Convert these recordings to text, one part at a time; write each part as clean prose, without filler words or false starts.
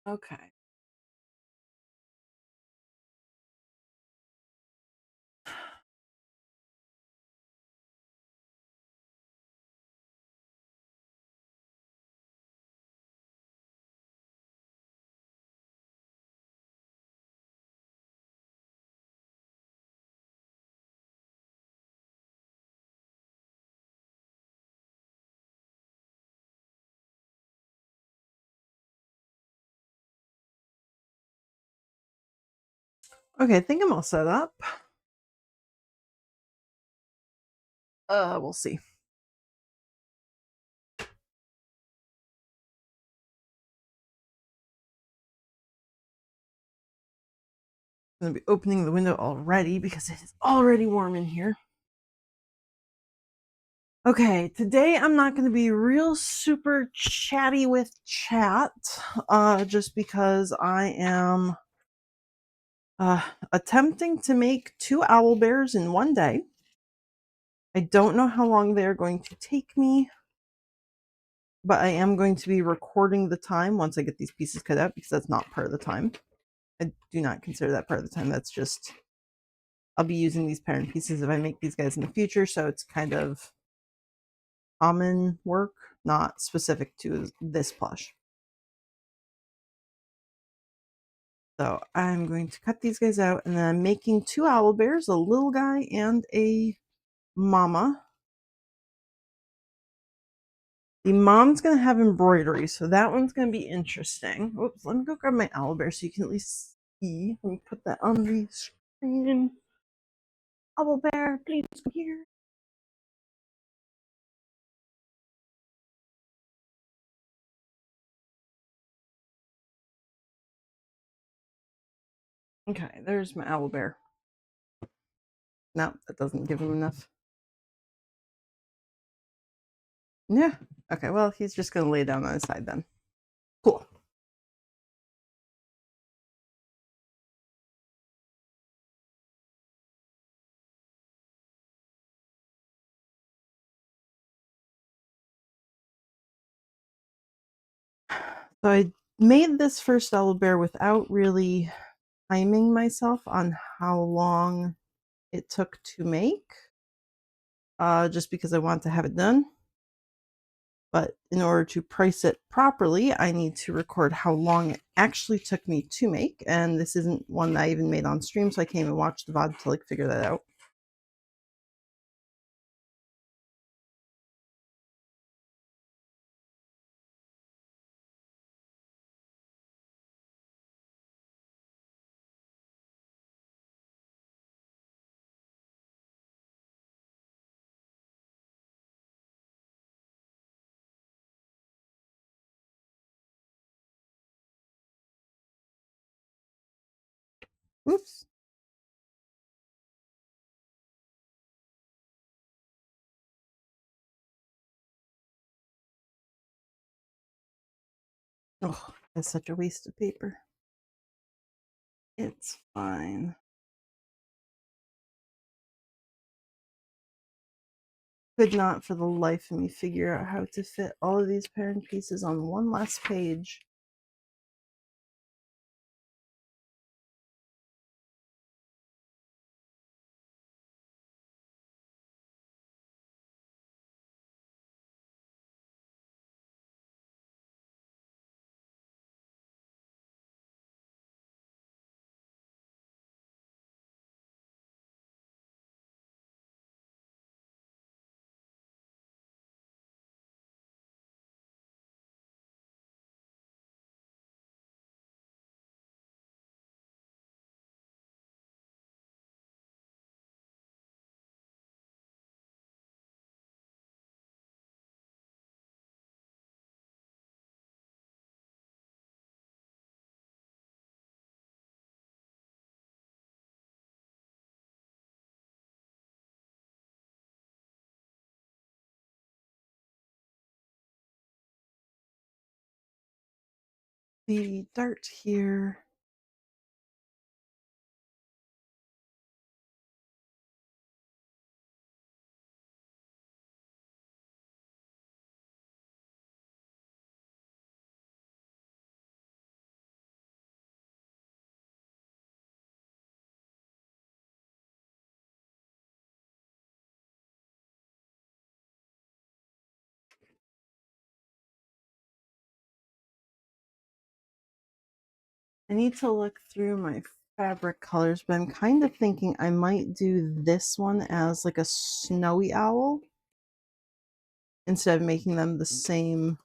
Okay. Okay, I think I'm all set up. We'll see. I'm gonna be opening the window already because it is already warm in here. Okay, today I'm not going to be real super chatty with chat, just because I am attempting to make 2 owl bears in one day. I don't know how long they're going to take me, but I am going to be recording the time once I get these pieces cut out because that's not part of the time. I do not consider that part of the time. That's just, I'll be using these pattern pieces if I make these guys in the future, so it's kind of common work, not specific to this plush. So I'm going to cut these guys out, and then I'm making 2 owl bears, a little guy and a mama. The mom's going to have embroidery, so that one's going to be interesting. Oops, let me go grab my owlbear so you can at least see. Let me put that on the screen. Owlbear, please come here. Okay, there's my owlbear. No, that doesn't give him enough. Yeah. Okay, well, he's just going to lay down on his side then. Cool. So I made this first owlbear without really timing myself on how long it took to make, just because I want to have it done. But in order to price it properly, I need to record how long it actually took me to make. And this isn't one that I even made on stream, so I can't even watch the VOD to like figure that out. Oops. Oh, that's such a waste of paper. It's fine. Could not for the life of me figure out how to fit all of these parent pieces on one last page. The dart here. I need to look through my fabric colors, but I'm kind of thinking I might do this one as like a snowy owl. Instead of making them the same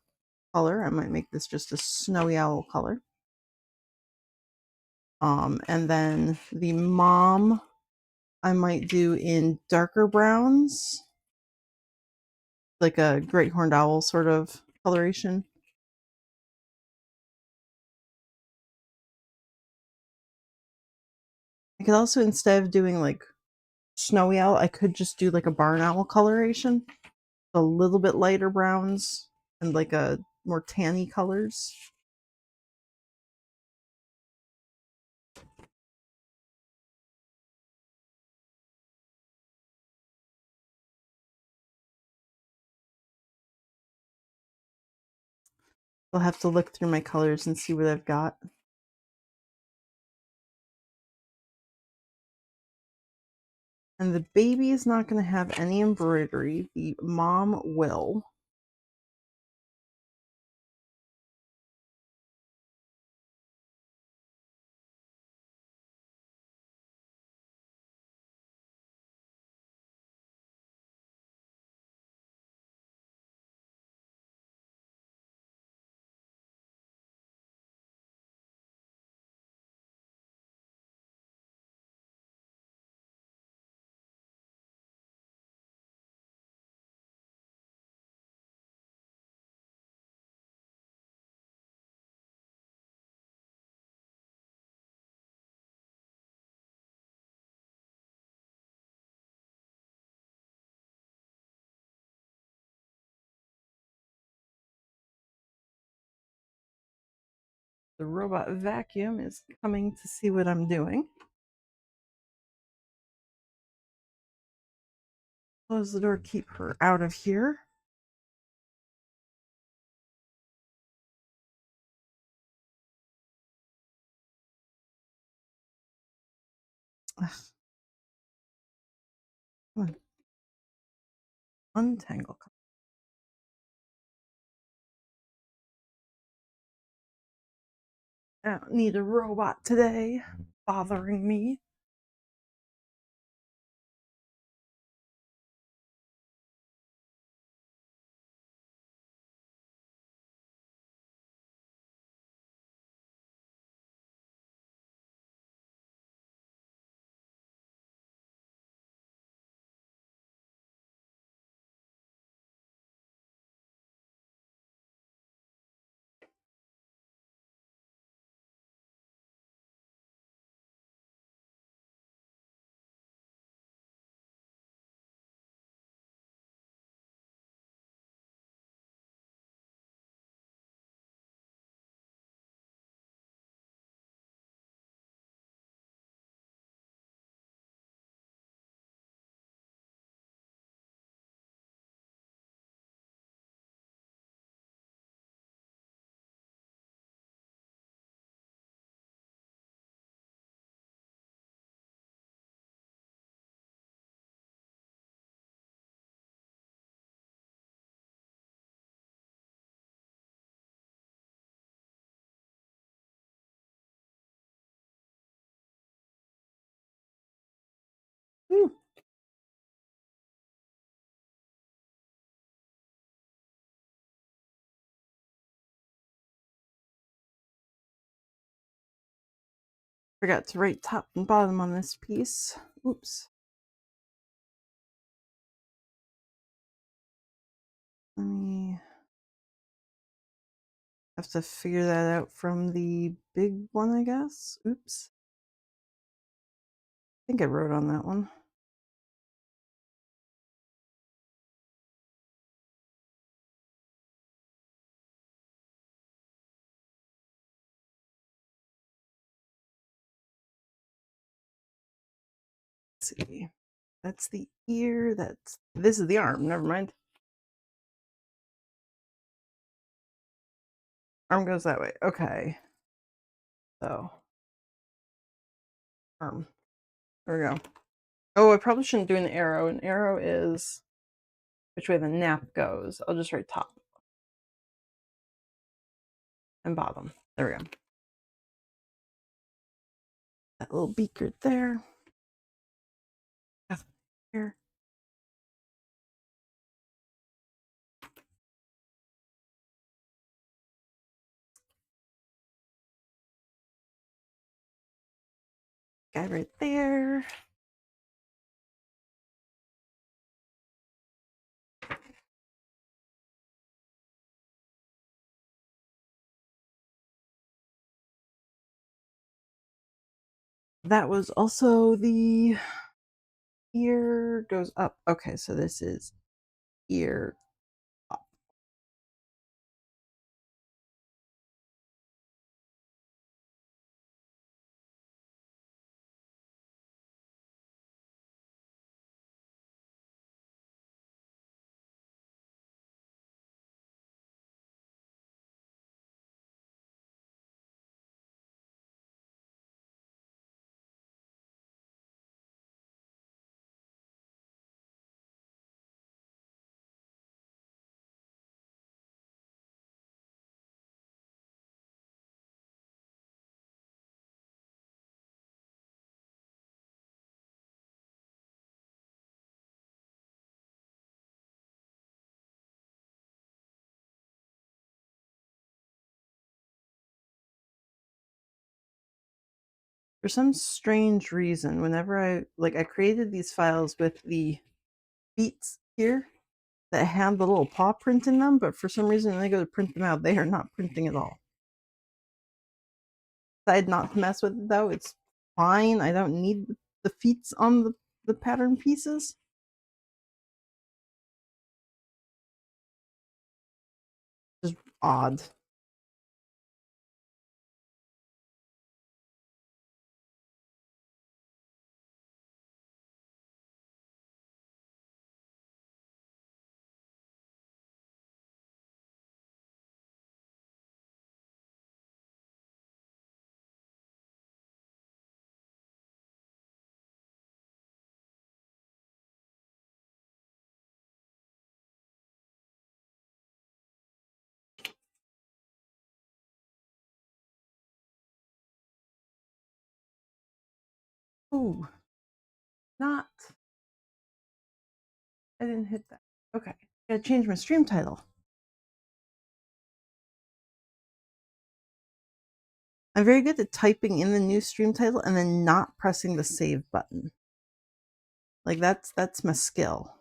color, I might make this just a snowy owl color. And then the mom, I might do in darker browns, like a great horned owl sort of coloration. I could also, instead of doing like snowy owl, I could just do like a barn owl coloration. A little bit lighter browns and like a more tanny colors. I'll have to look through my colors and see what I've got. And the baby is not going to have any embroidery. The mom will. The robot vacuum is coming to see what I'm doing. Close the door, keep her out of here. Ugh. Untangle. I don't need a robot today bothering me. Whew. Forgot to write top and bottom on this piece. Oops. Let me have to figure that out from the big one, I guess. Oops. I think I wrote on that one. Let's see. That's the ear. This is the arm. Never mind. Arm goes that way. Okay. So arm. There we go. Oh, I probably shouldn't do an arrow. An arrow is which way the nap goes. I'll just write top and bottom. There we go. That little beaker there. Here. Guy right there. That was also the ear goes up. Okay, so this is ear up. For some strange reason, whenever I created these files with the beats here that have the little paw print in them, but for some reason when I go to print them out, they are not printing at all. Decided not to mess with it though. It's fine. I don't need the feet on the pattern pieces. Just odd. Ooh, not. I didn't hit that. Okay, gotta change my stream title. I'm very good at typing in the new stream title and then not pressing the save button. Like that's my skill.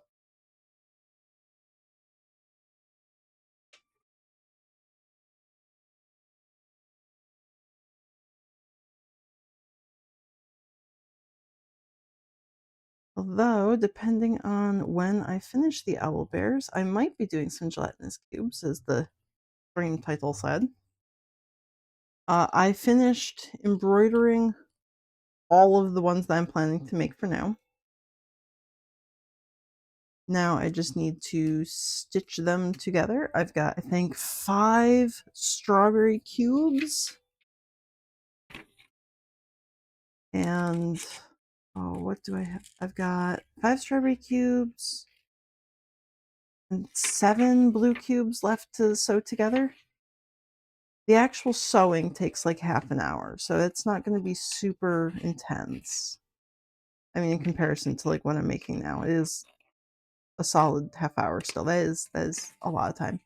Although, depending on when I finish the owl bears, I might be doing some gelatinous cubes, as the stream title said. I finished embroidering all of the ones that I'm planning to make for now. Now I just need to stitch them together. I've got, I think, 5 strawberry cubes. And, oh, what do I have? I've got 5 strawberry cubes and 7 blue cubes left to sew together. The actual sewing takes like half an hour, so it's not going to be super intense. I mean, in comparison to like what I'm making now, it is a solid half hour still. That is a lot of time.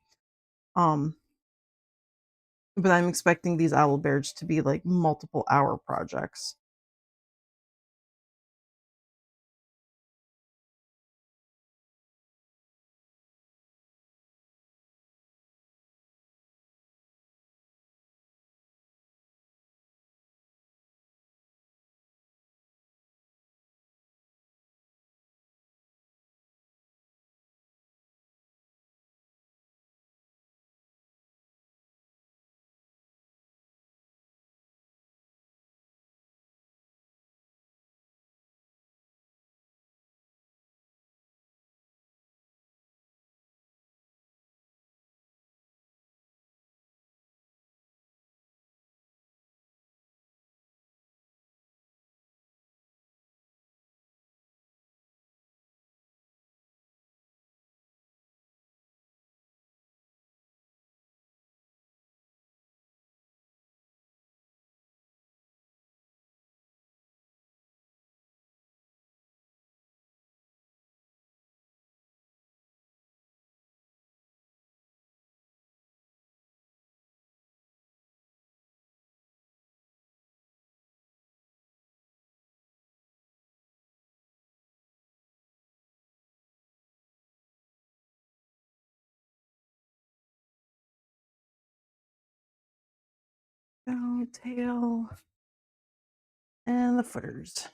But I'm expecting these owl bears to be like multiple hour projects. Go tail and the footers.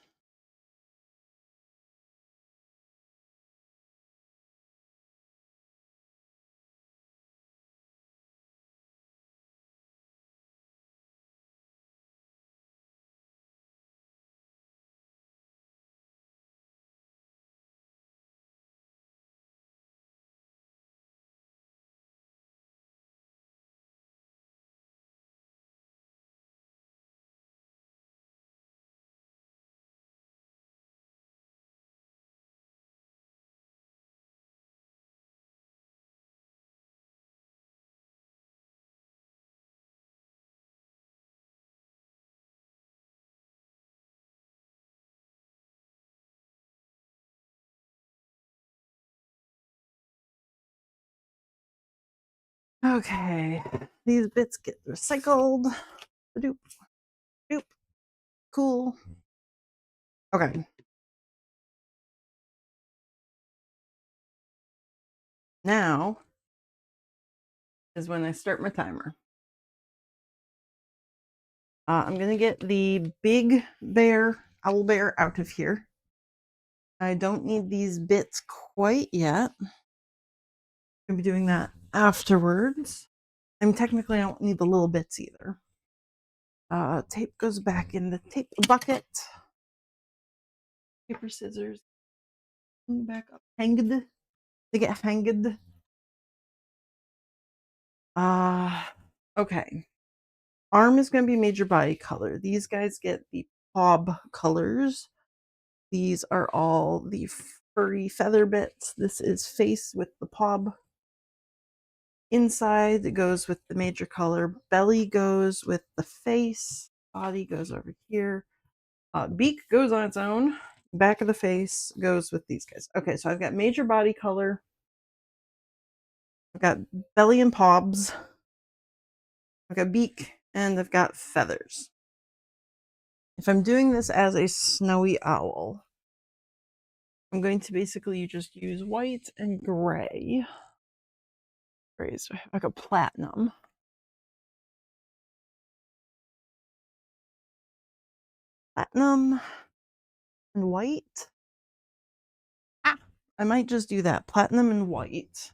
Okay, these bits get recycled. Doop, doop. Cool. Okay. Now is when I start my timer. I'm going to get the big bear, owl bear out of here. I don't need these bits quite yet. I'm going to be doing that afterwards. I mean, technically, I don't need the little bits either. Tape goes back in the tape bucket. Paper, scissors. Back up. Hanged. They get hanged. Okay. Arm is going to be major body color. These guys get the POB colors. These are all the furry feather bits. This is face with the POB. Inside it goes with the major color. Belly goes with the face. Body goes over here. Beak goes on its own. Back of the face goes with these guys. Okay, so I've got major body color. I've got belly and POBs. I've got beak, and I've got feathers. If I'm doing this as a snowy owl, I'm going to basically just use white and gray. Gray is like a platinum. Platinum and white. I might just do that. Platinum and white.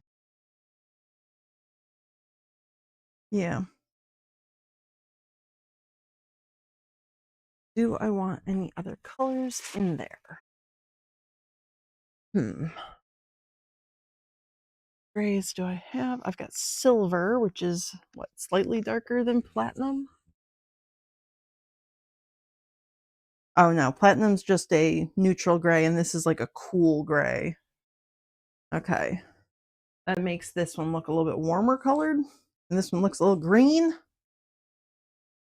Yeah. Do I want any other colors in there? Grays do I have? I've got silver, which is what, slightly darker than platinum? Oh no, platinum's just a neutral gray, and this is like a cool gray. Okay. That makes this one look a little bit warmer colored. And this one looks a little green.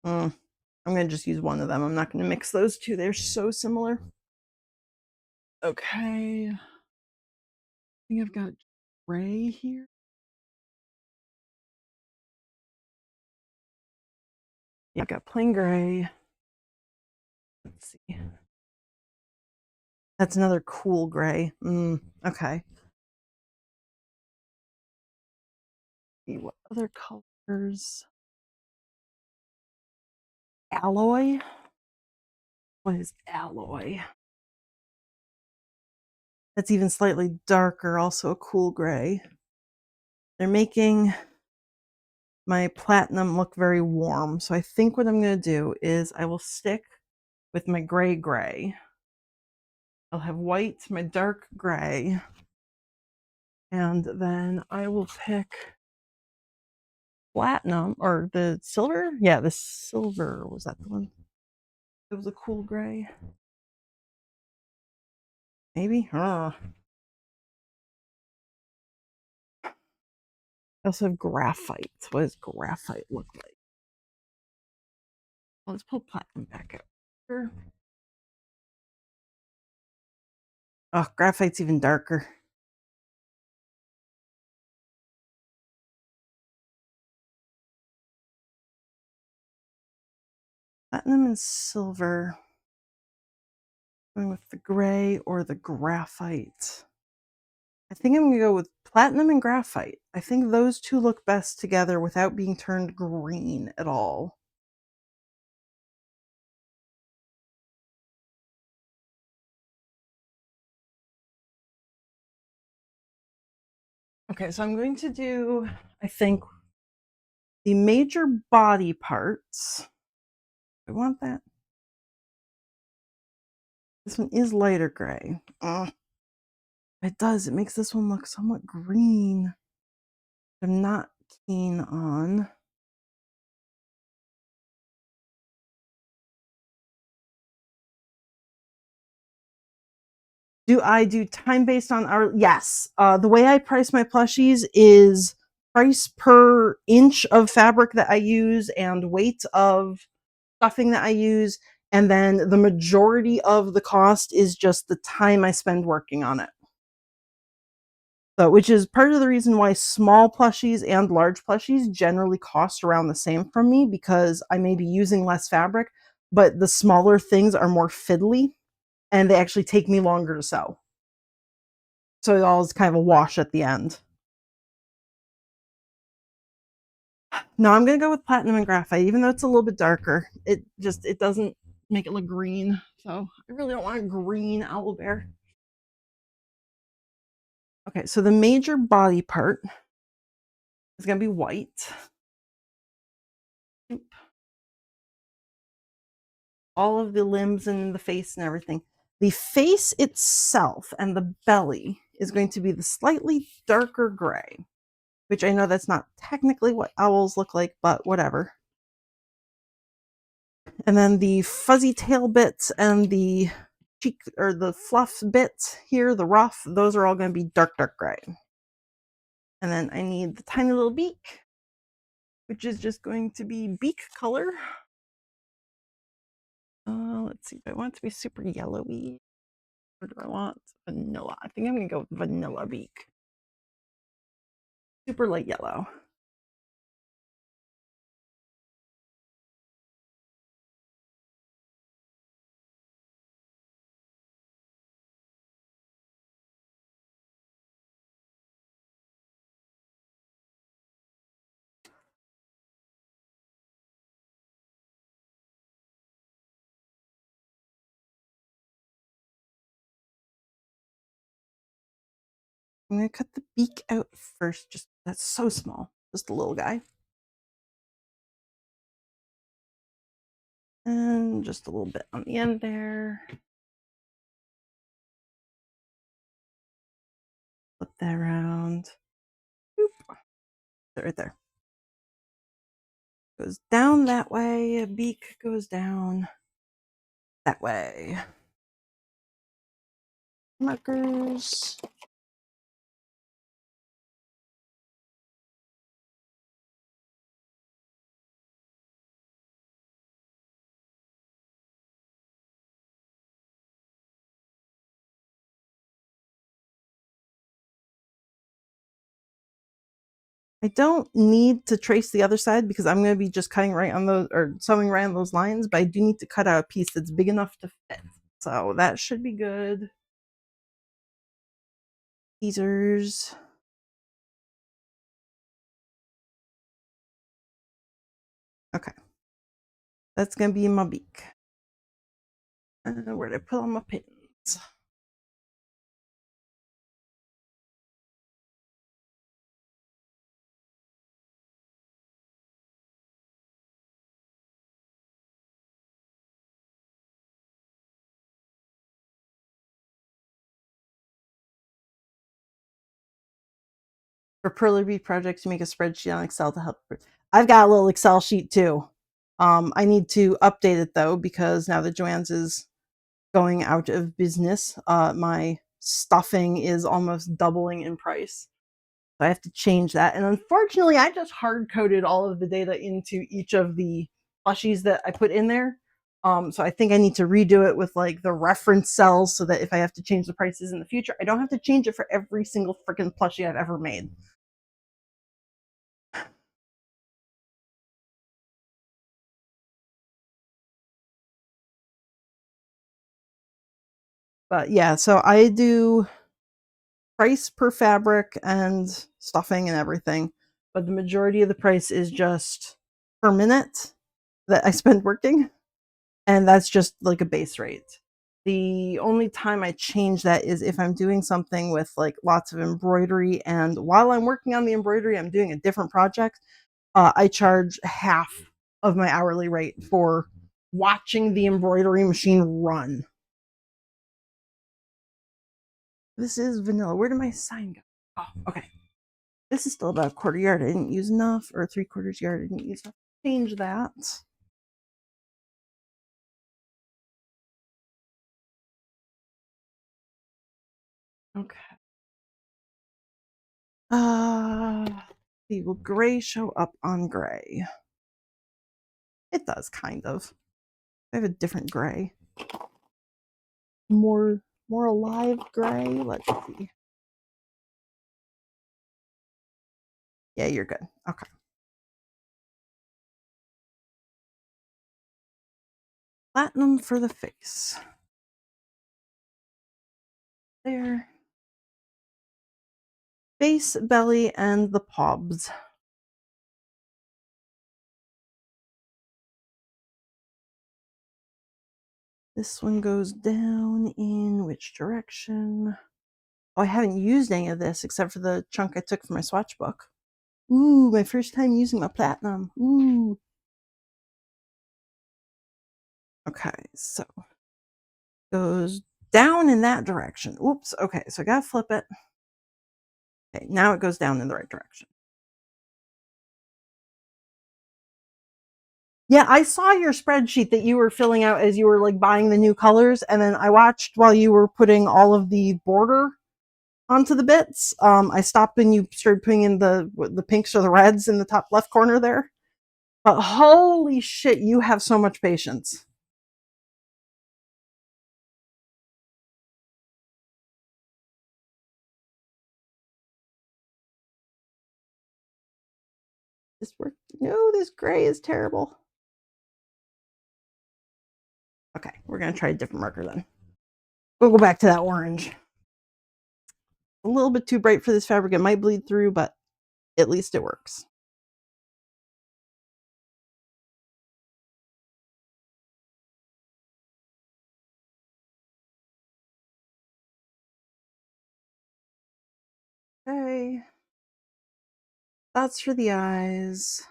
I'm going to just use one of them. I'm not going to mix those two. They're so similar. Okay. I think I've got gray here. Yeah, I've got plain gray. Let's see. That's another cool gray. Okay. See what other colors. Alloy. What is alloy? That's even slightly darker, also a cool gray. They're making my platinum look very warm. So I think what I'm going to do is I will stick with my gray. I'll have white, my dark gray. And then I will pick platinum or the silver. Yeah, the silver. Was that the one? It was a cool gray. Maybe? I also have graphite. What does graphite look like? Well, let's pull platinum back out. Sure. Oh, graphite's even darker. Platinum and silver. Going with the gray or the graphite. I think I'm going to go with platinum and graphite. I think those two look best together without being turned green at all. Okay, so I'm going to do, I think, the major body parts. I want that. This one is lighter gray. It does. It makes this one look somewhat green. I'm not keen on. Do I do time based on our? Yes. The way I price my plushies is price per inch of fabric that I use and weight of stuffing that I use. And then the majority of the cost is just the time I spend working on it. So, which is part of the reason why small plushies and large plushies generally cost around the same from me, because I may be using less fabric, but the smaller things are more fiddly and they actually take me longer to sew. So it all is kind of a wash at the end. No, I'm gonna go with platinum and graphite, even though it's a little bit darker. It doesn't make it look green. So I really don't want a green owl bear. Okay, so the major body part is gonna be white. All of the limbs and the face and everything. The face itself and the belly is going to be the slightly darker gray, which I know that's not technically what owls look like, but whatever. And then the fuzzy tail bits and the cheek or the fluff bits here, the ruff, those are all going to be dark, dark gray. And then I need the tiny little beak, which is just going to be beak color. Let's see, do I want it to be super yellowy? Or do I want vanilla? I think I'm going to go with vanilla beak. Super light yellow. I'm going to cut the beak out first. Just that's so small. Just a little guy. And just a little bit on the end there. Flip that around. Boop. Right there. Goes down that way. A beak goes down that way. Markers. I don't need to trace the other side because I'm going to be just cutting right on those or sewing right on those lines, but I do need to cut out a piece that's big enough to fit. So that should be good. Teasers. Okay. That's going to be my beak. Where did I put all my pins? For Pearly Bee projects, you make a spreadsheet on Excel to help. I've got a little Excel sheet too. I need to update it though because now that Joann's is going out of business, my stuffing is almost doubling in price. So I have to change that. And unfortunately, I just hard coded all of the data into each of the plushies that I put in there. So I think I need to redo it with like the reference cells so that if I have to change the prices in the future, I don't have to change it for every single freaking plushie I've ever made. But yeah, so I do price per fabric and stuffing and everything, but the majority of the price is just per minute that I spend working, and that's just like a base rate. The only time I change that is if I'm doing something with like lots of embroidery, and while I'm working on the embroidery, I'm doing a different project. I charge half of my hourly rate for watching the embroidery machine run. This is vanilla. Where did my sign go? Oh, okay. This is still about a quarter yard. I didn't use enough, or 3/4 yard. I didn't use enough. Change that. Okay. See, will gray show up on gray? It does, kind of. I have a different gray. More alive gray. Let's see. Yeah, you're good. Okay. Platinum for the face. There. Face, belly, and the pobs. This one goes down in which direction? Oh, I haven't used any of this except for the chunk I took from my swatch book. Ooh, my first time using my platinum. Ooh. Okay, so goes down in that direction. Oops. Okay, so I gotta flip it. Okay, now it goes down in the right direction. Yeah, I saw your spreadsheet that you were filling out as you were like buying the new colors, and then I watched while you were putting all of the border onto the bits. I stopped when you started putting in the pinks or the reds in the top left corner there. But holy shit, you have so much patience. This work. No, this gray is terrible. Okay, we're gonna try a different marker then. We'll go back to that orange. A little bit too bright for this fabric. It might bleed through, but at least it works. Okay. That's for the eyes.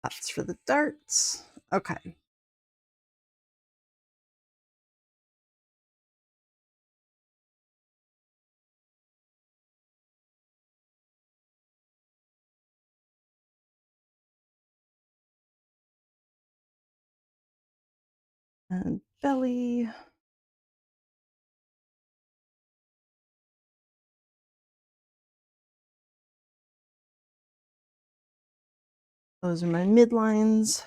That's for the darts. Okay. And belly. Those are my midlines.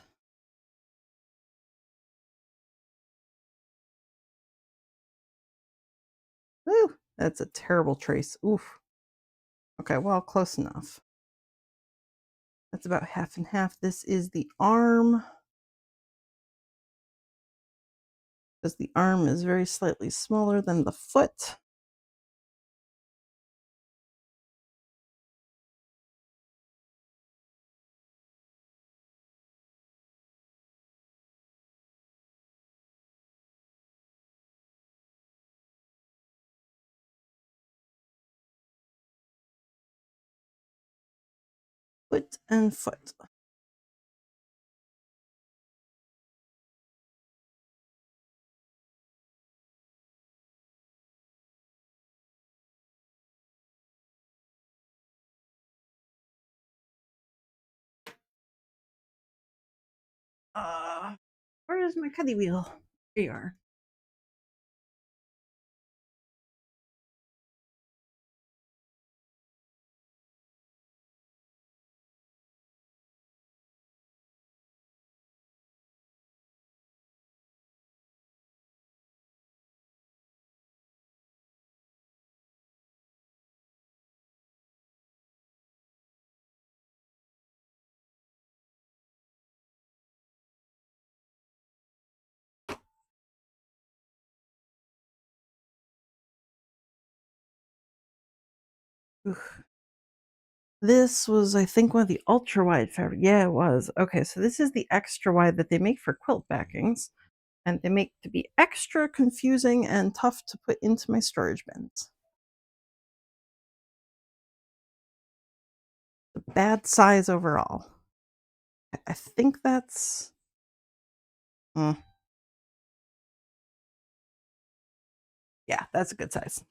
Woo, that's a terrible trace. Oof. Okay, well, close enough. That's about half and half. This is the arm. Because the arm is very slightly smaller than the foot. Foot and foot. Where is my cutty wheel? Here you are. Oof. This was, I think, one of the ultra wide fabric. Yeah, it was. Okay, so this is the extra wide that they make for quilt backings, and they make to be extra confusing and tough to put into my storage bins. Bad size overall. I think that's. mm, yeah, that's a good size.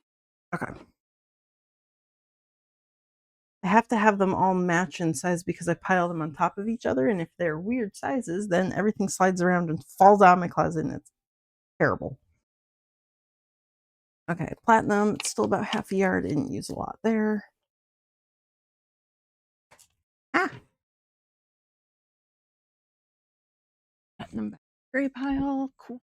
Okay. I have to have them all match in size because I pile them on top of each other, and if they're weird sizes, then everything slides around and falls out of my closet, and it's terrible. Okay, platinum, it's still about half a yard, didn't use a lot there. Ah! Platinum gray pile, cool.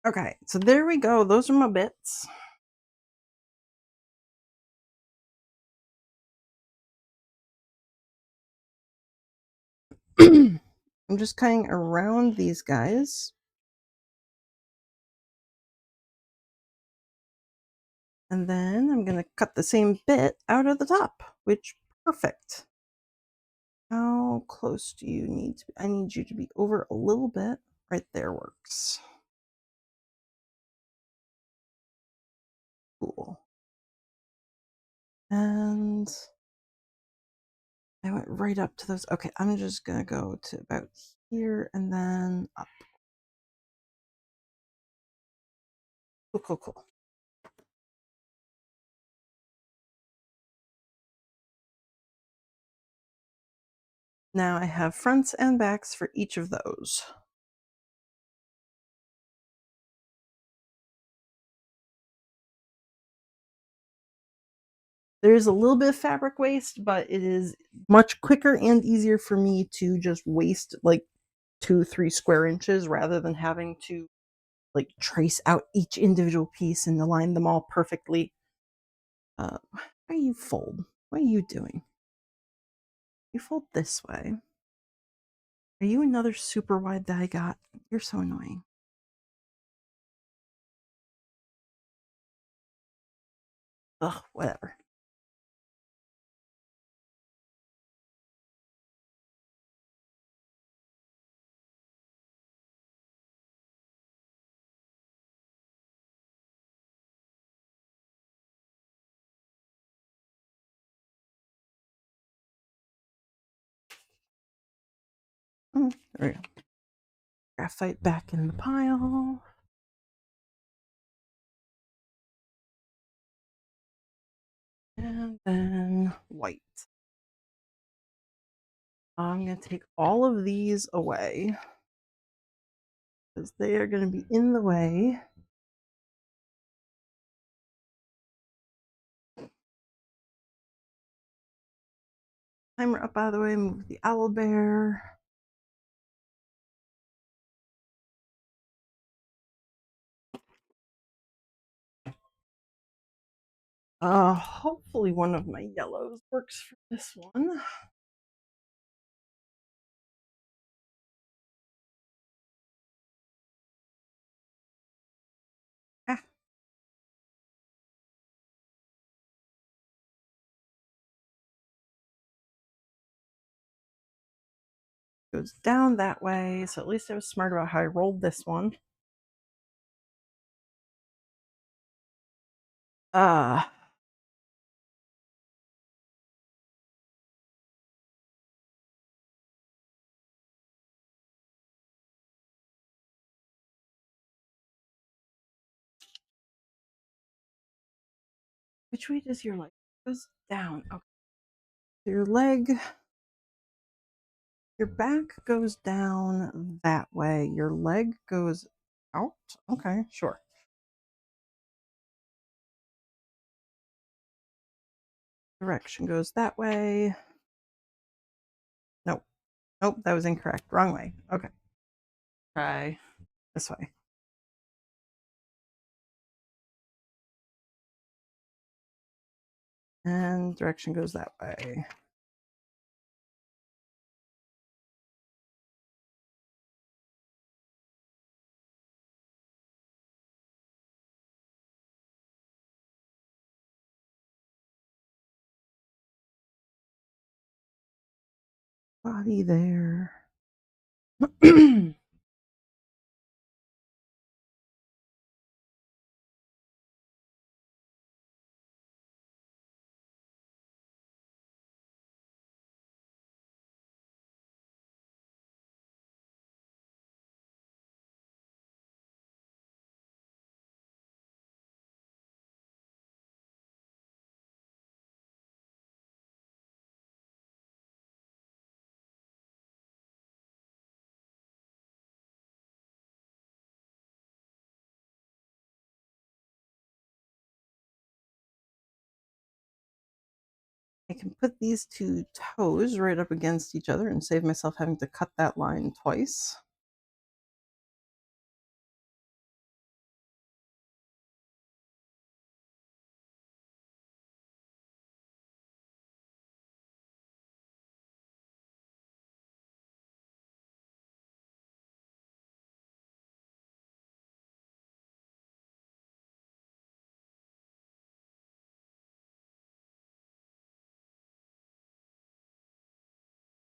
Okay, so there we go. Those are my bits. I'm just cutting around these guys. And then I'm going to cut the same bit out of the top, which perfect. How close do you need to be? I need you to be over a little bit. Right there works. Cool. And I went right up to those. Okay, I'm just going to go to about here and then up. Cool, cool, cool. Now I have fronts and backs for each of those. There is a little bit of fabric waste, but it is much quicker and easier for me to just waste like 2-3 square inches rather than having to like trace out each individual piece and align them all perfectly. Why are you fold? What are you doing? You fold this way. Are you another super wide that I got? You're so annoying. Ugh, whatever. There we go. Graphite back in the pile. And then white. I'm going to take all of these away because they are going to be in the way. Timer up out of the way, move the owl bear. Hopefully one of my yellows works for this one. Ah. Goes down that way, so at least I was smart about how I rolled this one. Which way does your leg goes down? Okay. Your leg, your back goes down that way. Your leg goes out. Okay, sure. Direction goes that way. Nope. Nope, that was incorrect. Wrong way. Okay. Try this way. And direction goes that way. Body there. I can put these two toes right up against each other and save myself having to cut that line twice.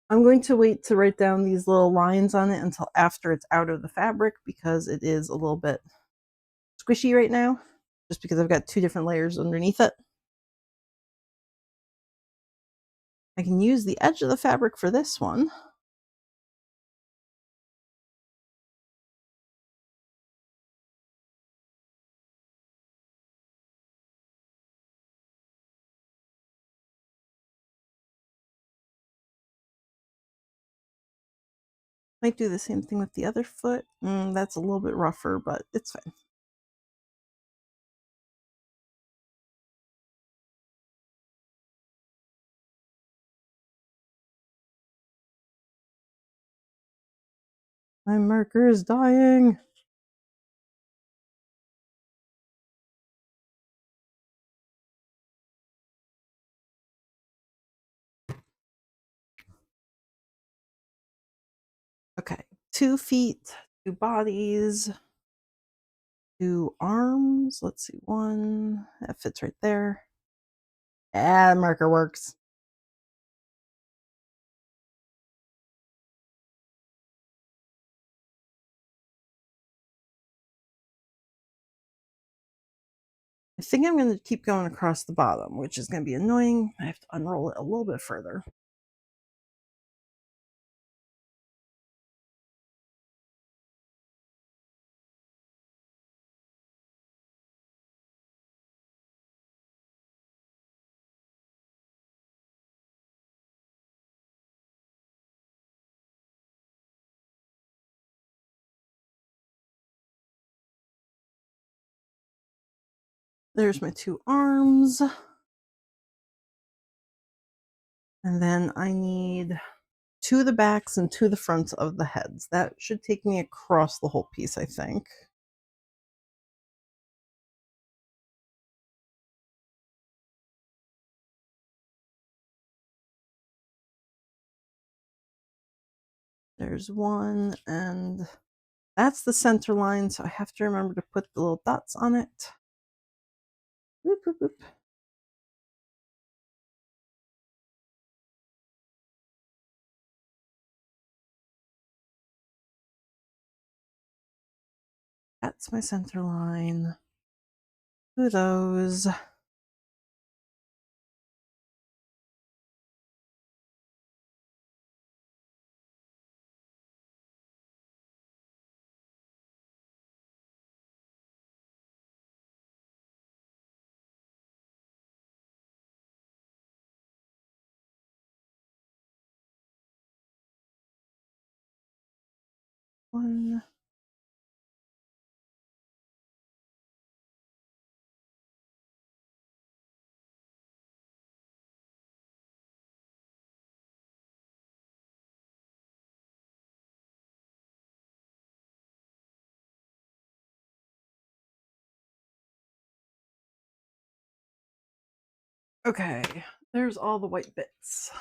I'm going to wait to write down these little lines on it until after it's out of the fabric because it is a little bit squishy right now, just because I've got 2 different layers underneath it. I can use the edge of the fabric for this one. Might do the same thing with the other foot. That's a little bit rougher, but it's fine. My marker is dying. Okay, 2 feet, 2 bodies, 2 arms. Let's see, 1 that fits right there. Ah, the marker works. I think I'm going to keep going across the bottom, which is going to be annoying. I have to unroll it a little bit further. There's my 2 arms. And then I need 2 of the backs and 2 of the fronts of the heads. That should take me across the whole piece, I think. There's 1, and that's the center line, so I have to remember to put the little dots on it. Whoop, whoop, whoop. That's my center line. 2 of those. One. Okay, there's all the white bits.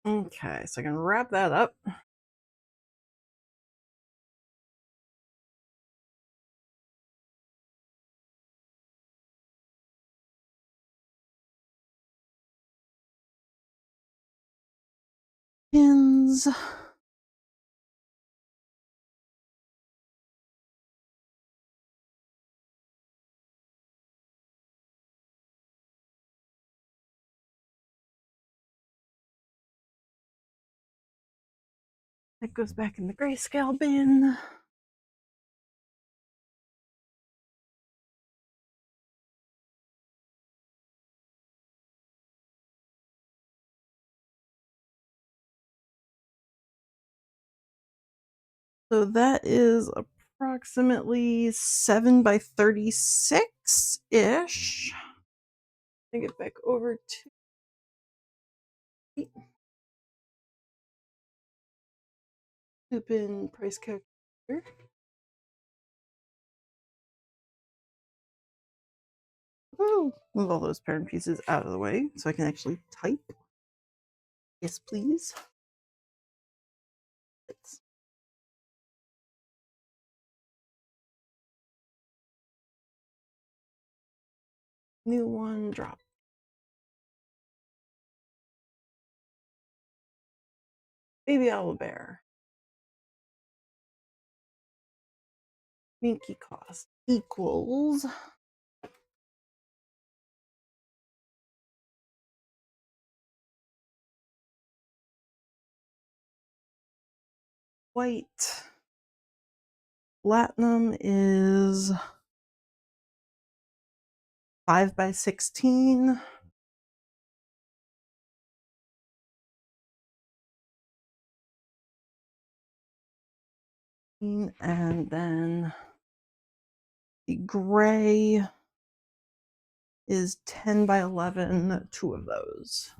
Okay, so I can wrap that up. Pins. That goes back in the grayscale bin. So that is approximately 7 by 36-ish. Bring it back over to open price calculator. Oh, move all those parent pieces out of the way so I can actually type. Yes, please. It's new one, drop. Baby owl bear. Minky cost equals white. Platinum is 5 by 16. And then the gray is 10 by 11, two of those.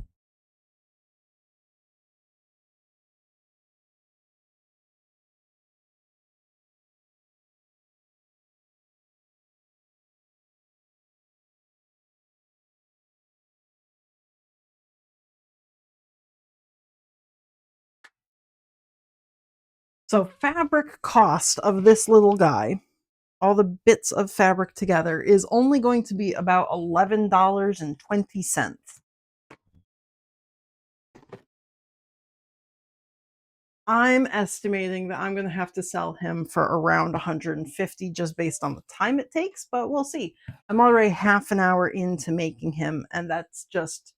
So fabric cost of this little guy, all the bits of fabric together, is only going to be about $11.20. I'm estimating that I'm going to have to sell him for around 150 just based on the time it takes, but we'll see. I'm already half an hour into making him, and that's just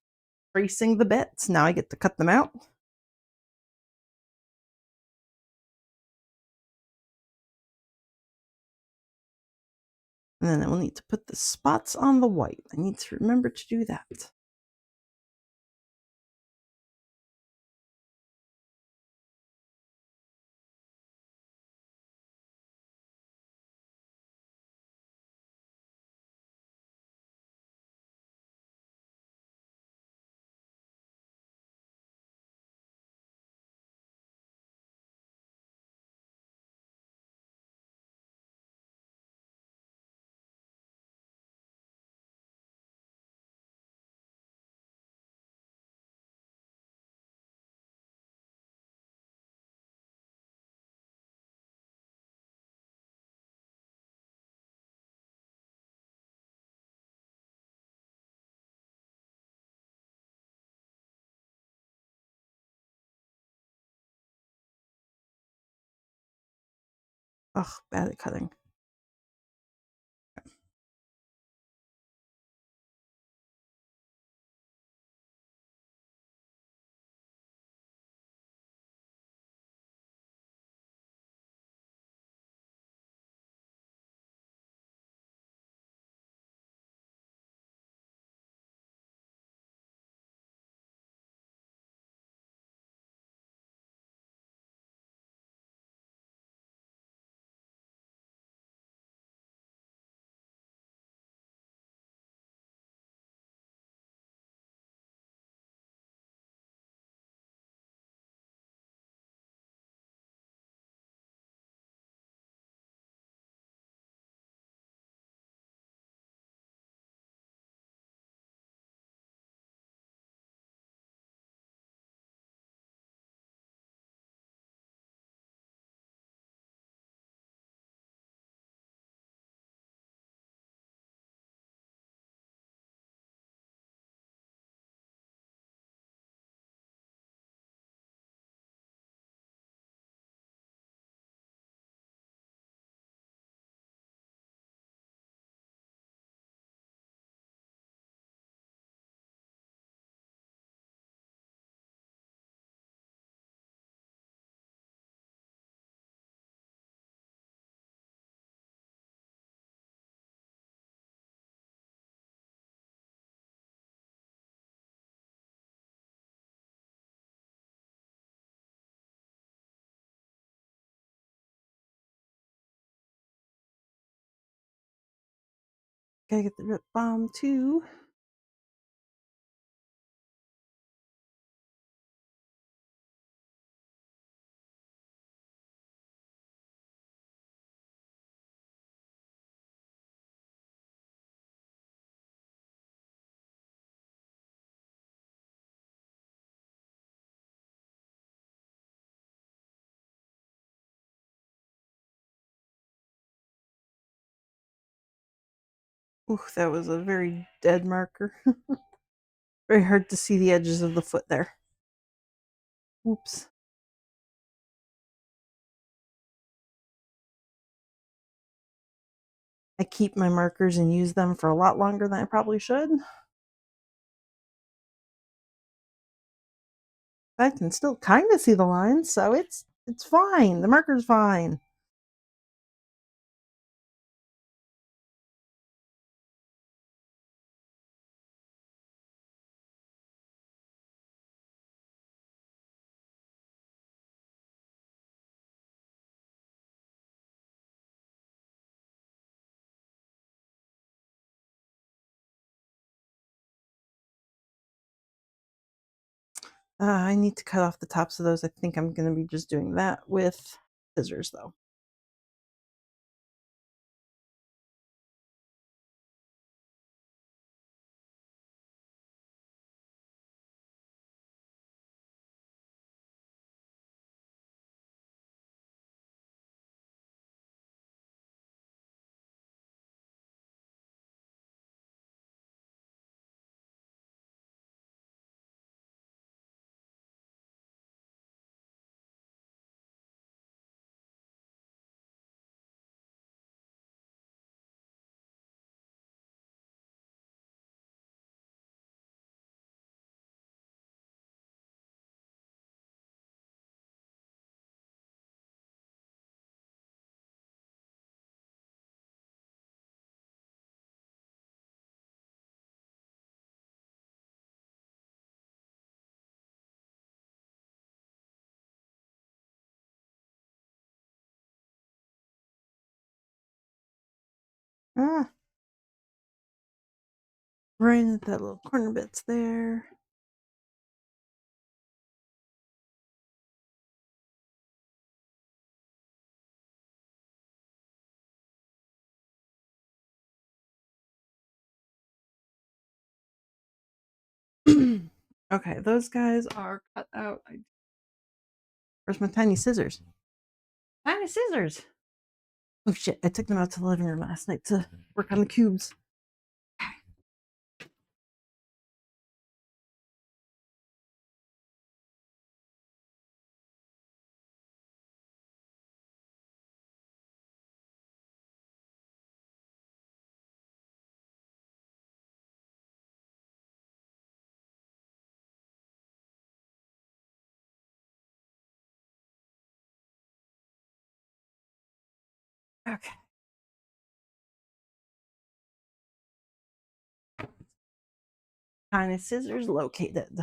tracing the bits. Now I get to cut them out. And then I will need to put the spots on the white. I need to remember to do that. Ugh, bad at cutting. Gotta get the Rip Balm too. Ooh, that was a very dead marker. Very hard to see the edges of the foot there. Oops. I keep my markers and use them for a lot longer than I probably should. I can still kind of see the lines, so it's fine. The marker's fine. I need to cut off the tops of those. I think I'm going to be just doing that with scissors, though. Ah, right at that little corner bits there. Okay, those guys are cut out. Where's my tiny scissors? Tiny scissors! Oh shit, I took them out to the living room last night to work on the cubes. Okay. Tiny scissors located.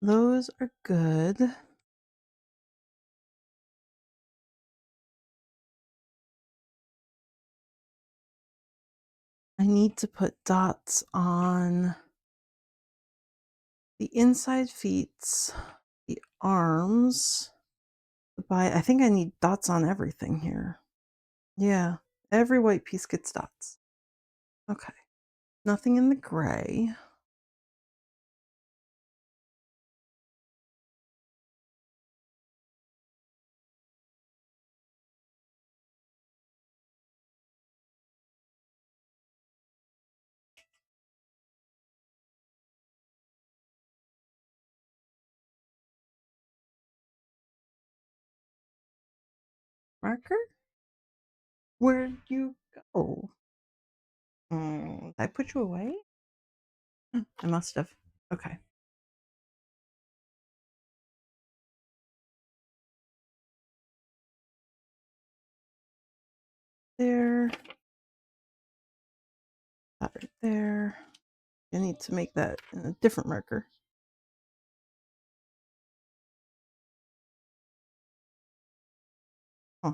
Those are good. I need to put dots on the inside feet, the arms. I think I need dots on everything here. Yeah, every white piece gets dots. Okay, nothing in the gray. Marker? Where'd you go? Did I put you away? I must have. Okay. There. That right there. I need to make that in a different marker. Huh.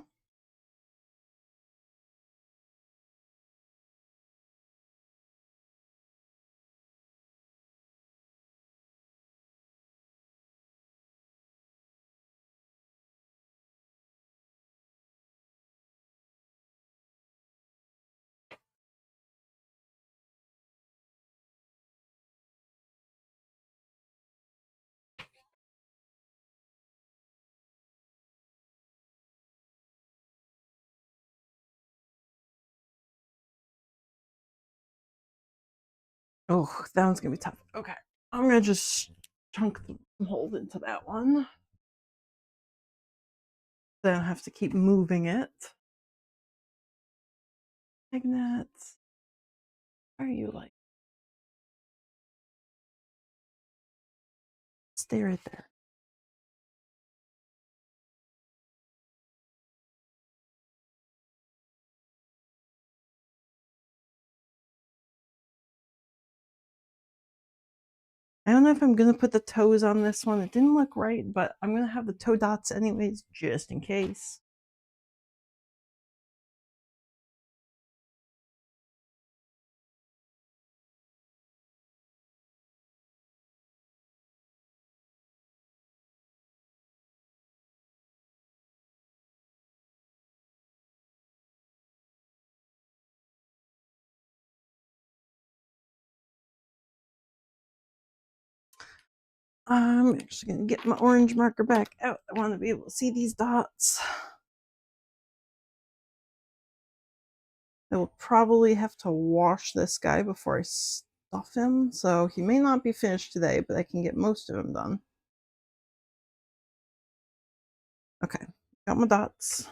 Oh, that one's gonna be tough. Okay. I'm gonna just chunk some holes into that one. Then I have to keep moving it. Magnets. Where are you like? Stay right there. I don't know if I'm gonna put the toes on this one. It didn't look right, but I'm gonna have the toe dots anyways, just in case. I'm actually gonna get my orange marker back out. I want to be able to see these dots. I will probably have to wash this guy before I stuff him, so he may not be finished today, but I can get most of him done. Okay, got my dots.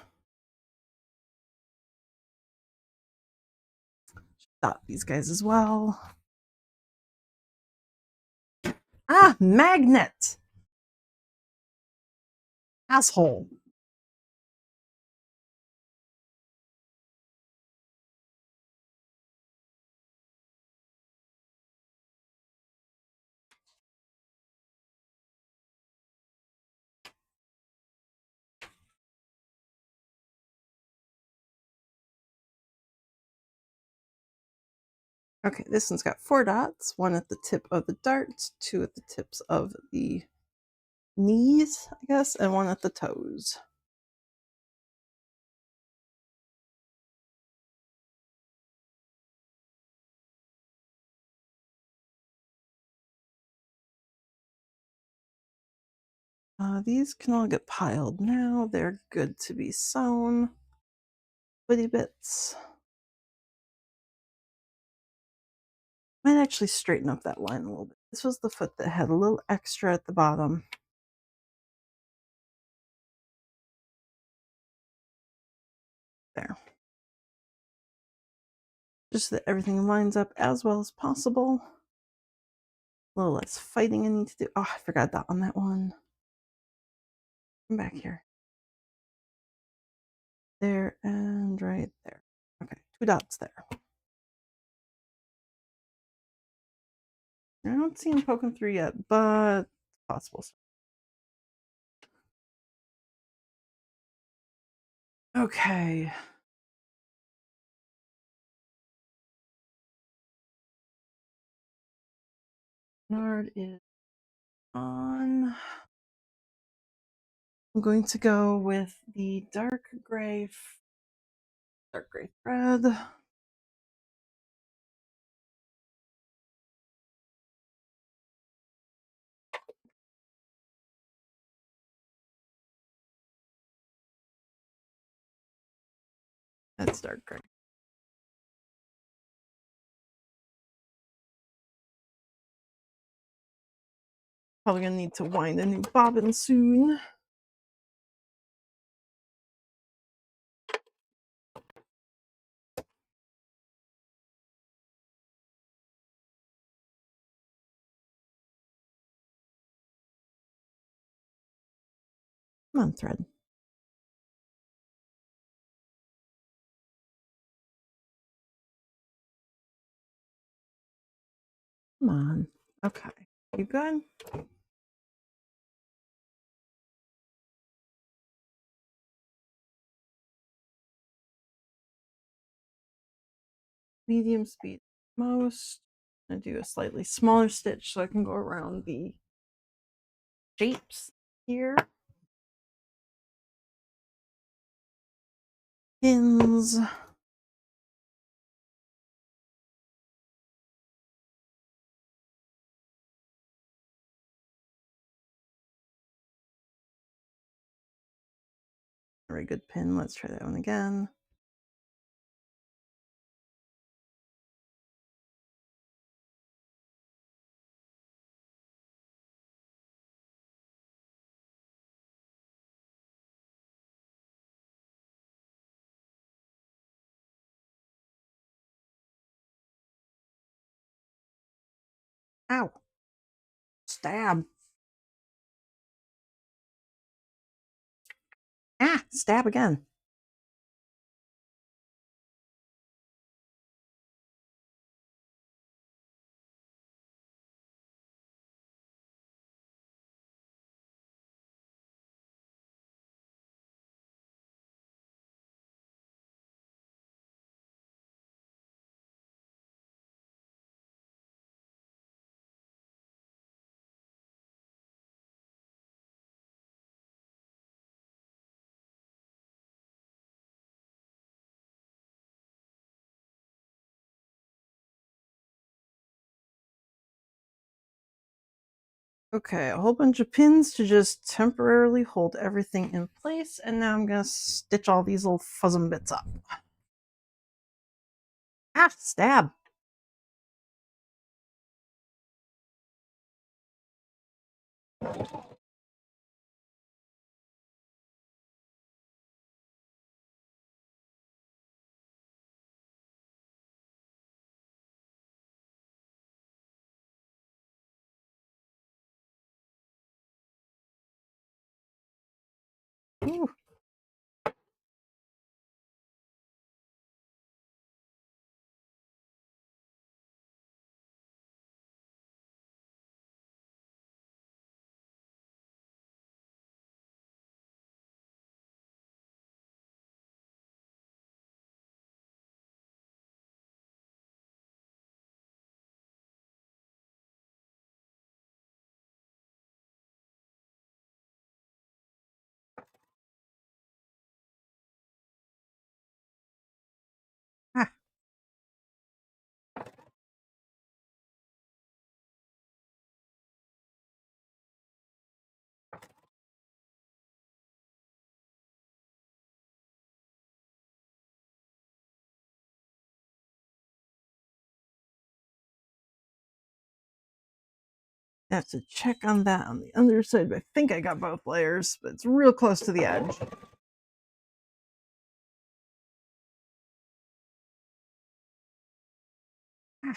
Dot these guys as well. Ah, magnet! Asshole. Okay, this one's got 4 dots, one at the tip of the darts, 2 at the tips of the knees, I guess, and 1 at the toes. These can all get piled now. They're good to be sewn. Woody bits. Might actually straighten up that line a little bit. This was the foot that had a little extra at the bottom. There. Just so that everything lines up as well as possible. A little less fighting I need to do. Oh, I forgot that on that one. Come back here. There and right there. Okay, 2 dots there. I don't see him poking through yet, but it's possible. Okay. Nard is on. I'm going to go with the dark gray Dark gray thread. That's dark gray. Probably gonna need to wind a new bobbin soon. Come on, thread. Come on. Okay. You good? Medium speed most. I'm gonna do a slightly smaller stitch so I can go around the shapes here. Pins. Very good pin. Let's try that one again. Ow. Stab. Ah, stab again. Okay, a whole bunch of pins to just temporarily hold everything in place, and now I'm gonna stitch all these little fuzzum bits up. Ah, stab. Ooh. Ah. I have to check on that on the other side, but I think I got both layers, but it's real close to the edge. Ah.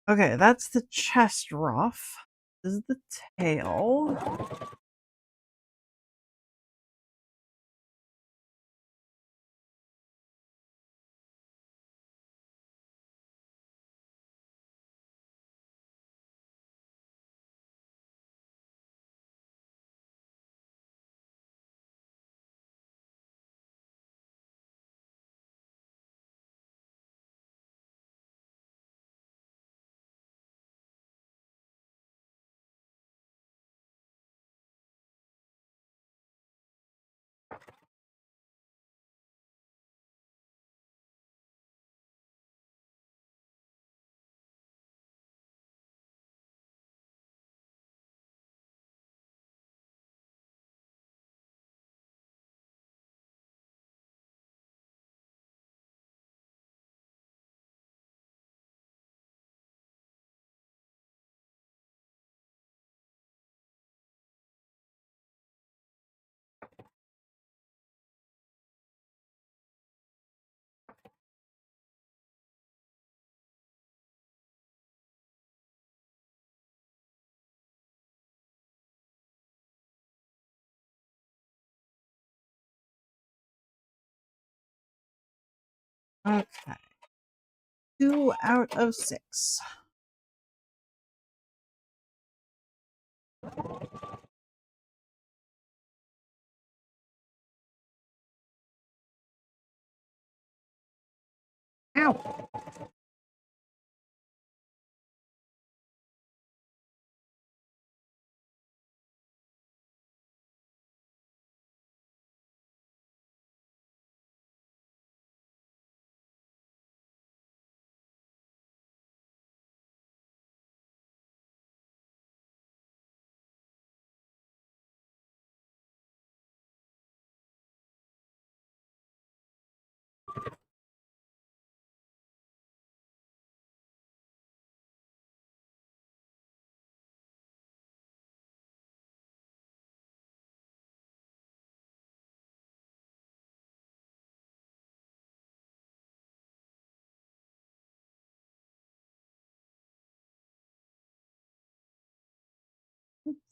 Okay, that's the chest ruff. This is the tail. Okay. 2 out of 6. Ow!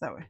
That way.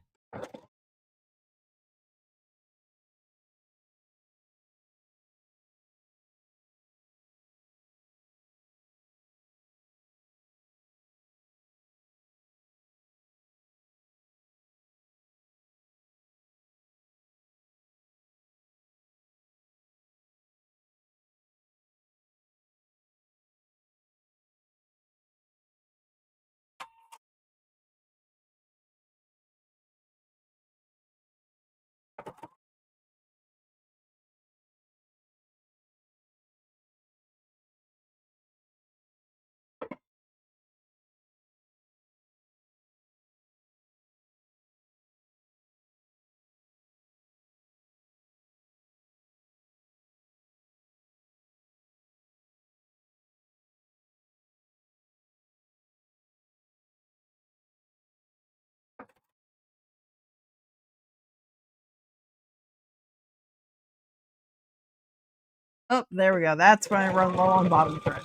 Oh, there we go. That's when I run low on bottom thread.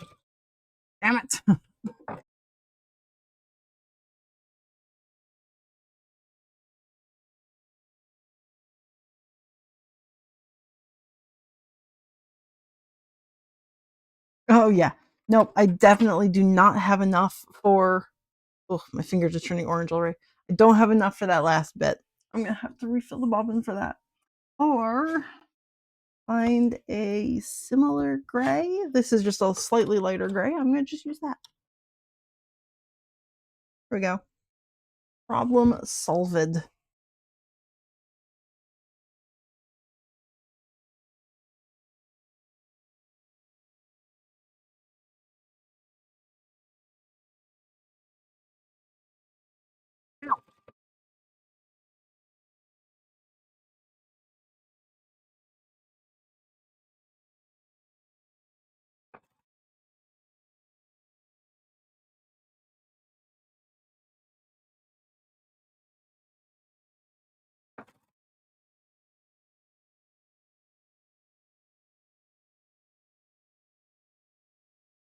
Damn it. Oh, yeah. Nope, I definitely do not have enough for oh, my fingers are turning orange already. I don't have enough for that last bit. I'm gonna have to refill the bobbin for that. Or find a similar gray. This is just a slightly lighter gray. I'm gonna just use that. Here we go. Problem solved.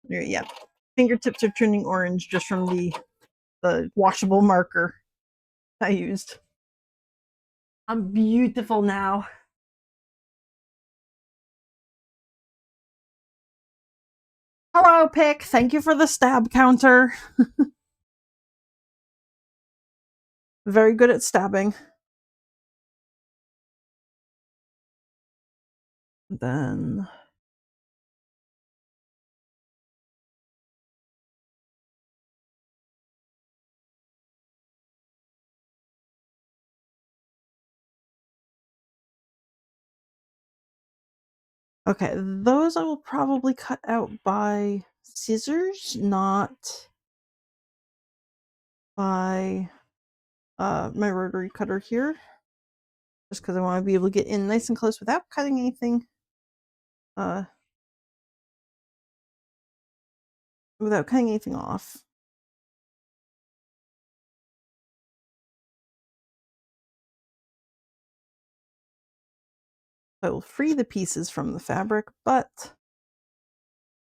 Yep. fingertips are turning orange just from the washable marker I used. I'm beautiful now. Hello, Pick. Thank you for the stab counter. Very good at stabbing. Then okay, those I will probably cut out by scissors, not by my rotary cutter here. Just because I want to be able to get in nice and close without cutting anything. Without cutting anything off. I will free the pieces from the fabric, but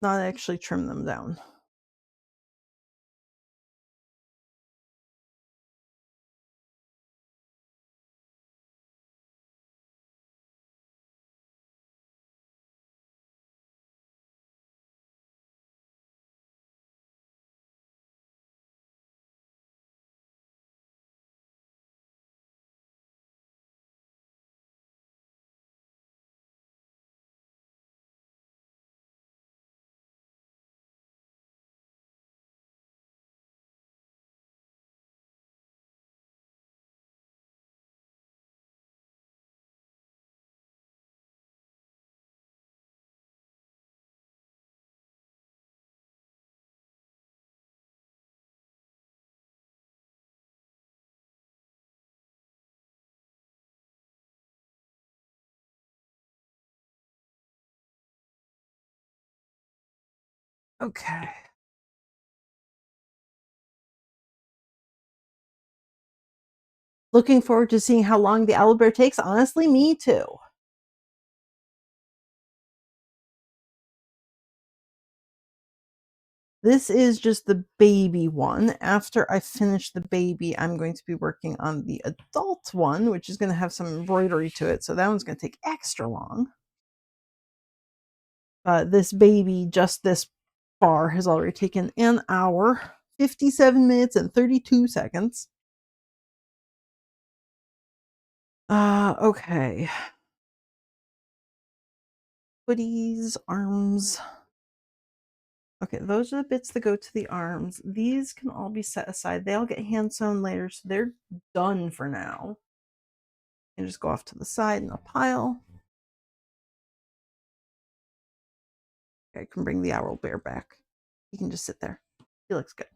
not actually trim them down. Okay. Looking forward to seeing how long the owlbear takes. Honestly, me too. This is just the baby one. After I finish the baby, I'm going to be working on the adult one, which is going to have some embroidery to it. So that one's going to take extra long. This baby, just this far, has already taken an hour, 57 minutes, and 32 seconds. Okay. Hoodies, arms. Okay, those are the bits that go to the arms. These can all be set aside. They all get hand sewn later, so they're done for now. And just go off to the side in a pile. Okay, I can bring the owl bear back. He can just sit there. He looks good.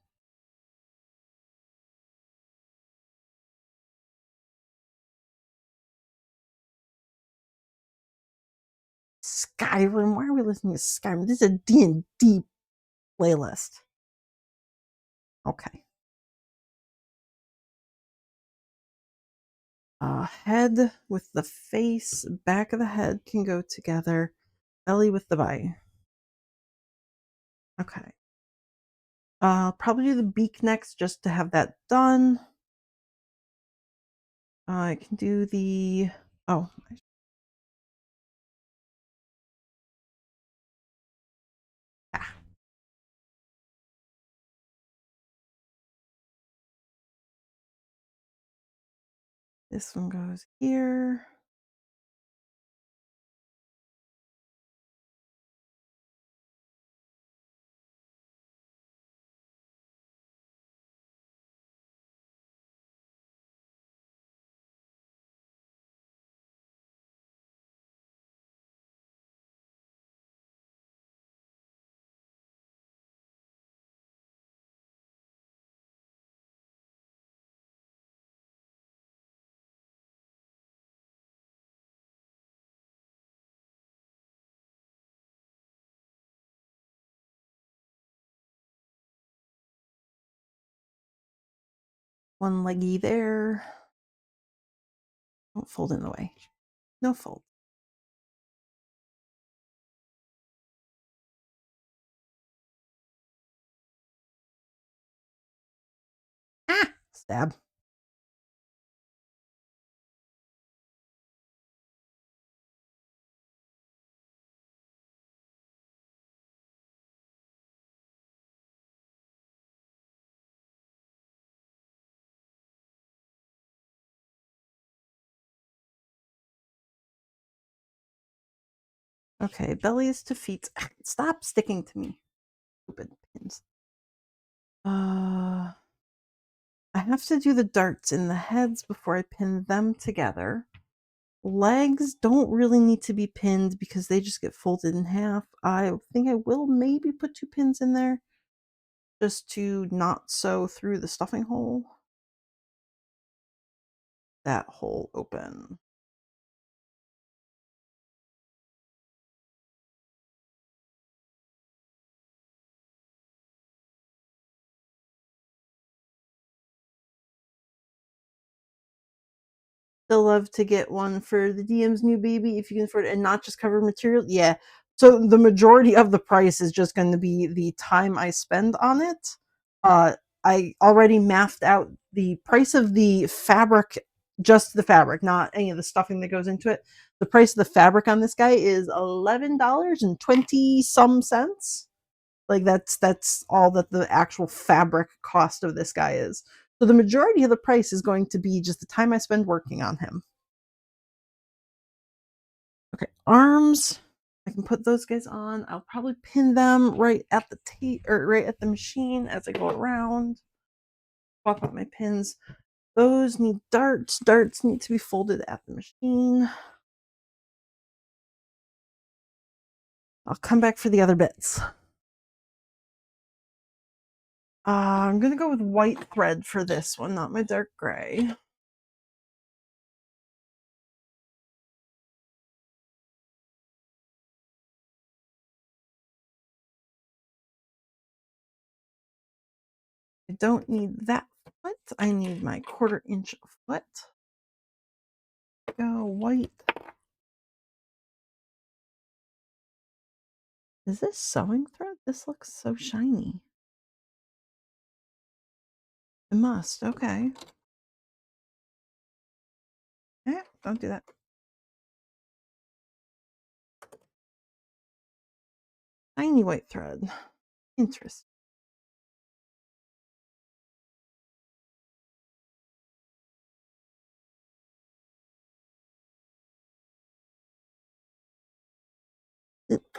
Skyrim. Why are we listening to Skyrim? This is a D&D playlist. Okay. Head with the face, back of the head can go together. Belly with the body. Okay. Probably do the beak next just to have that done. I can do the... Oh. Ah. This one goes here. One leggy there. Don't fold in the way. No fold. Stab. Okay, bellies to feet. Stop sticking to me. Stupid pins. I have to do the darts in the heads before I pin them together. Legs don't really need to be pinned because they just get folded in half. I think I will maybe put 2 pins in there just to not sew through the stuffing hole. That hole open. Still love to get one for the DM's new baby if you can afford it and not just cover material. Yeah. So the majority of the price is just going to be the time I spend on it. I already mathed out the price of the fabric, just the fabric, not any of the stuffing that goes into it. The price of the fabric on this guy is $11.20 some cents. Like that's all that the actual fabric cost of this guy is. So the majority of the price is going to be just the time I spend working on him. Okay, arms. I can put those guys on. I'll probably pin them right at the or right at the machine as I go around. Swap out my pins. Those need darts. Darts need to be folded at the machine. I'll come back for the other bits. I'm gonna go with white thread for this one, not my dark gray. I don't need that foot. I need my 1/4 inch foot. Go white. Is this sewing thread? This looks so shiny. It must. Okay. Yeah, don't do that. Tiny white thread. Interesting.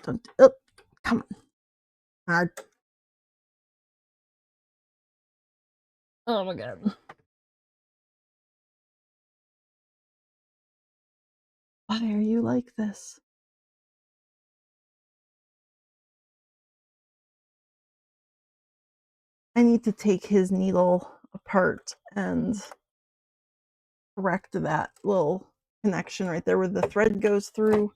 Don't. Oh, come on. Hard. Oh my god. Why are you like this? I need to take his needle apart and correct that little connection right there where the thread goes through.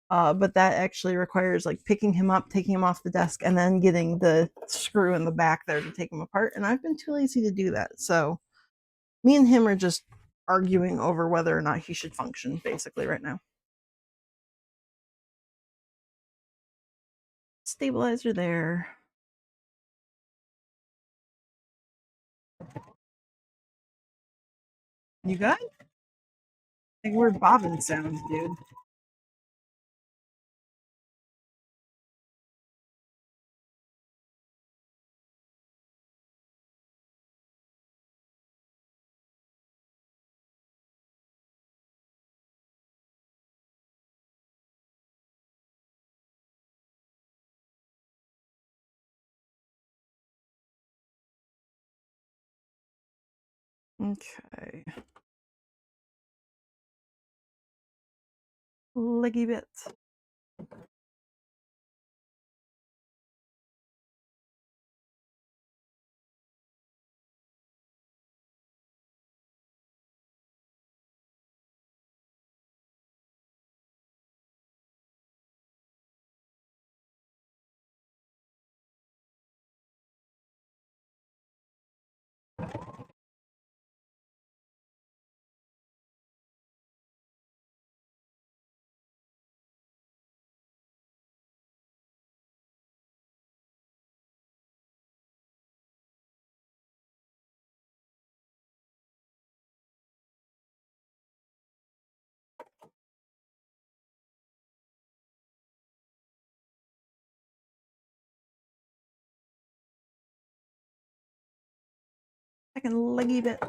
But that actually requires like picking him up, taking him off the desk, and then getting the screw in the back there to take him apart. And I've been too lazy to do that. So me and him are just arguing over whether or not he should function basically right now. Stabilizer there. You got? Like weird bobbin sounds, dude. Okay. Leggy bits. second leggy bit.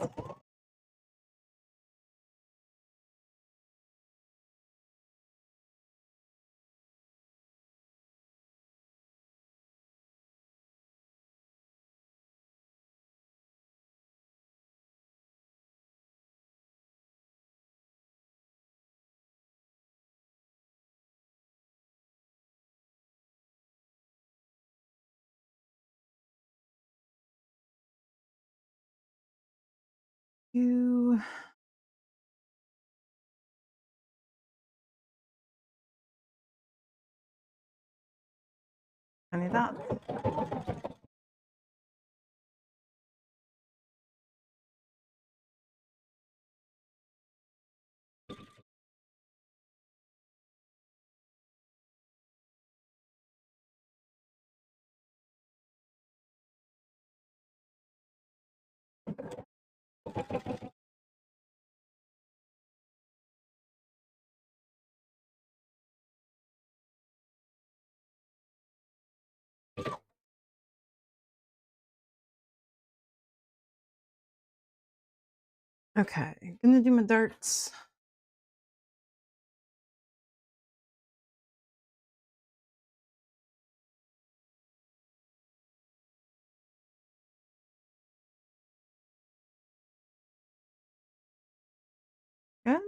You. I need that. Okay, gonna do my darts. Good.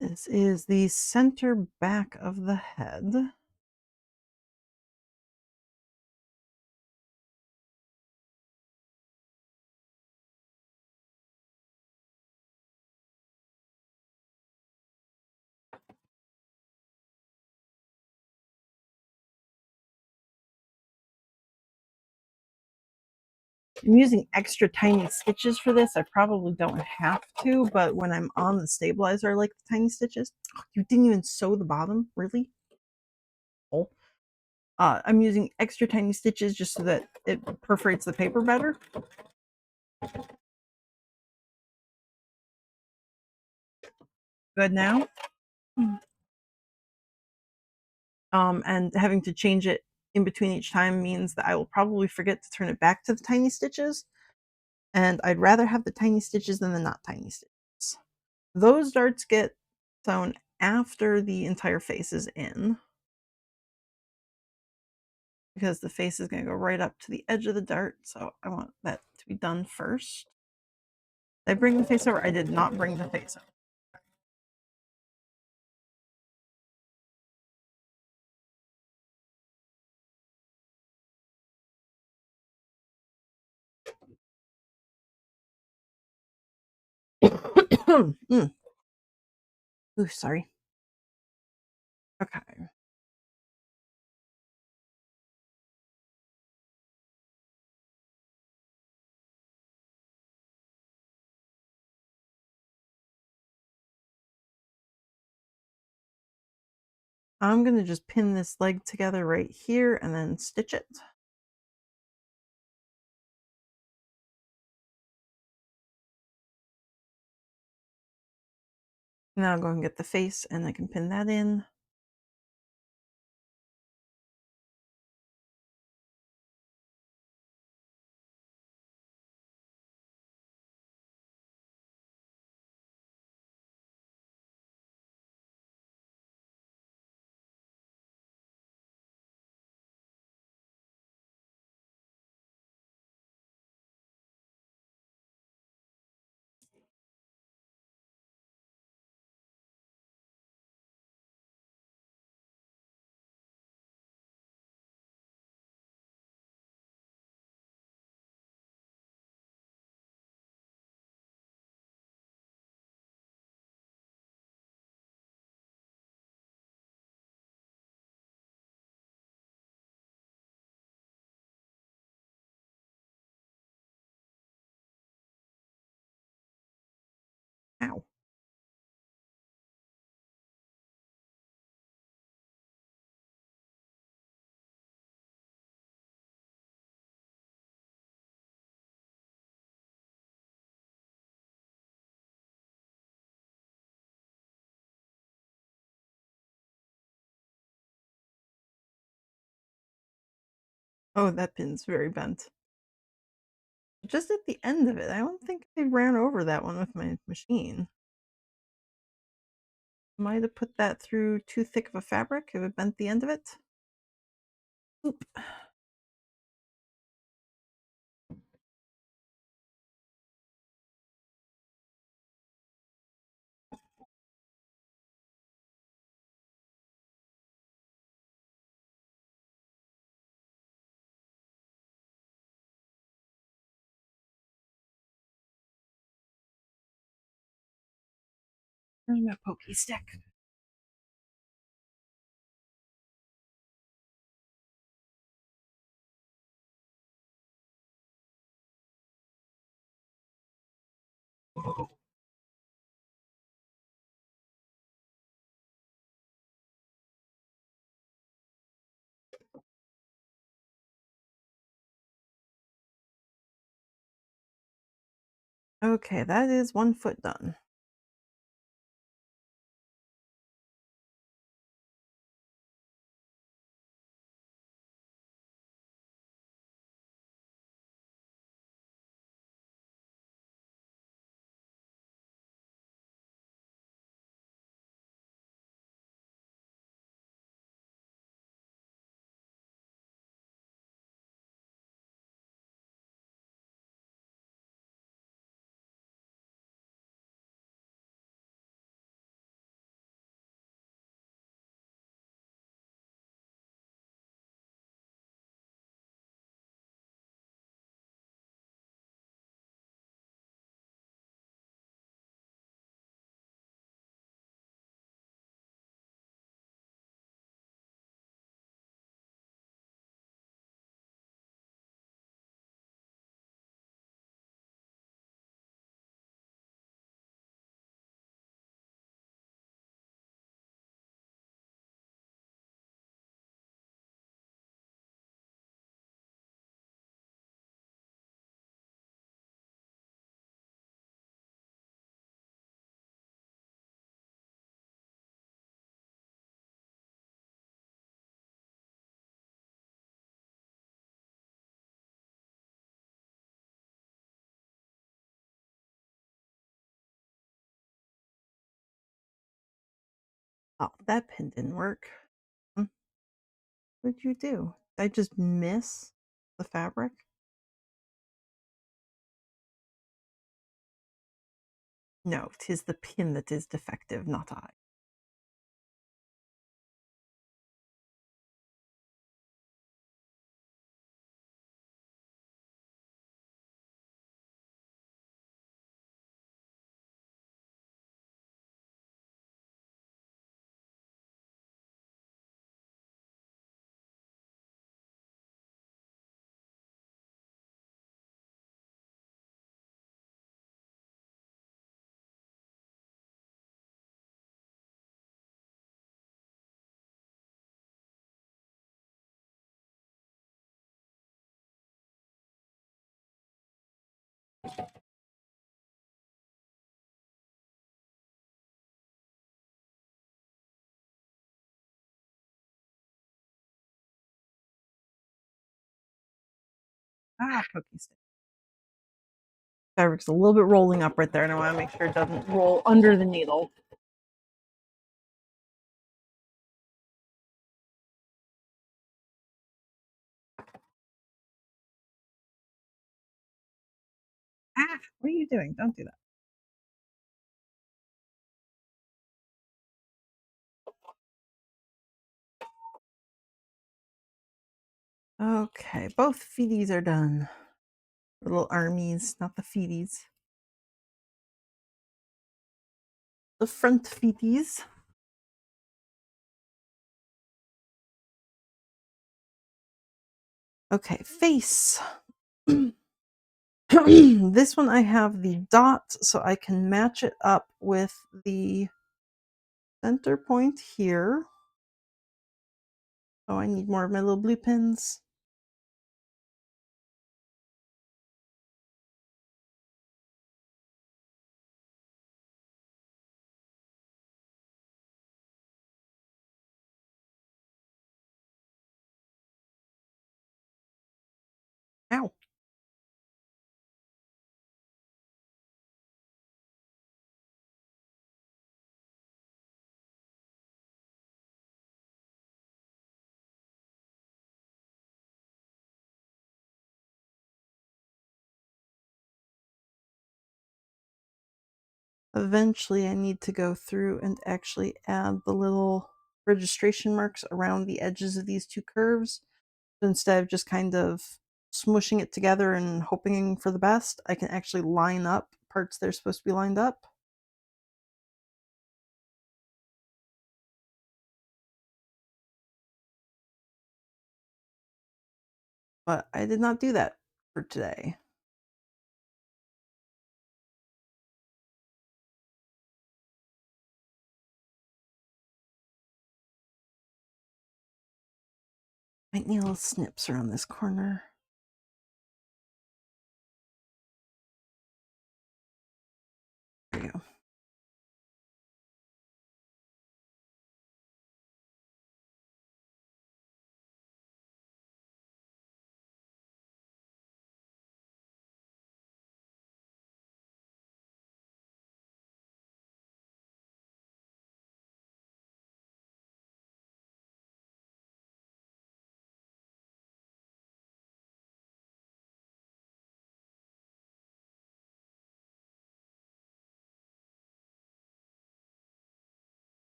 This is the center back of the head. I'm using extra tiny stitches for this. I probably don't have to, but when I'm on the stabilizer, I like the tiny stitches. Oh, you didn't even sew the bottom? Really? Oh. I'm using extra tiny stitches just so that it perforates the paper better. Good now. And having to change it in between each time means that I will probably forget to turn it back to the tiny stitches. And I'd rather have the tiny stitches than the not tiny stitches. Those darts get sewn after the entire face is in, because the face is going to go right up to the edge of the dart. So I want that to be done first. Did I bring the face over? I did not bring the face over. Mm. Ooh, sorry. Okay. I'm going to just pin this leg together right here and then stitch it. Now I'll go and get the face and I can pin that in. Oh, that pin's very bent. Just at the end of it, I don't think I ran over that one with my machine. Might have put that through too thick of a fabric if it bent the end of it. Oop. Where's my pokey stick? Okay, that is 1 foot done. Oh, that pin didn't work. Hmm, what'd you do? Did I just miss the fabric? No, 'tis the pin that is defective, not I. Ah, pokey stick. Fabric's a little bit rolling up right there, and I wanna make sure it doesn't roll under the needle. Ah, what are you doing? Don't do that. Okay, both feeties are done. Little armies, not the feeties. The front feeties. Okay, face. This one I have the dot, so I can match it up with the center point here. Oh, I need more of my little blue pins. Eventually I need to go through and actually add the little registration marks around the edges of these two curves. So instead of just kind of smushing it together and hoping for the best, I can actually line up parts that are supposed to be lined up. But I did not do that for today. Might need little snips around this corner. There we go.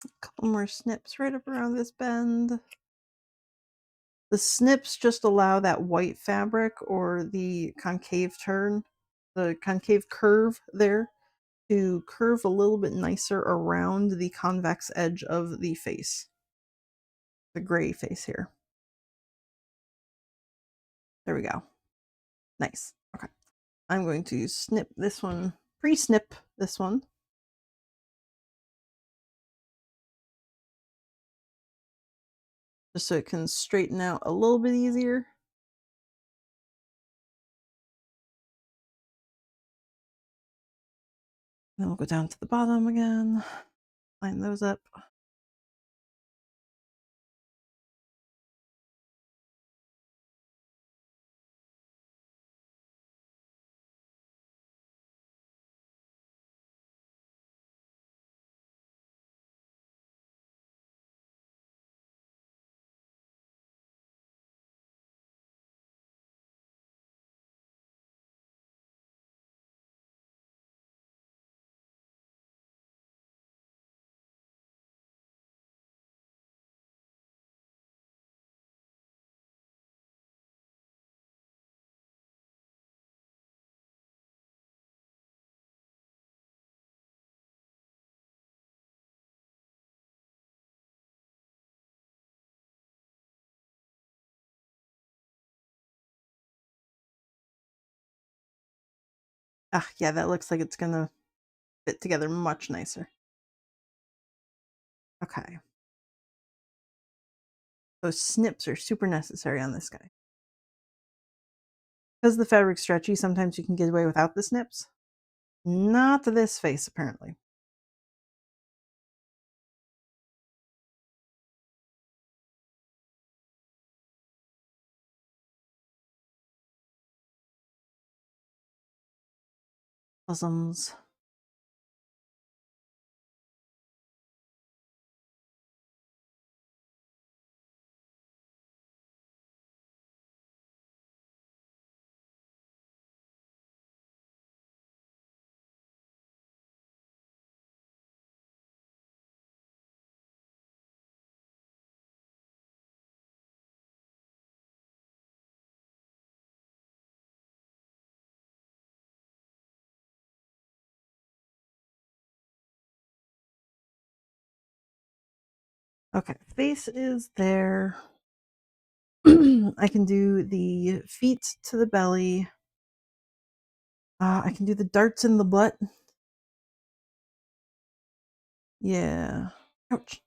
A couple more snips right up around this bend. The snips just allow that white fabric or the concave curve there to curve a little bit nicer around the convex edge of the face, the gray face here. There we go. Nice. Okay. I'm going to snip this one, pre-snip this one. Just so it can straighten out a little bit easier. Then we'll go down to the bottom again, line those up. Ah, yeah, that looks like it's gonna fit together much nicer. Okay. Those snips are super necessary on this guy. Because the fabric's stretchy, sometimes you can get away without the snips. Not this face, apparently. Bosoms. Okay, face is there. I can do the feet to the belly. I can do the darts in the butt. Yeah. Ouch.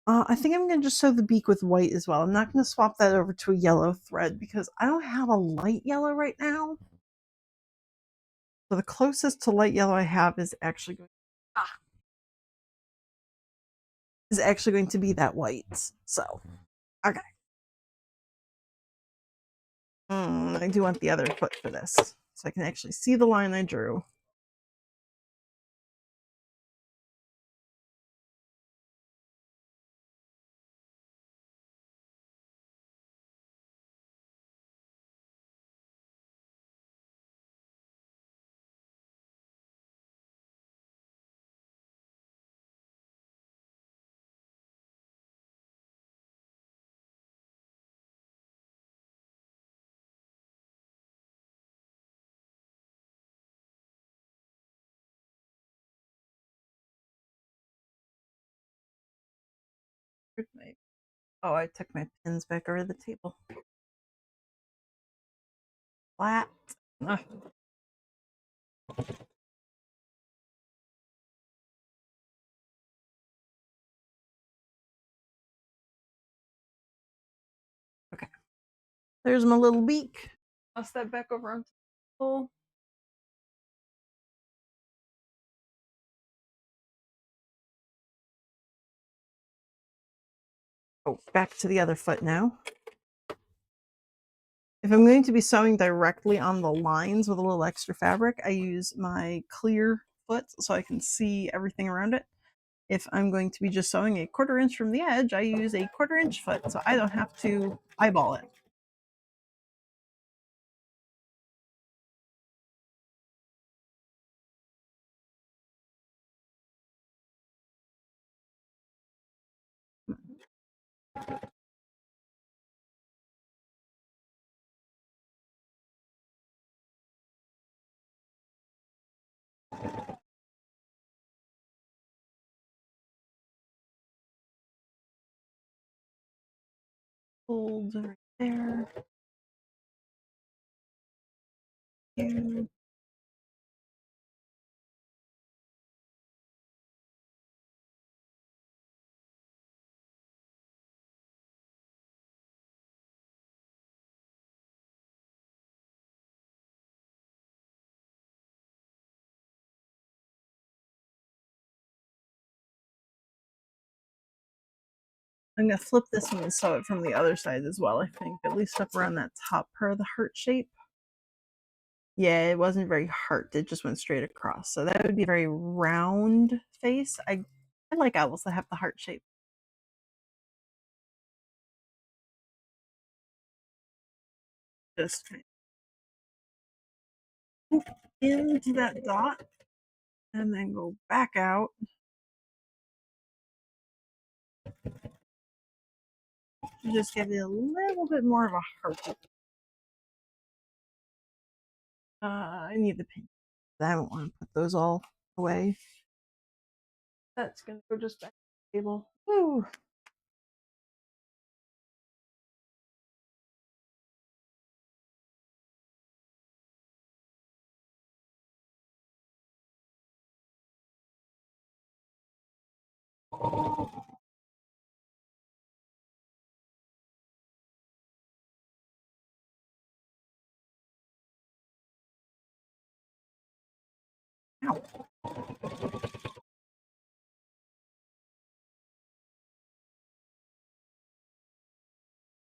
I think I'm going to just sew the beak with white as well. I'm not going to swap that over to a yellow thread because I don't have a light yellow right now. So the closest to light yellow I have is actually going to be that white. So, okay. I do want the other foot for this so I can actually see the line I drew. Where's my? Oh, I took my pins back over the table. Flat. Ugh. Okay. There's my little beak. I'll step back over on the table. Oh, back to the other foot now. If I'm going to be sewing directly on the lines with a little extra fabric, I use my clear foot so I can see everything around it. If I'm going to be just sewing a 1/4 inch from the edge, I use a 1/4 inch foot so I don't have to eyeball it. Hold right there. Here. I'm going to flip this one and sew it from the other side as well, I think, at least up around that top part of the heart shape. Yeah, it wasn't very heart. It just went straight across. So that would be a very round face. I like owls that have the heart shape. Just into that dot and then go back out. To just give it a little bit more of a heart. I need the pin. I don't want to put those all away. That's gonna go just back to the table. Woo! Ow.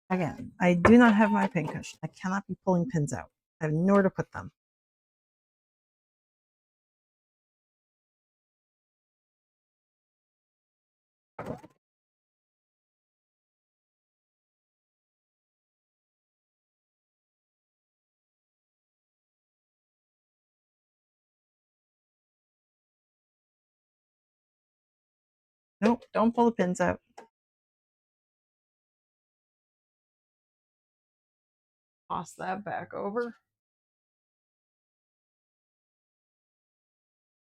Again, I do not have my pin cushion. I cannot be pulling pins out. I have nowhere to put them. Nope, don't pull the pins out. Toss that back over.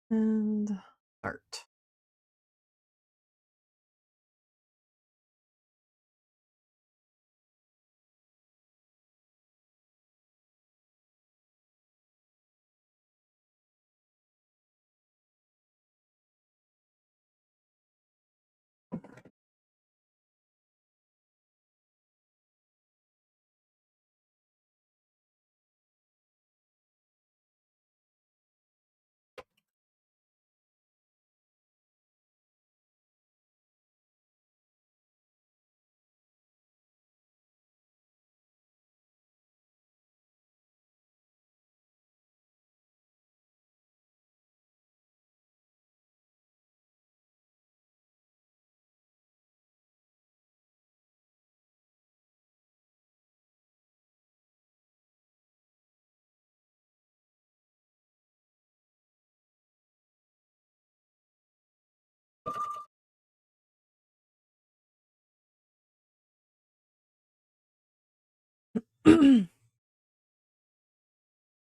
And start.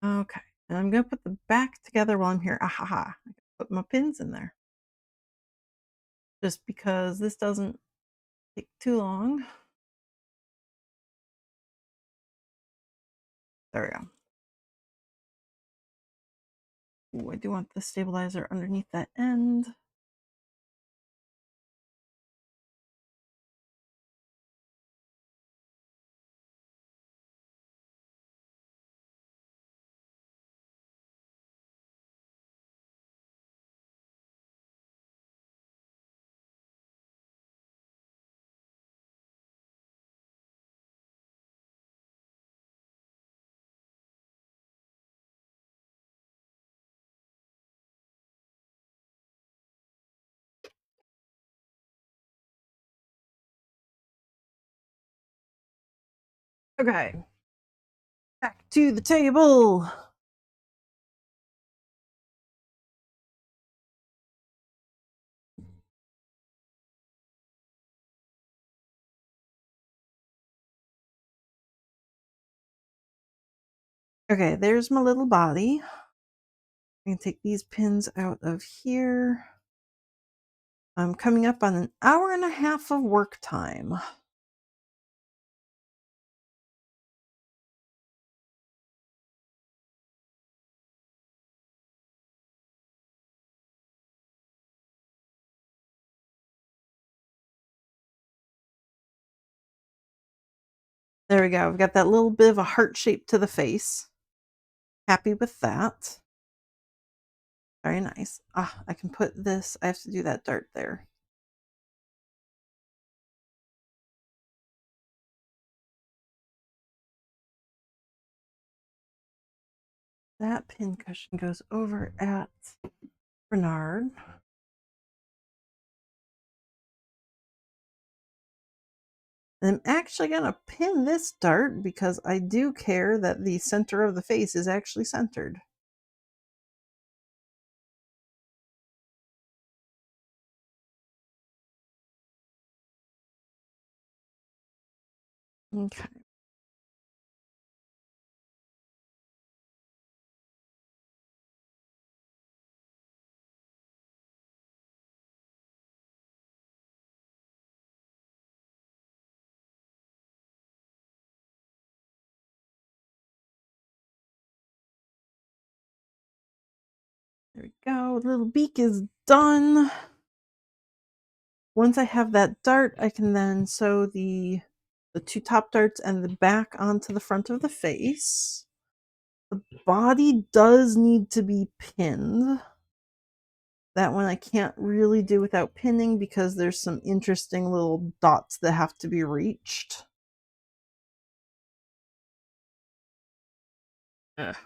Okay, and I'm gonna put the back together while I'm here. Ahaha! I put my pins in there. Just because this doesn't Take too long. There we go. Ooh, I do want the stabilizer underneath that end. Okay. Back to the table. Okay, there's my little body. I can take these pins out of here. I'm coming up on an hour and a half of work time. There we go. We've got that little bit of a heart shape to the face. Happy with that. Very nice. Ah, I can put this. I have to do that dart there. That pin cushion goes over at Bernard. And I'm actually going to pin this dart because I do care that the center of the face is actually centered. Okay. There we go. The little beak is done. Once I have that dart, I can then sew the two top darts and the back onto the front of the face. The body does need to be pinned. That one I can't really do without pinning because there's some interesting little dots that have to be reached. Ugh.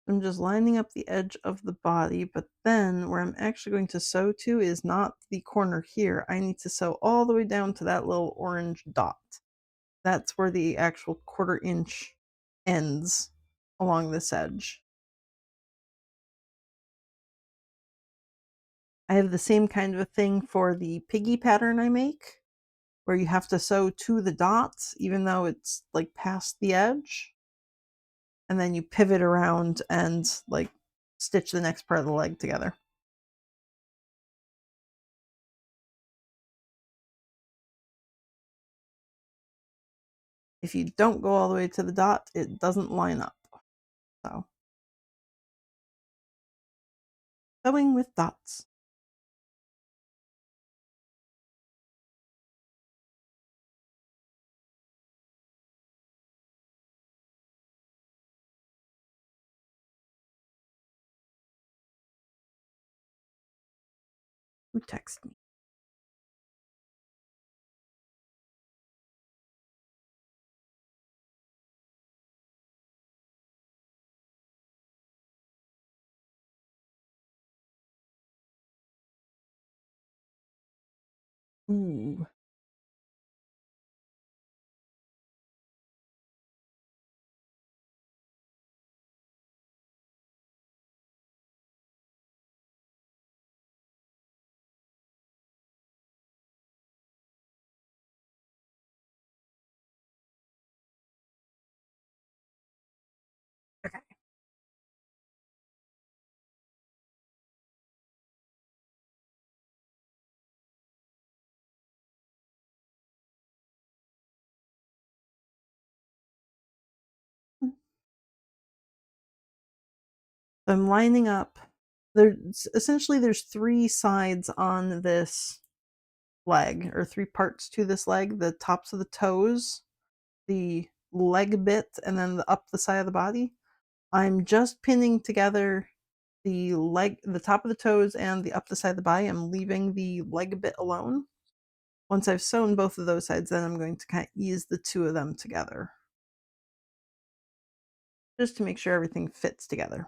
I'm just lining up the edge of the body, but then where I'm actually going to sew to is not the corner here. I need to sew all the way down to that little orange dot. That's where the actual 1/4 inch ends along this edge. I have the same kind of a thing for the piggy pattern I make, where you have to sew to the dots even though it's like past the edge. And then you pivot around and like stitch the next part of the leg together. If you don't go all the way to the dot, it doesn't line up. So, sewing with dots. Who texted me? Ooh. Okay. I'm lining up. There's essentially there's three sides on this leg, or three parts to this leg: the tops of the toes, the leg bit, and then up the side of the body. I'm just pinning together the top of the toes and the up the side of the body. I'm leaving the leg bit alone. Once I've sewn both of those sides, then I'm going to kind of ease the two of them together, just to make sure everything fits together.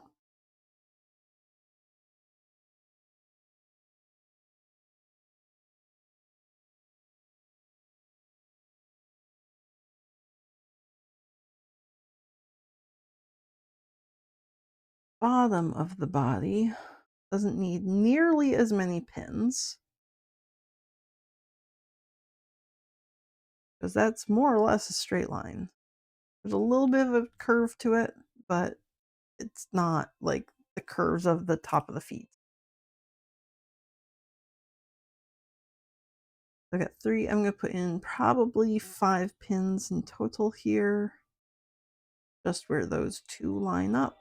Bottom of the body doesn't need nearly as many pins, because that's more or less a straight line. There's a little bit of a curve to it, but it's not like the curves of the top of the feet. I got three. I'm going to put in probably 5 pins in total here, just where those two line up.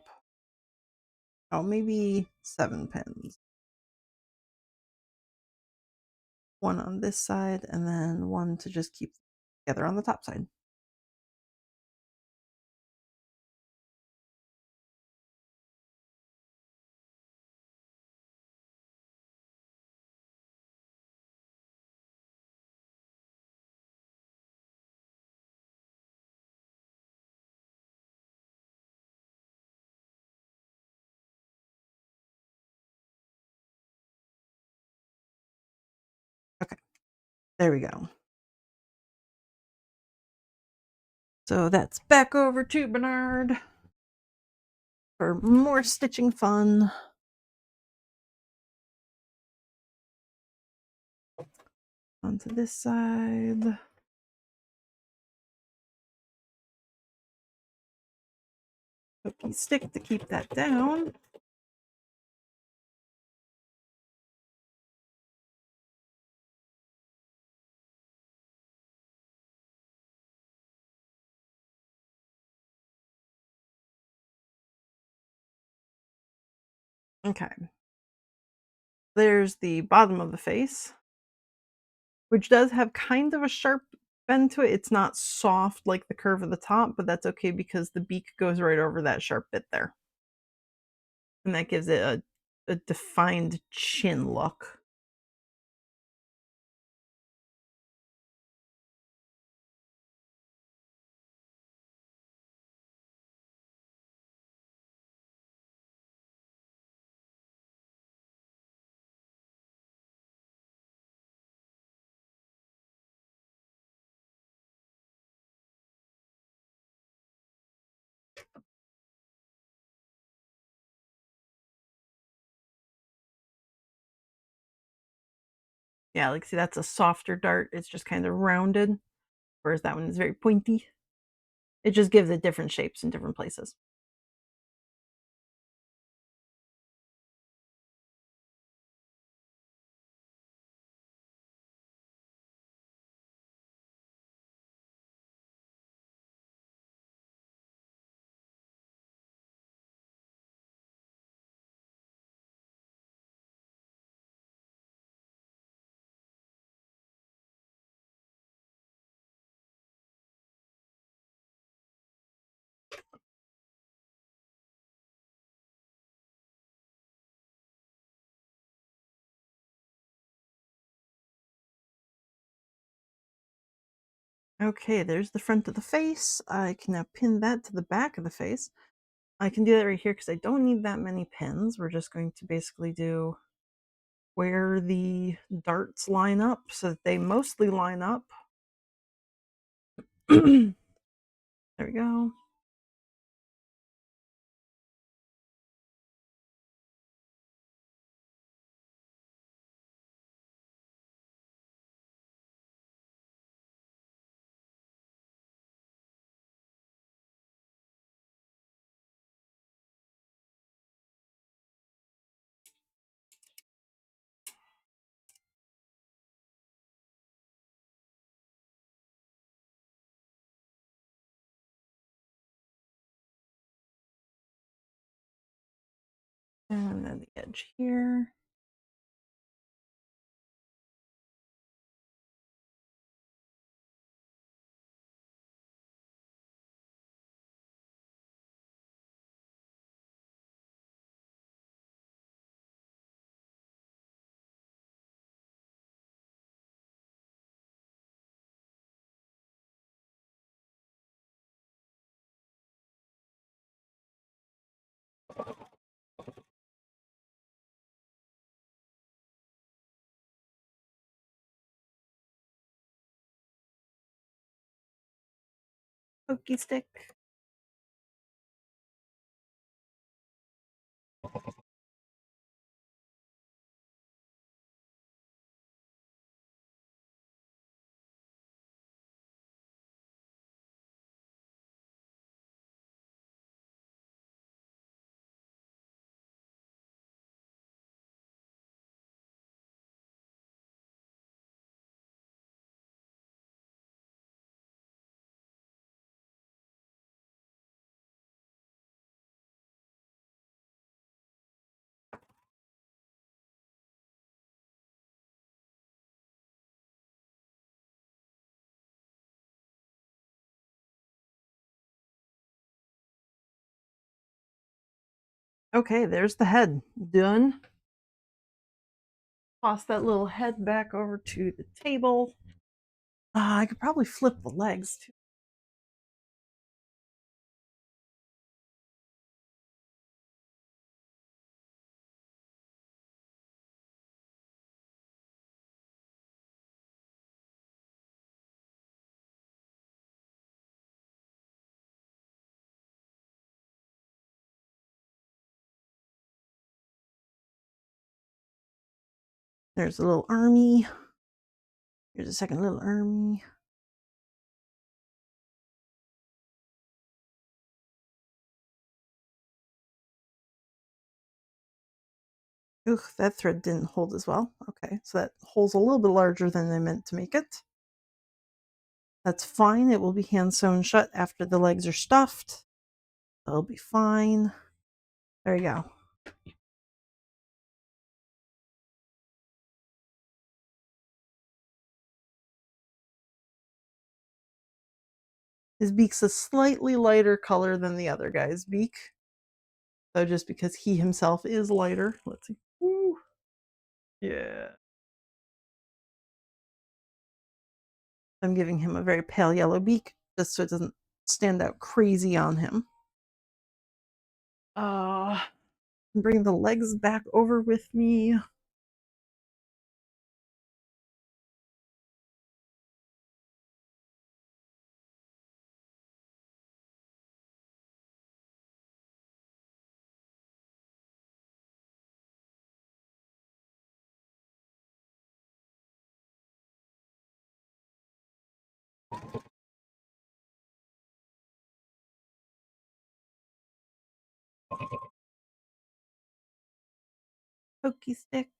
Oh, maybe 7 pins. One on this side, and then one to just keep together on the top side. Okay, there we go. So that's back over to Bernard for more stitching fun. Onto this side. Cookie stick to keep that down. Okay. There's the bottom of the face, which does have kind of a sharp bend to it. It's not soft like the curve of the top, but that's okay because the beak goes right over that sharp bit there. And that gives it a defined chin look. Yeah, like see, that's a softer dart. It's just kind of rounded, whereas that one is very pointy. It just gives it different shapes in different places. Okay, there's the front of the face. I can now pin that to the back of the face. I can do that right here because I don't need that many pins. We're just going to basically do where the darts line up so that they mostly line up. There we go. And then the edge here. Pokey stick. Okay, there's the head. Done. Toss that little head back over to the table. I could probably flip the legs too. There's a little army. Here's a second little army. Ugh, that thread didn't hold as well. Okay, so that hole's a little bit larger than I meant to make it. That's fine. It will be hand sewn shut after the legs are stuffed. It'll be fine. There you go. His beak's a slightly lighter color than the other guy's beak. So just because he himself is lighter. Let's see. Ooh. Yeah. I'm giving him a very pale yellow beak just so it doesn't stand out crazy on him. Bring the legs back over with me. Pokey stick.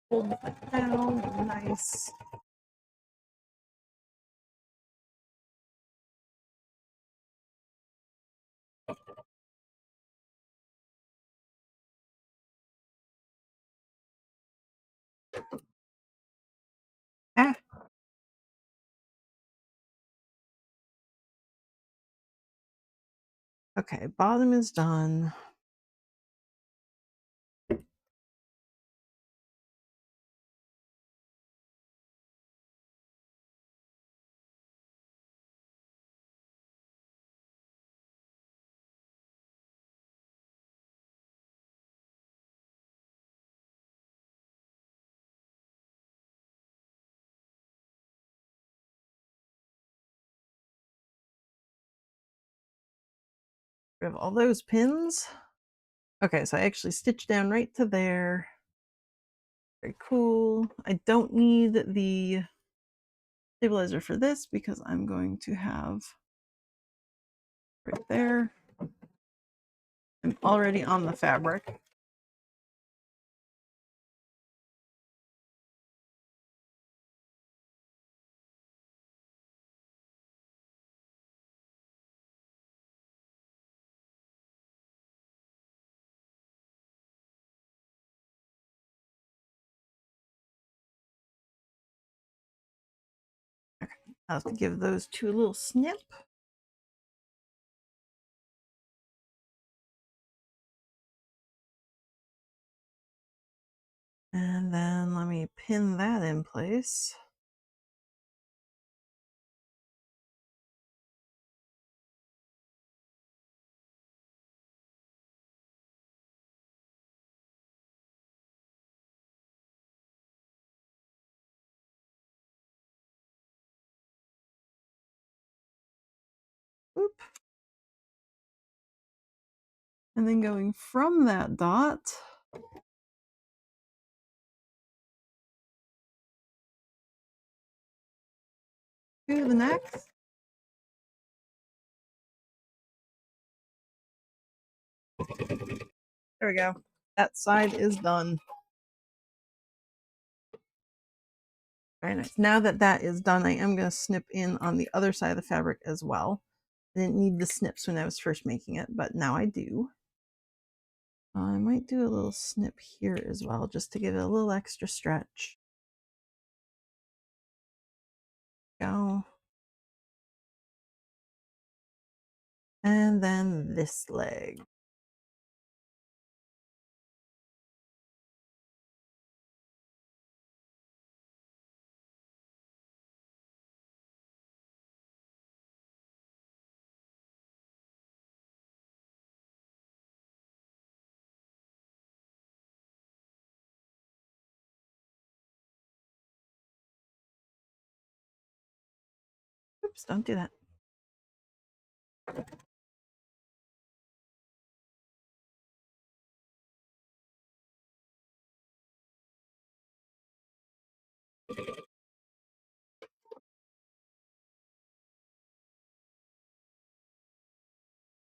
Hold it down. Nice. Ah. Okay, bottom is done. We have all those pins. Okay, so I actually stitched down right to there. Very cool. I don't need the stabilizer for this because I'm going to have right there. I'm already on the fabric. Okay, I'll have to give those two a little snip. And then let me pin that in place. Oop. And then going from that dot to the next. There we go. That side is done. Very nice. Now that that is done, I am going to snip in on the other side of the fabric as well. I didn't need the snips when I was first making it, but now I do. I might do a little snip here as well, just to give it a little extra stretch. Go. And then this leg. Oops, don't do that.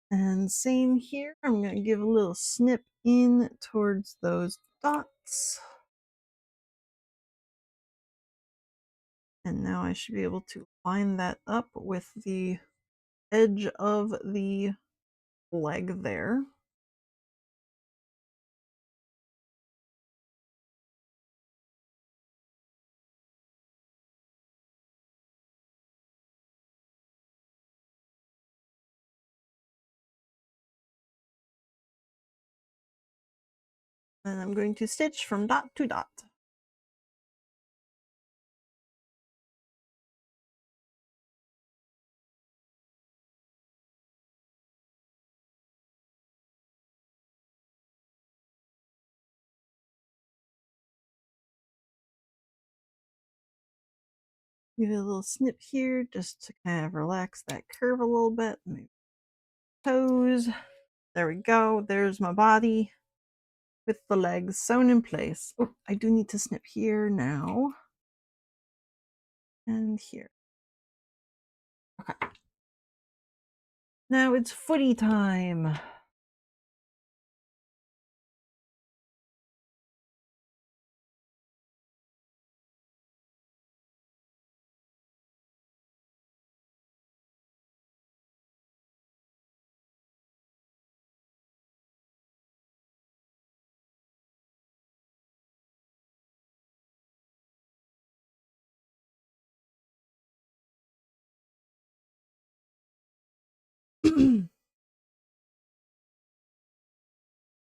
And same here, I'm going to give a little snip in towards those dots. And now I should be able to line that up with the edge of the leg there. And I'm going to stitch from dot to dot. Give it a little snip here just to kind of relax that curve a little bit. Move toes. There we go. There's my body with the legs sewn in place. Oh, I do need to snip here now. And here. Okay. Now it's footy time.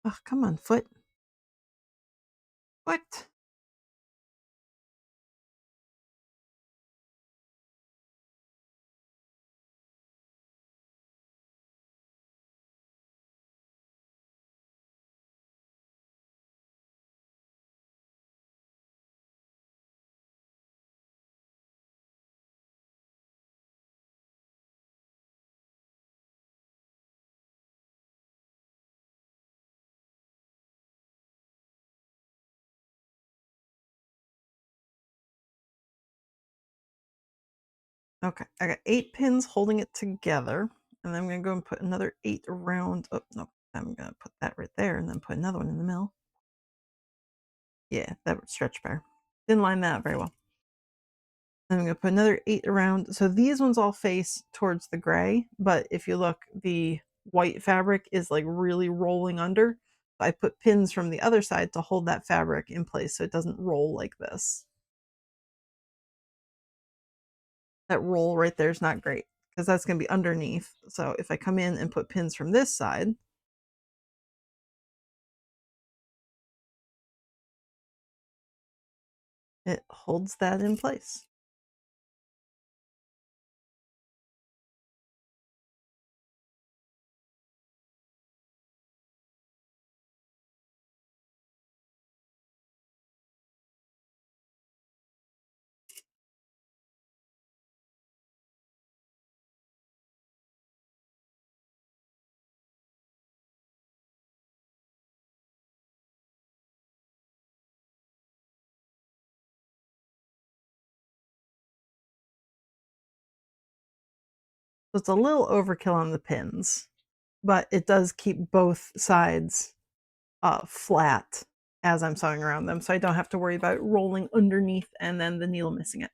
Oh, come on, foot. What? Okay, I got 8 pins holding it together, and then I'm gonna go and put another 8 around. Oh, no, I'm gonna put that right there and then put another one in the middle. Yeah, that would stretch better. Didn't line that up very well. Then I'm gonna put another 8 around. So these ones all face towards the gray, but if you look, the white fabric is like really rolling under. I put pins from the other side to hold that fabric in place so it doesn't roll like this. That roll right there is not great because that's gonna be underneath. So if I come in and put pins from this side, it holds that in place. So it's a little overkill on the pins, but it does keep both sides flat as I'm sewing around them, so I don't have to worry about rolling underneath and then the needle missing it.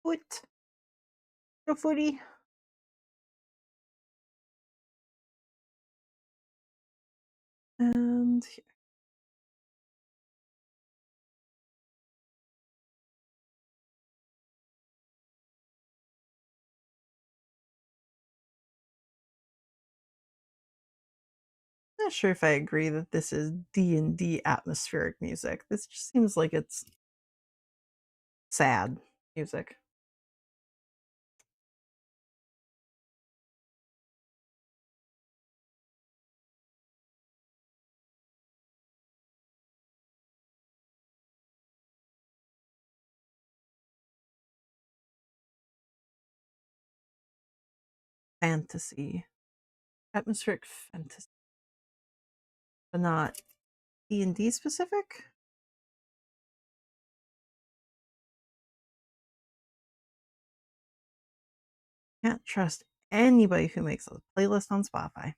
Foot, the footy. And here. Not sure if I agree that this is D&D atmospheric music. This just seems like it's sad music. Fantasy. Atmospheric fantasy. But not D&D specific? Can't trust anybody who makes a playlist on Spotify.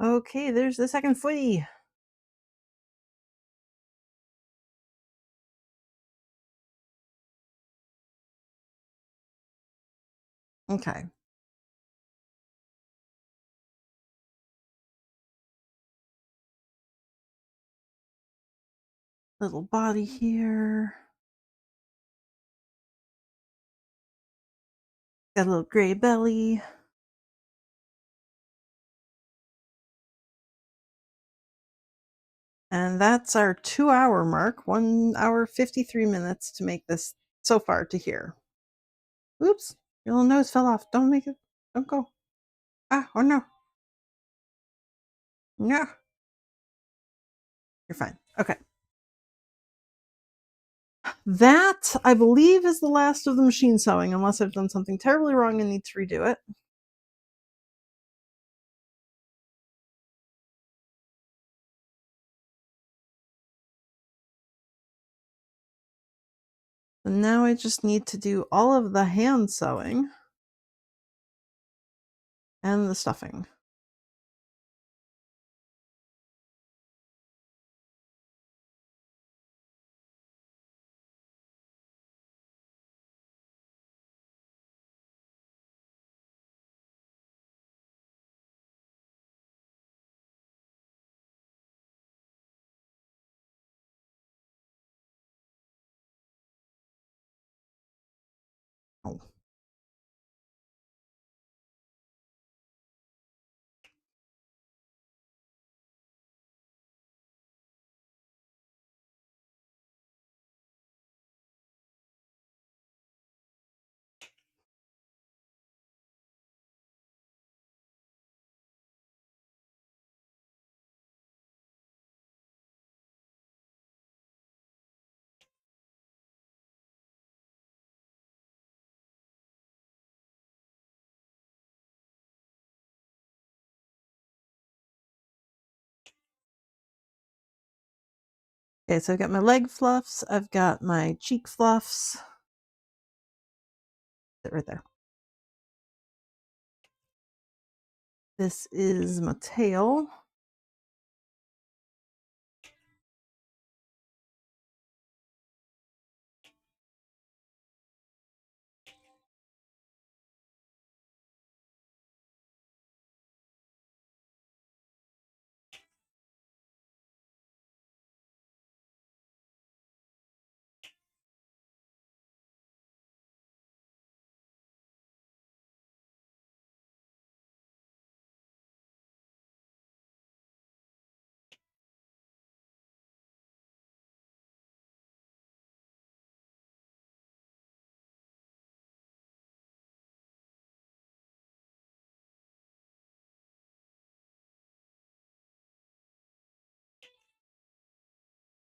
Okay, there's the second footy. Okay. Little body here. Got a little gray belly. And that's our 2-hour mark. 1 hour, 53 minutes to make this so far to here. Oops, your little nose fell off. Don't make it. Don't go. Ah, oh no. No. You're fine. Okay. That, I believe, is the last of the machine sewing, unless I've done something terribly wrong and need to redo it. So now I just need to do all of the hand sewing and the stuffing. Oh. Okay, so I've got my leg fluffs, I've got my cheek fluffs. Sit right there. This is my tail.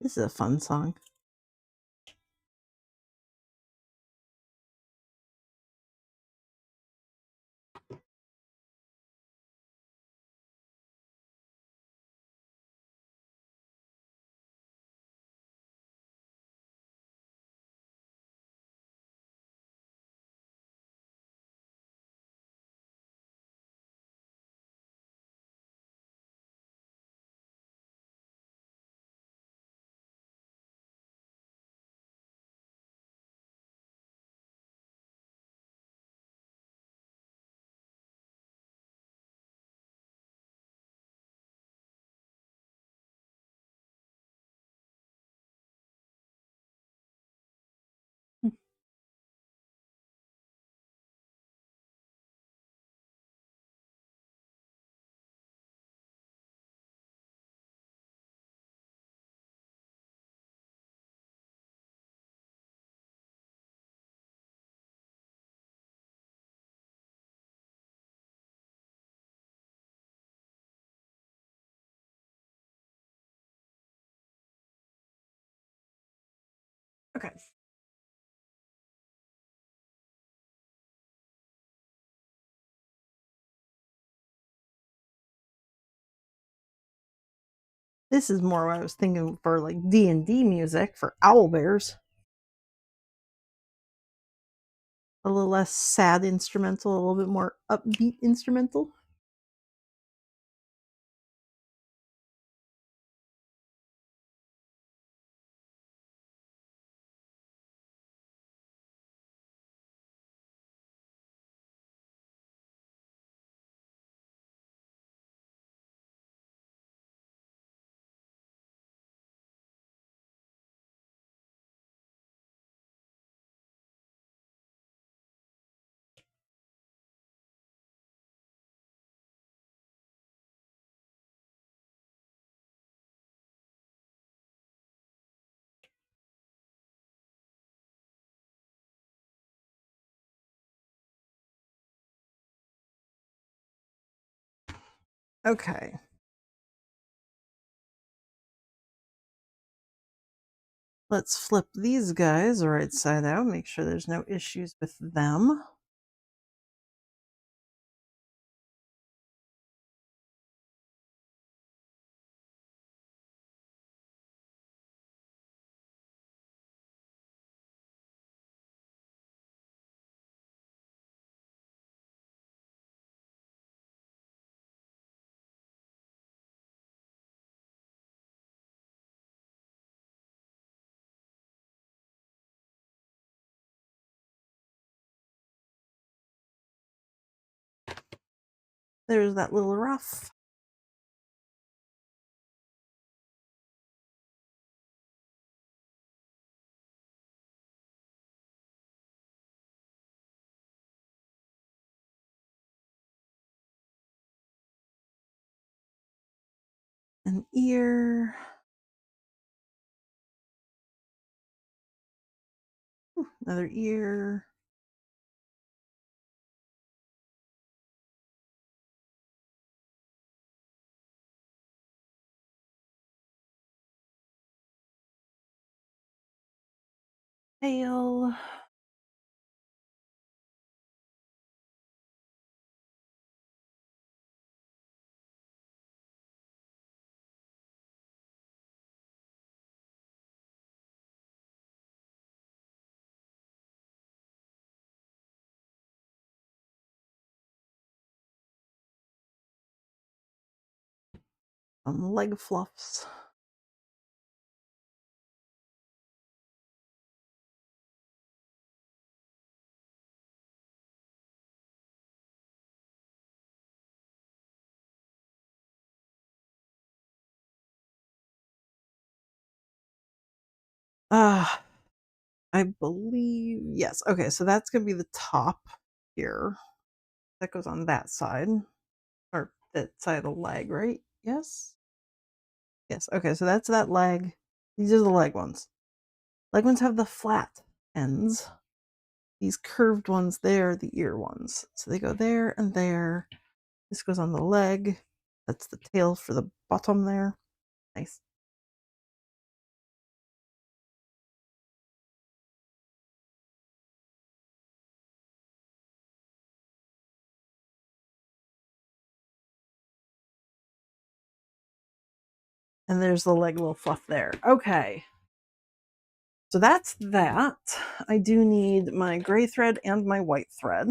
This is a fun song. Okay. This is more what I was thinking for like D&D music for owl bears. A little less sad instrumental, a little bit more upbeat instrumental. Okay. Let's flip these guys right side out, make sure there's no issues with them. There's that little ruff. An ear. Another ear. Tail. Some leg fluffs. I believe, yes. Okay, so that's gonna be the top here. That goes on that side, or that side of the leg, right? Yes? Yes. Okay, so that's that leg. These are the leg ones. Leg ones have the flat ends. These curved ones, there, the ear ones. So they go there and there. This goes on the leg. That's the tail for the bottom there. Nice. And there's the leg little fluff there. Okay. So that's that. I do need my gray thread and my white thread.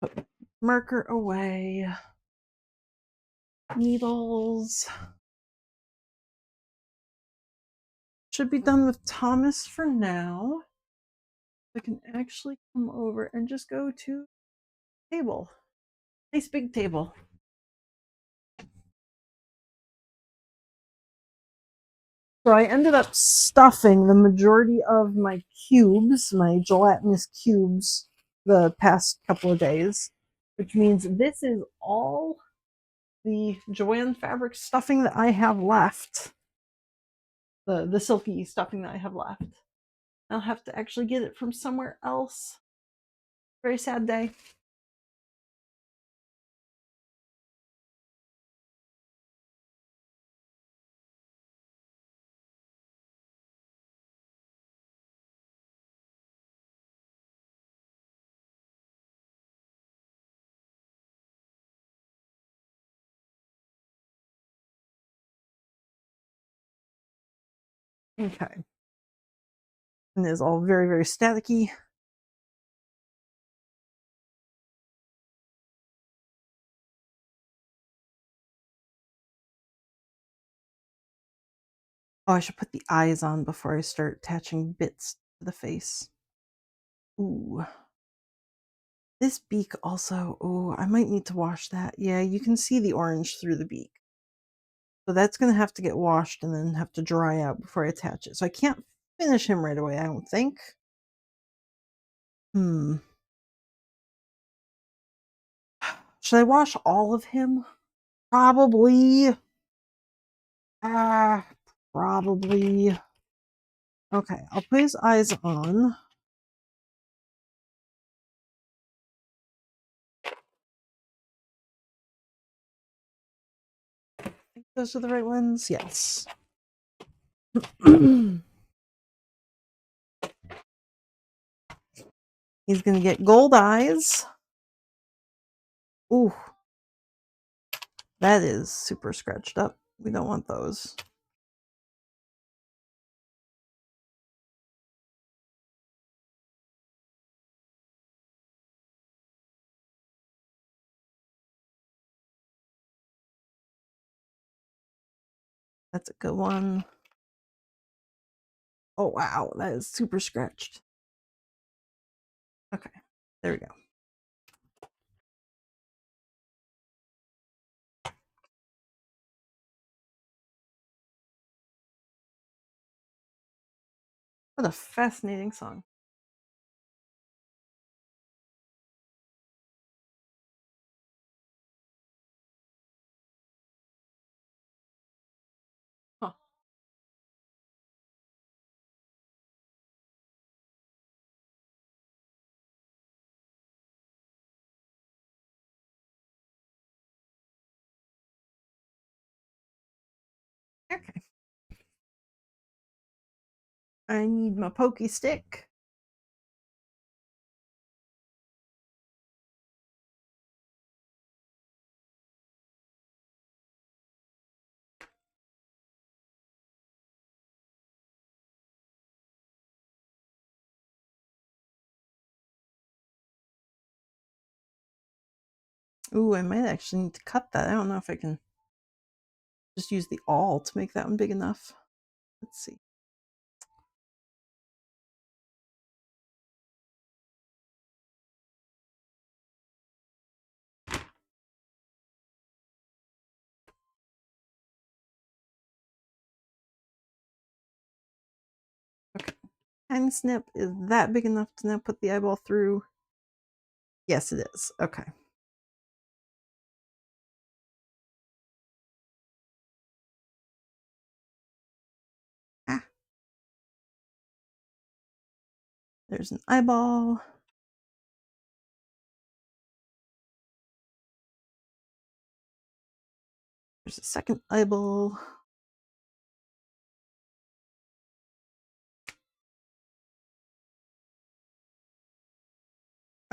Put marker away. Needles. Should be done with Thomas for now. I can actually come over and just go to table. Nice big table. So I ended up stuffing the majority of my cubes, my gelatinous cubes, the past couple of days, which means this is all the Joann fabric stuffing that I have left. The silky stuffing that I have left. I'll have to actually get it from somewhere else. Very sad day. Okay. And it's all very, very staticky. Oh, I should put the eyes on before I start attaching bits to the face. Ooh. This beak also, oh, I might need to wash that. Yeah, you can see the orange through the beak. So that's going to have to get washed and then have to dry out before I attach it. So I can't finish him right away, I don't think. Should I wash all of him? Probably. Ah, probably. Okay, I'll put his eyes on. Those are the right ones? Yes. He's going to get gold eyes. Ooh. That is super scratched up. We don't want those. That's a good one. Oh, wow. That is super scratched. Okay. There we go. What a fascinating song. Huh. Okay. I need my pokey stick. Ooh, I might actually need to cut that. I don't know if I can just use the awl to make that one big enough. Let's see. Okay. Tiny snip. Is that big enough to now put the eyeball through? Yes, it is. Okay. Ah. There's an eyeball. There's a second eyeball.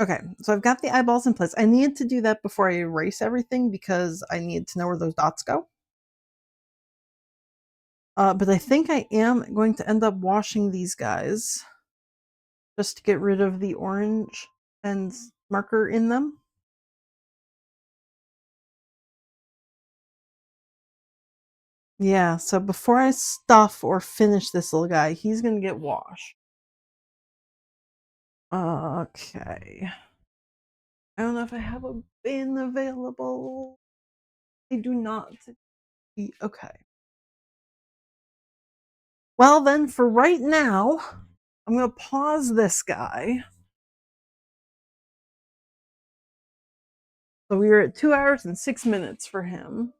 Okay, so I've got the eyeballs in place. I need to do that before I erase everything because I need to know where those dots go. But I think I am going to end up washing these guys just to get rid of the orange and marker in them. Yeah, so before I stuff or finish this little guy, he's going to get washed. Okay. I don't know if I have a bin available. I do not. Okay. Well, then, for right now, I'm going to pause this guy. So we were at 2 hours and 6 minutes for him.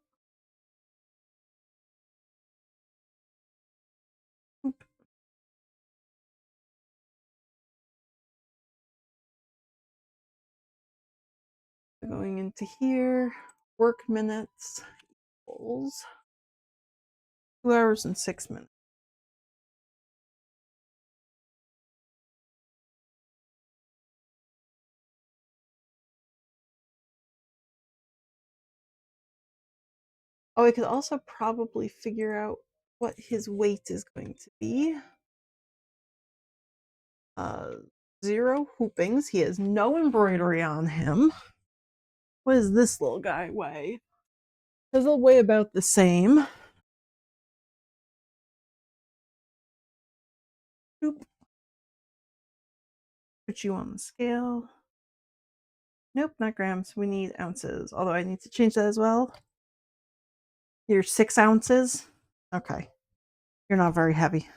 Going into here, work minutes equals 2 hours and 6 minutes. Oh, I could also probably figure out what his weight is going to be. 0 hoopings. He has no embroidery on him. What does this little guy weigh? Because they'll weigh about the same. Boop. Put you on the scale. Nope, not grams. We need ounces. Although I need to change that as well. You're 6 ounces. Okay. You're not very heavy.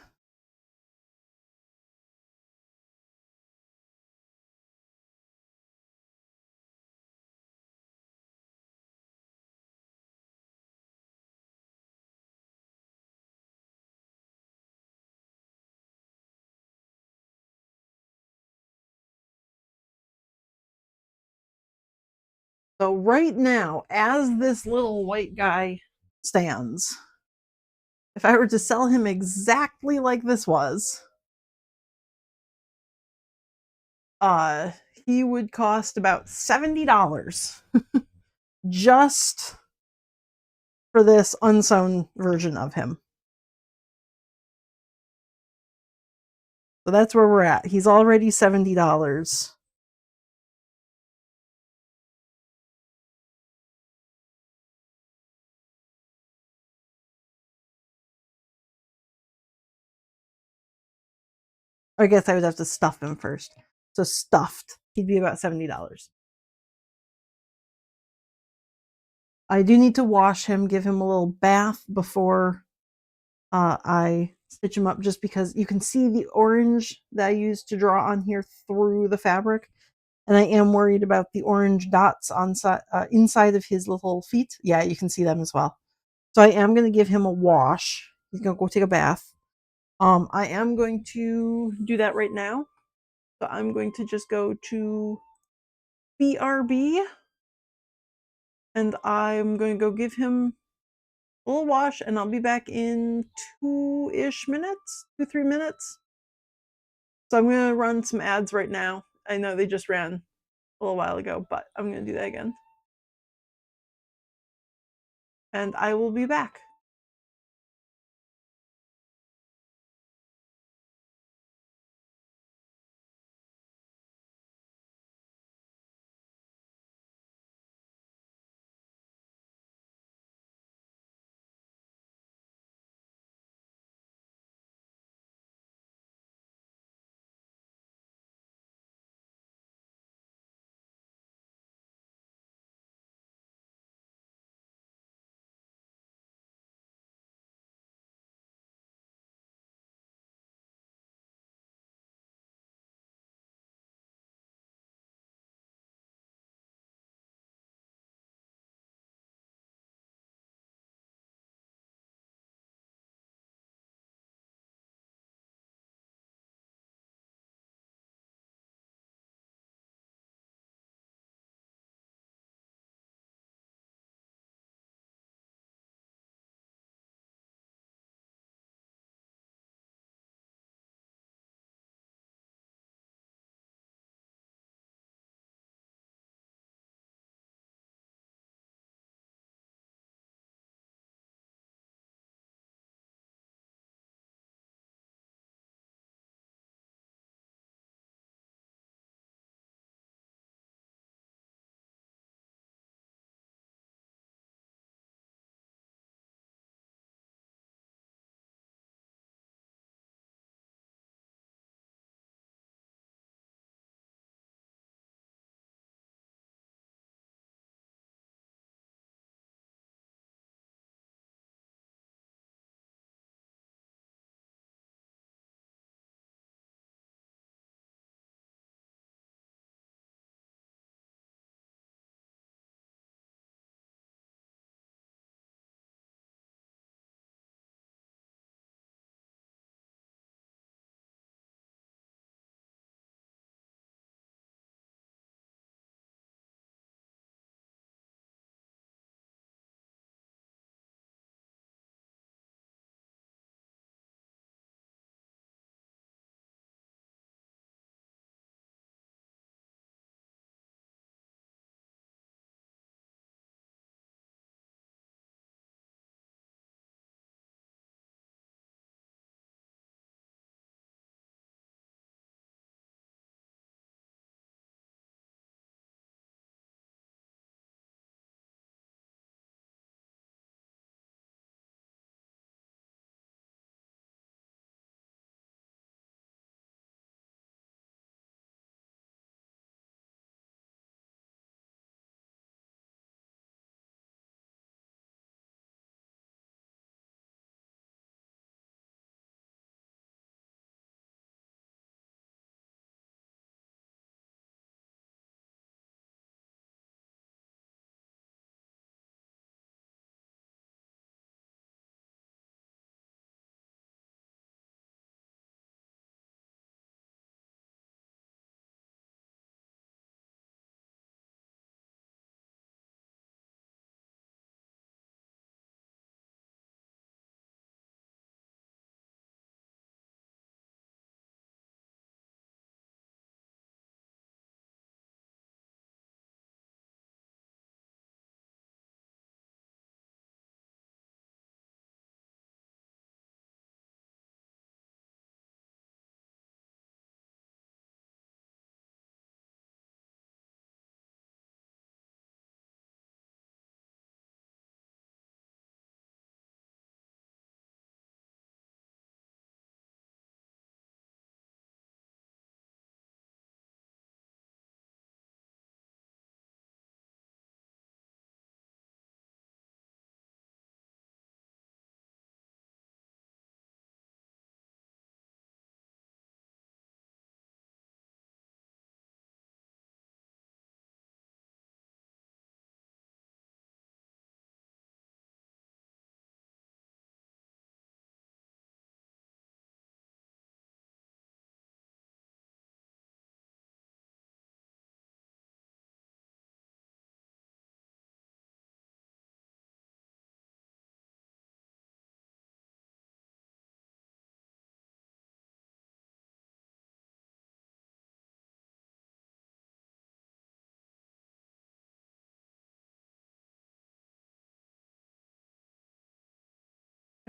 So right now, as this little white guy stands. If I were to sell him exactly like this was, he would cost about $70 just for this unsewn version of him. So that's where we're at. He's already $70. I guess I would have to stuff him first. So stuffed, he'd be about $70. I do need to wash him, give him a little bath before I stitch him up, just because you can see the orange that I used to draw on here through the fabric. And I am worried about the orange dots on inside of his little feet. Yeah, you can see them as well. So I am going to give him a wash. He's going to go take a bath. I am going to do that right now. So I'm going to just go to BRB and I'm going to go give him a little wash, and I'll be back in 2-ish minutes, 2-3 minutes. So I'm going to run some ads right now. I know they just ran a little while ago, but I'm going to do that again. And I will be back.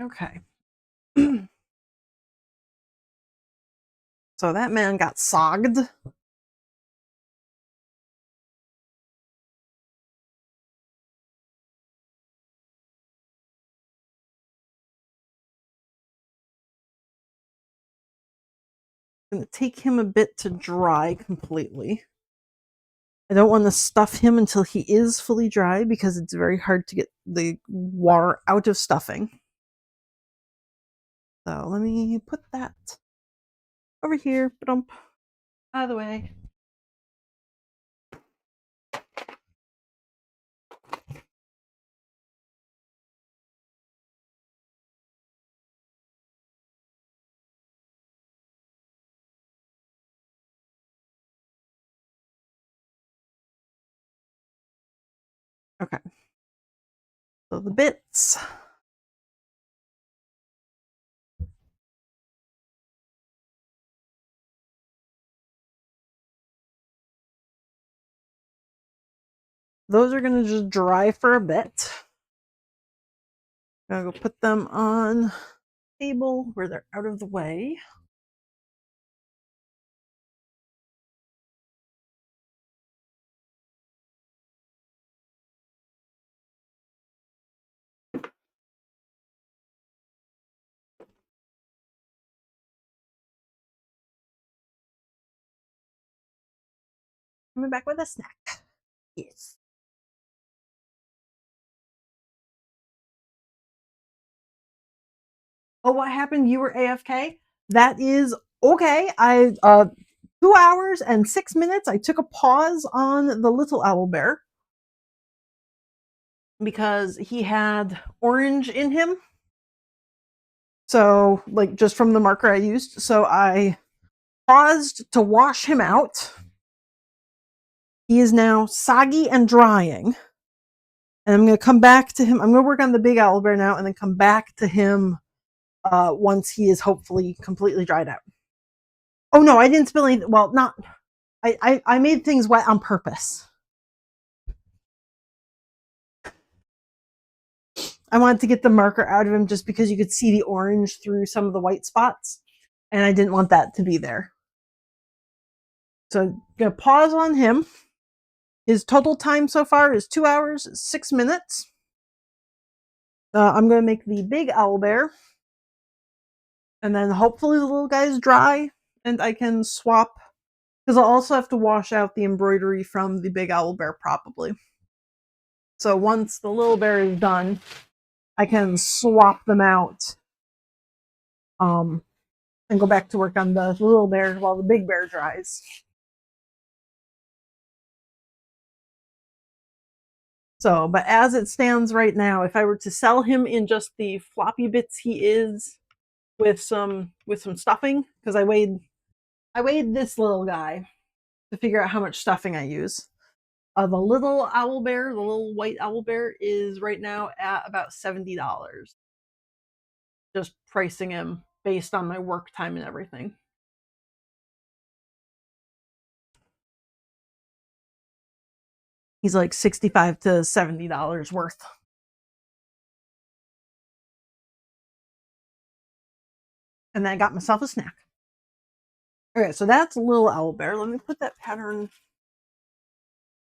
Okay. So that man got sogged. Gonna take him a bit to dry completely. I don't want to stuff him until he is fully dry because it's very hard to get the water out of stuffing. So let me put that over here, dump out of the way. Okay. So the bits. Those are going to just dry for a bit. I'm going to go put them on the table where they're out of the way. Coming back with a snack. Yes. Oh, what happened? You were AFK? That is okay. 2 hours and 6 minutes. I took a pause on the little owl bear because he had orange in him. So, like, just from the marker I used. So I paused to wash him out. He is now soggy and drying. And I'm going to come back to him. I'm going to work on the big owl bear now and then come back to him once he is hopefully completely dried out. Oh, no, I didn't spill anything. Well, not. I made things wet on purpose. I wanted to get the marker out of him just because you could see the orange through some of the white spots. And I didn't want that to be there. So I'm going to pause on him. His total time so far is 2 hours, 6 minutes. I'm going to make the big owl bear. And then hopefully the little guy's dry and I can swap. Because I'll also have to wash out the embroidery from the big owl bear probably. So once the little bear is done, I can swap them out. And go back to work on the little bear while the big bear dries. So, but as it stands right now, if I were to sell him in just the floppy bits he is with some stuffing, because I weighed this little guy to figure out how much stuffing I use. The little owl bear, the little white owl bear, is right now at about $70. Just pricing him based on my work time and everything. He's like $65 to $70 worth. And then I got myself a snack. Okay, so that's a little owl bear. Let me put that pattern.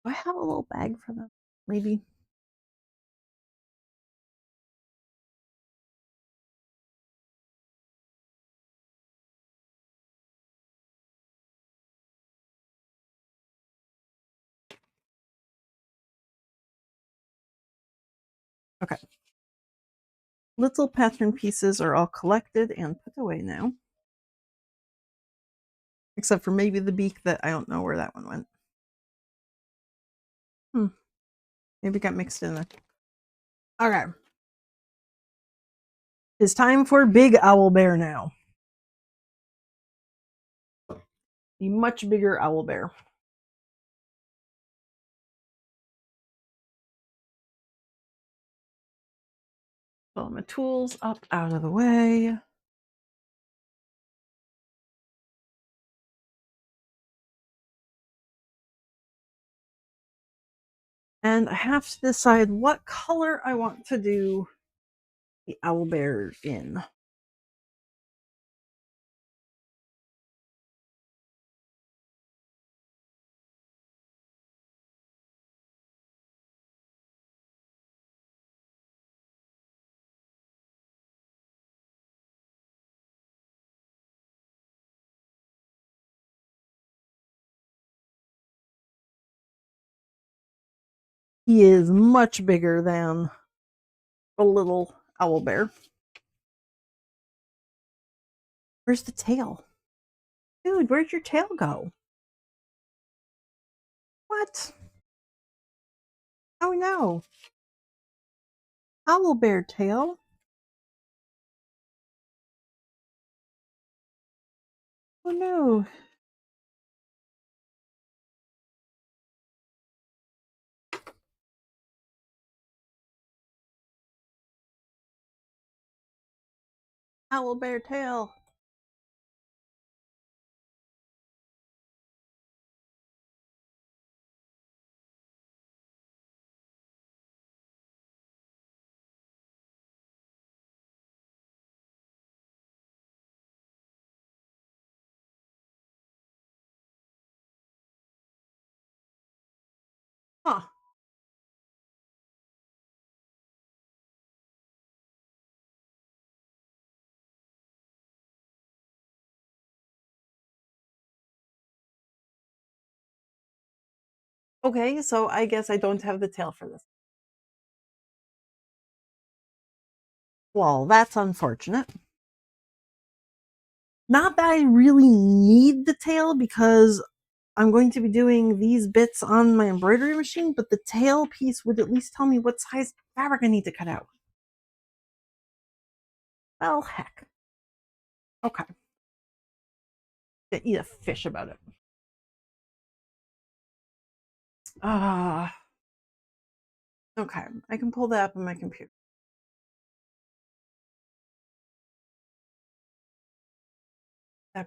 Do I have a little bag for them? Maybe. Okay. Little pattern pieces are all collected and put away now. Except for maybe the beak that I don't know where that one went. Maybe it got mixed in there. Okay. It's time for big owl bear now. The much bigger owl bear. Pull my tools up out of the way. And I have to decide what color I want to do the owl bear in. He is much bigger than a little owl bear. Where's the tail? Dude, where'd your tail go? What? Oh no. Owl bear tail. Oh no. Owl bear tail. Huh. Okay, so I guess I don't have the tail for this. Well, that's unfortunate. Not that I really need the tail because I'm going to be doing these bits on my embroidery machine, but the tail piece would at least tell me what size fabric I need to cut out. Well, heck. Okay. Eat a fish about it. Okay. I can pull that up on my computer.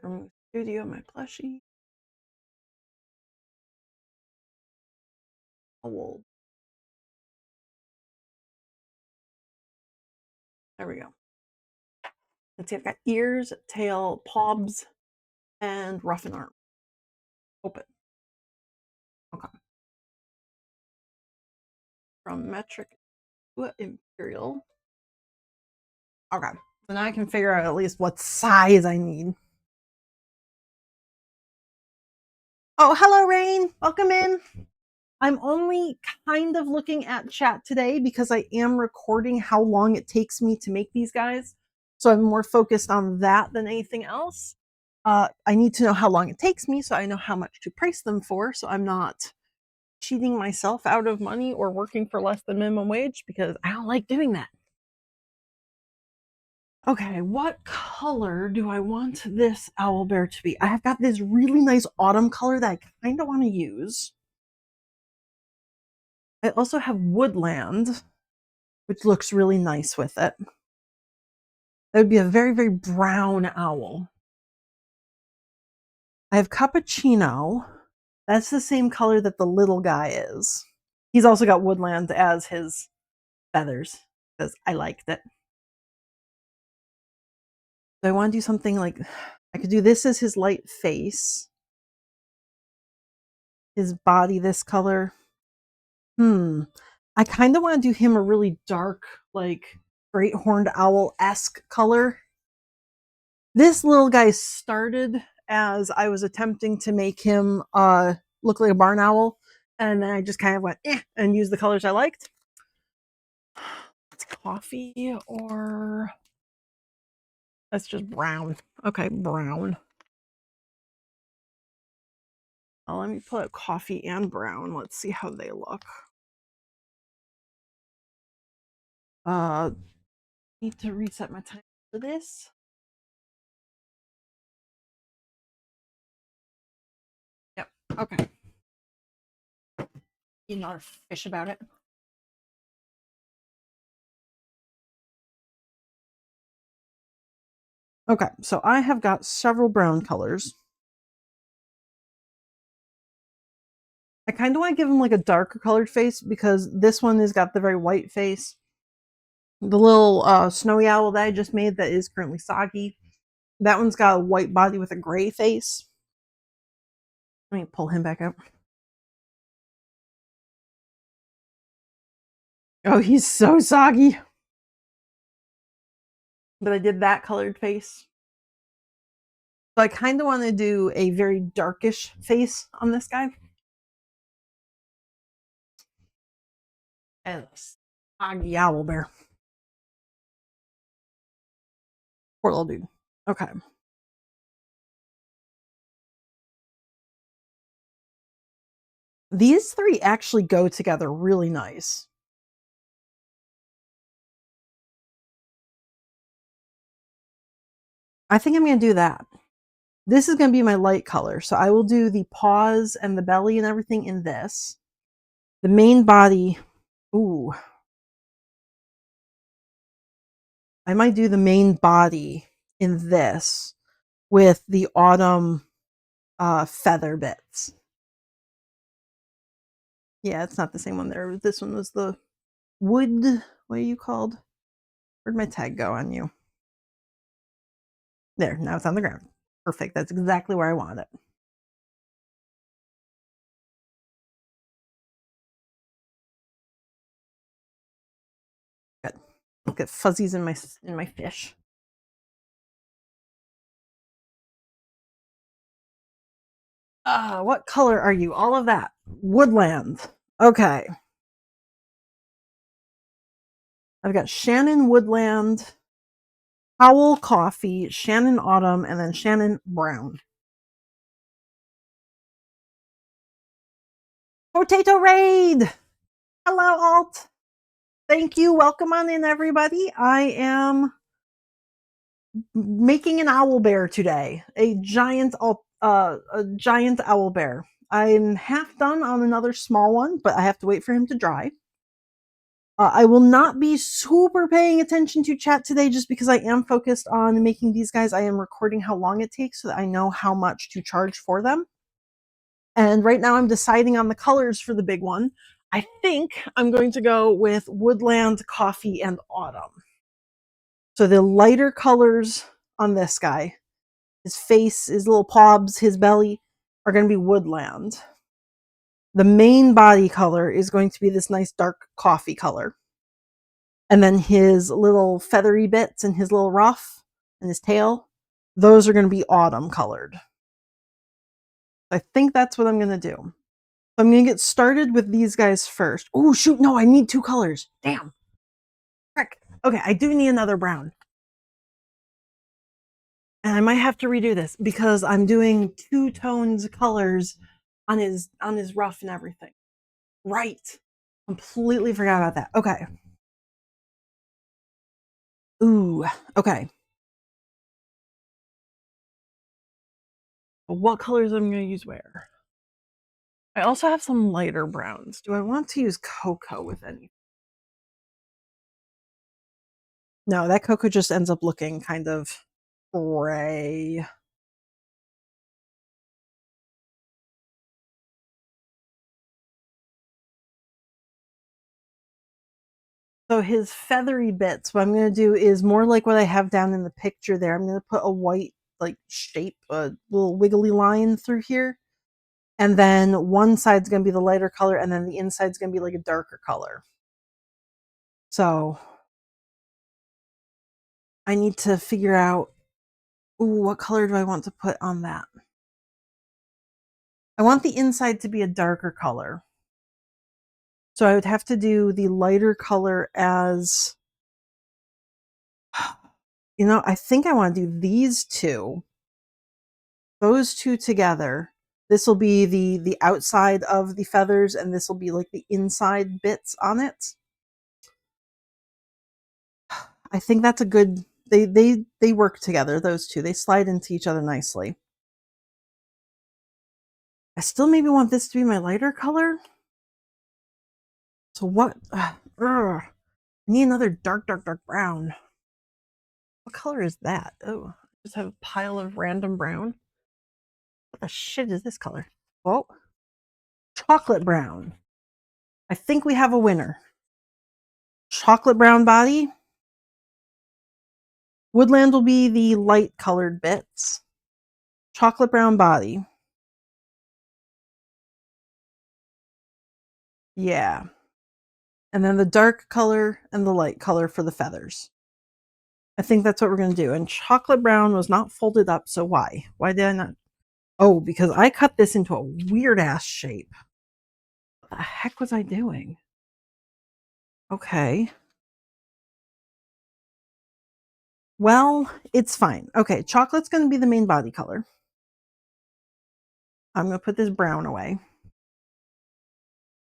Remove Studio, my plushie. Owl. There we go. Let's see, I've got ears, tail, pobs, and ruff and arm. Open. Okay. From metric to imperial. Okay. So now I can figure out at least what size I need. Oh, hello, Rain. Welcome in. I'm only kind of looking at chat today because I am recording how long it takes me to make these guys. So I'm more focused on that than anything else. I need to know how long it takes me so I know how much to price them for, so I'm not cheating myself out of money or working for less than minimum wage because I don't like doing that. Okay, what color do I want this owl bear to be? I have got this really nice autumn color that I kind of want to use. I also have woodland, which looks really nice with it. That would be a very, very brown owl. I have cappuccino. That's the same color that the little guy is. He's also got woodland as his feathers because I liked it. So I want to do something like I could do this as his light face, his body this color. I kind of want to do him a really dark, like great horned owl-esque color. This little guy started as I was attempting to make him look like a barn owl, and then I just kind of went and used the colors I liked. It's coffee or that's just brown. Okay, brown. Well, let me put coffee and brown. Let's see how they look. Need to reset my time for this. Yep. Okay. Eat another fish about it. Okay, so I have got several brown colors. I kind of want to give him like a darker colored face because this one has got the very white face. The little snowy owl that I just made that is currently soggy. That one's got a white body with a gray face. Let me pull him back up. Oh, he's so soggy. But I did that colored face. So I kind of want to do a very darkish face on this guy. And soggy owl bear. Poor little dude. Okay. These three actually go together really nice. I think I'm going to do that. This is going to be my light color. So I will do the paws and the belly and everything in this. The main body, ooh. I might do the main body in this with the autumn feather bits. Yeah, it's not the same one there. This one was the wood, what are you called? Where'd my tag go on you? There, now it's on the ground. Perfect, that's exactly where I want it. Good. Look at fuzzies in my fish. What color are you? All of that. Woodland. Okay. I've got Shannon Woodland, Howell Coffee, Shannon Autumn, and then Shannon Brown. Potato Raid! Hello, Alt. Thank you. Welcome on in, everybody. I am making an owl bear today. A giant owl bear. I'm half done on another small one, but I have to wait for him to dry. I will not be super paying attention to chat today just because I am focused on making these guys. I am recording how long it takes so that I know how much to charge for them. And right now I'm deciding on the colors for the big one. I think I'm going to go with Woodland, Coffee, and Autumn. So the lighter colors on this guy, his face, his little pobs, his belly, are going to be Woodland. The main body color is going to be this nice dark coffee color. And then his little feathery bits and his little ruff and his tail, those are going to be autumn colored. I think that's what I'm going to do. I'm going to get started with these guys first. Oh, shoot. No, I need two colors. Damn. Frick. Okay, I do need another brown. And I might have to redo this because I'm doing two tones colors on his ruff and everything. Right. Completely forgot about that. Okay. Ooh, okay. What colors I'm going to use where? I also have some lighter browns. Do I want to use cocoa with any? No, that cocoa just ends up looking kind of gray. So his feathery bits, what I'm going to do is more like what I have down in the picture there. I'm going to put a white like shape, a little wiggly line through here. And then one side's going to be the lighter color and then the inside's going to be like a darker color. So I need to figure out, ooh, what color do I want to put on that? I want the inside to be a darker color. So I would have to do the lighter color as, I think I want to do these two, those two together. This will be the outside of the feathers, and this will be like the inside bits on it. I think that's a good. They work together. Those two, they slide into each other nicely. I still maybe want this to be my lighter color. So what? I need another dark brown. What color is that? Oh, I just have a pile of random brown. What the shit is this color? Whoa. Chocolate brown. I think we have a winner. Chocolate brown body. Woodland will be the light colored bits. Chocolate brown body. Yeah. And then the dark color and the light color for the feathers. I think that's what we're going to do. And chocolate brown was not folded up, so why? Why did I not? Oh, because I cut this into a weird ass shape. What the heck was I doing? Okay. Well, it's fine. Okay, chocolate's going to be the main body color. I'm going to put this brown away.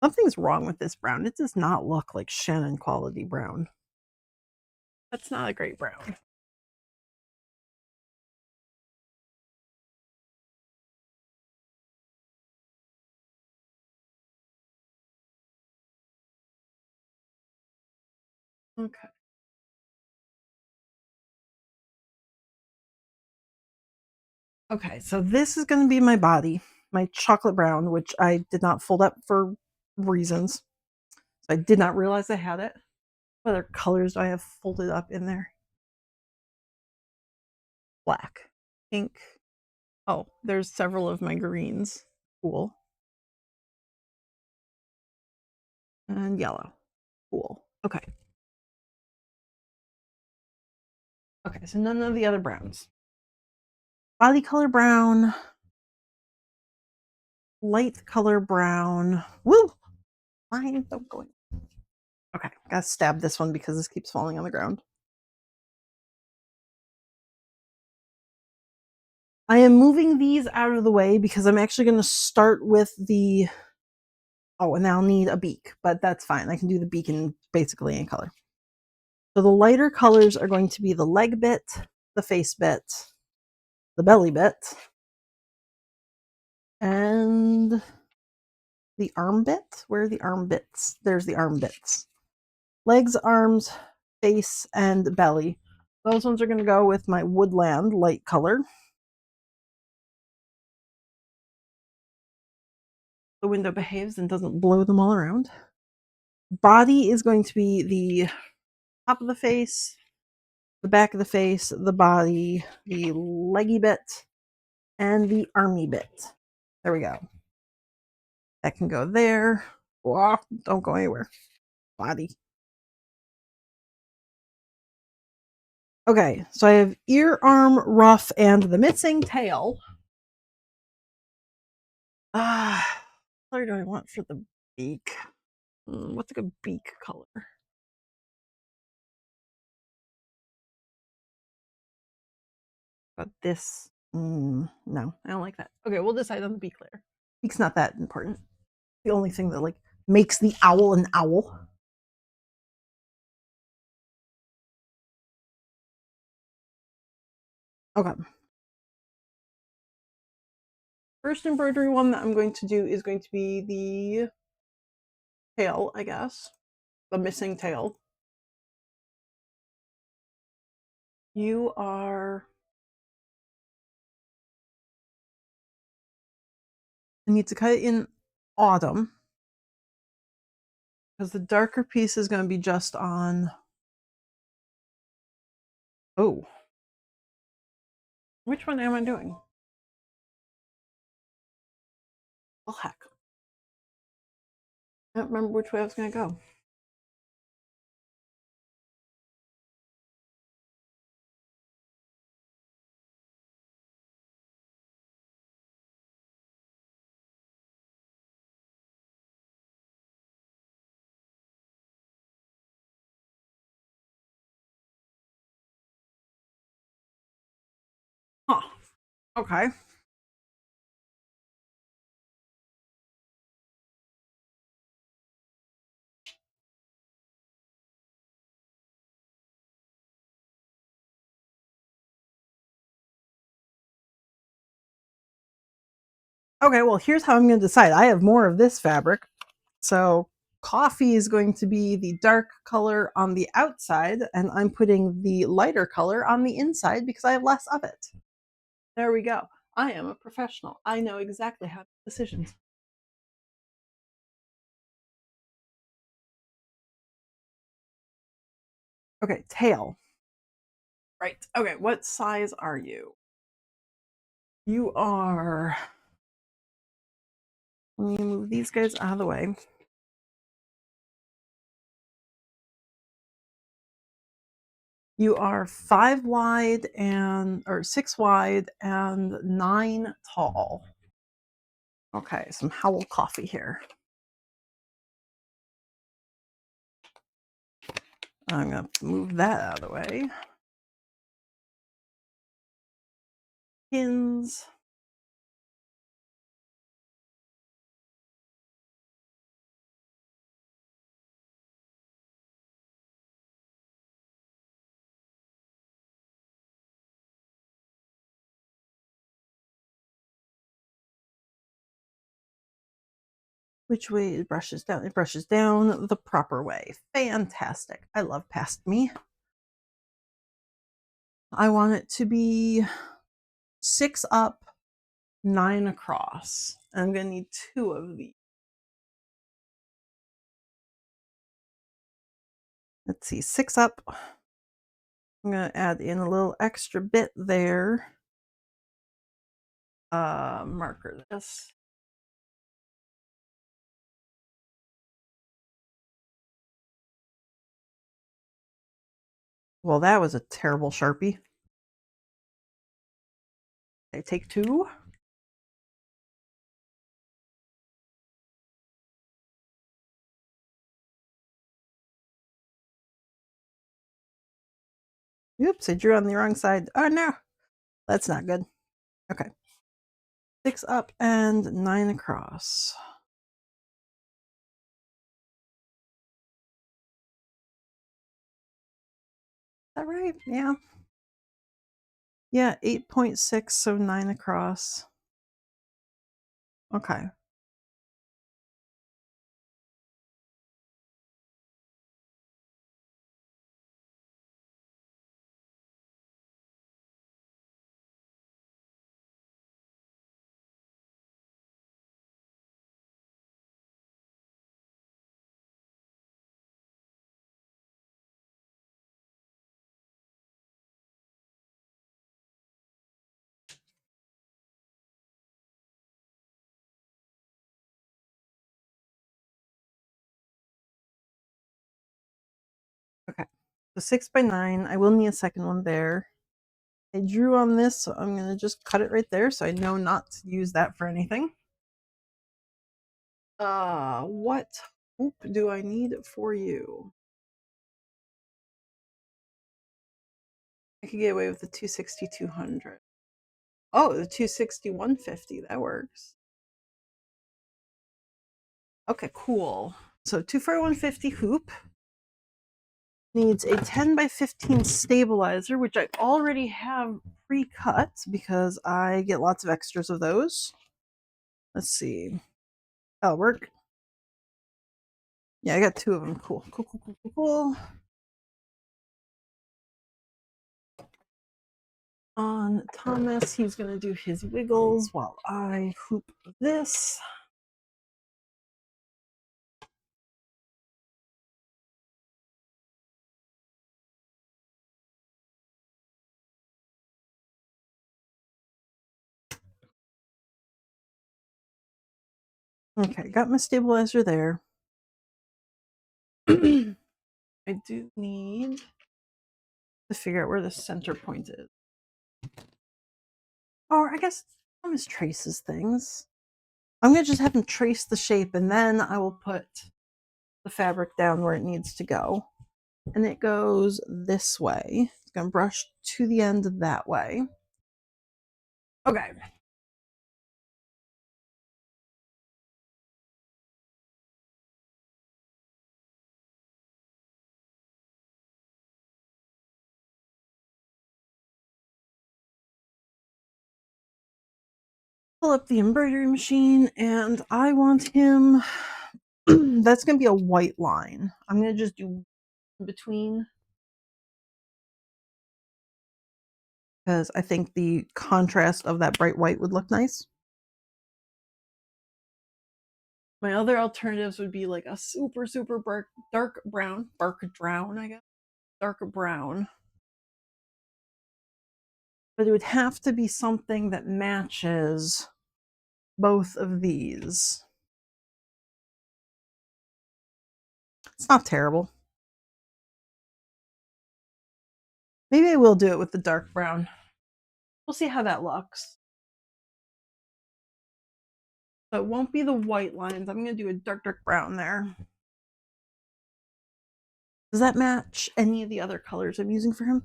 Something's wrong with this brown. It does not look like Shannon quality brown. That's not a great brown. Okay. Okay, so this is going to be my body, my chocolate brown, which I did not fold up for reasons. So I did not realize I had it. What other colors do I have folded up in there? Black, pink. Oh, there's several of my greens. Cool. And yellow. Cool. Okay. Okay, so none of the other browns. Body color brown. Light color brown. Woo! Fine, don't go in. Okay, gotta stab this one because this keeps falling on the ground. I am moving these out of the way because I'm actually going to start with the... Oh, and I'll need a beak, but that's fine. I can do the beak in basically any color. So the lighter colors are going to be the leg bit, the face bit, the belly bit, and the arm bit. Where are the arm bits? There's the arm bits. Legs, arms, face, and belly. Those ones are going to go with my woodland light color. The window behaves and doesn't blow them all around. Body is going to be the top of the face, the back of the face, the body, the leggy bit, and the army bit. There we go. That can go there. Oh, don't go anywhere. Body. Okay, so I have ear, arm, ruff, and the missing tail. What color do I want for the beak? What's a good beak color? But this, no, I don't like that. Okay, we'll decide on the beak later. Beak's not that important. The only thing that like makes the owl an owl. Okay. First embroidery one that I'm going to do is going to be the tail, I guess. The missing tail. You are... I need to cut it in autumn because the darker piece is going to be just on... Oh. Which one am I doing? Oh, heck. I don't remember which way I was going to go. Huh. Okay. Okay, well, here's how I'm going to decide. I have more of this fabric. So coffee is going to be the dark color on the outside, and I'm putting the lighter color on the inside because I have less of it. There we go. I am a professional. I know exactly how to make decisions. Okay, tail. Right. Okay, what size are you? You are. Let me move these guys out of the way. You are 5 wide or 6 wide and 9 tall. Okay, some Howell coffee here. I'm going to move that out of the way. Pins. Which way it brushes down? It brushes down the proper way. Fantastic. I love past me. I want it to be 6 up, 9 across. I'm going to need 2 of these. Let's see, 6 up. I'm going to add in a little extra bit there. Marker this. Well, that was a terrible Sharpie. I take 2. Oops, I drew on the wrong side. Oh no, that's not good. Okay. 6 up and 9 across. Is that right? Yeah. Yeah, 8.6, so 9 across. Okay. Okay. So 6 by 9. I will need a second one there. I drew on this, so I'm going to just cut it right there so I know not to use that for anything. What hoop do I need for you? I could get away with the 260, 200. Oh, the 260, 150. That works. Okay, cool. So 2 for 150 hoop needs a 10 by 15 stabilizer, which I already have pre-cut because I get lots of extras of those. Let's see. That'll work. Yeah, I got 2 of them. Cool. Cool, cool, cool, cool, cool. On Thomas, he's going to do his wiggles while I hoop this. Okay, got my stabilizer there. I do need to figure out where the center point is. Or I guess Thomas traces things. I'm going to just have him trace the shape and then I will put the fabric down where it needs to go. And it goes this way. It's going to brush to the end that way. Okay. Pull up the embroidery machine and I want him. That's going to be a white line. I'm going to just do in between because I think the contrast of that bright white would look nice. My other alternatives would be like a super, super dark brown, I guess. Dark brown. but it would have to be something that matches both of these. It's not terrible. Maybe I will do it with the dark brown. We'll see how that looks. So it won't be the white lines. I'm going to do a dark, dark brown there. Does that match any of the other colors I'm using for him?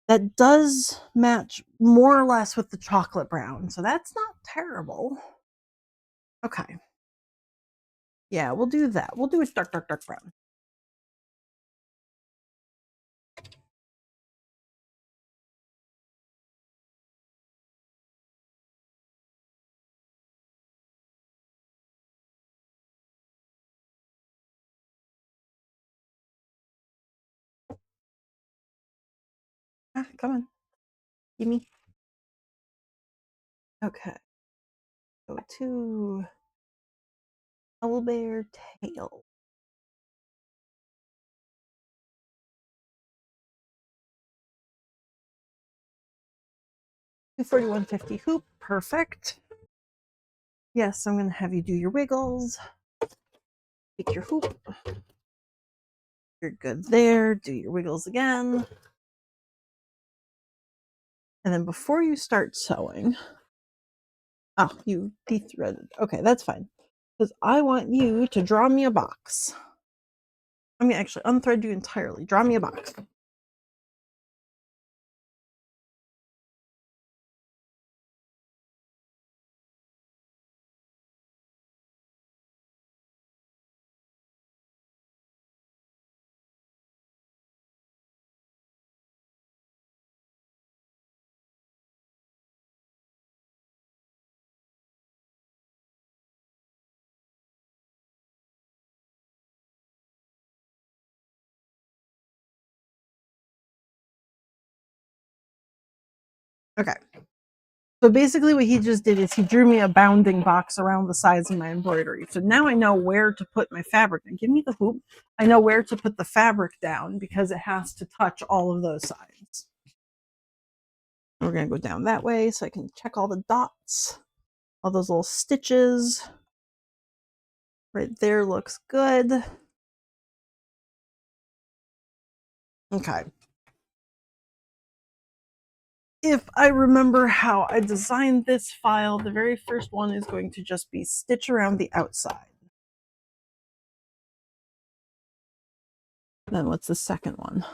That does match more or less with the chocolate brown, so that's not terrible. Okay. Yeah, we'll do that. We'll do a dark, dark, dark brown. Ah, come on. Gimme. Okay. Go to owlbear tail. 241.50 hoop. Perfect. Yes, I'm going to have you do your wiggles. Take your hoop. You're good there. Do your wiggles again. And then before you start sewing, oh, you de-threaded. Okay, that's fine. Because I want you to draw me a box. I'm going to actually unthread you entirely. Draw me a box. Okay. So basically what he just did is he drew me a bounding box around the sides of my embroidery. So now I know where to put my fabric. And give me the hoop. I know where to put the fabric down because it has to touch all of those sides. We're going to go down that way so I can check all the dots, all those little stitches. Right there looks good. Okay. If I remember how I designed this file, the very first one is going to just be stitch around the outside. Then what's the second one?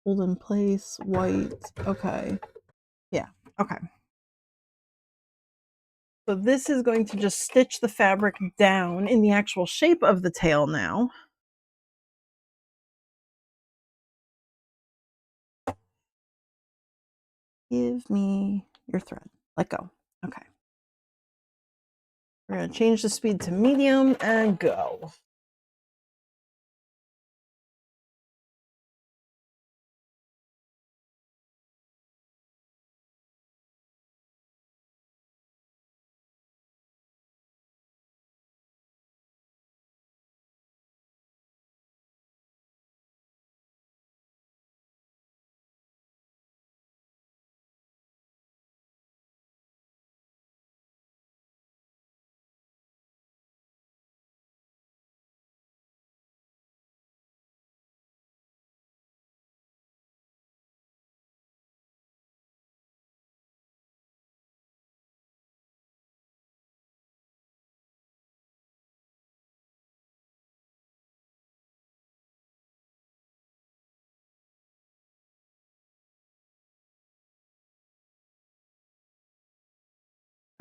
Hold in place, white. Okay. Yeah. Okay. So this is going to just stitch the fabric down in the actual shape of the tail now. Give me your thread. Let go. Okay. We're going to change the speed to medium and go.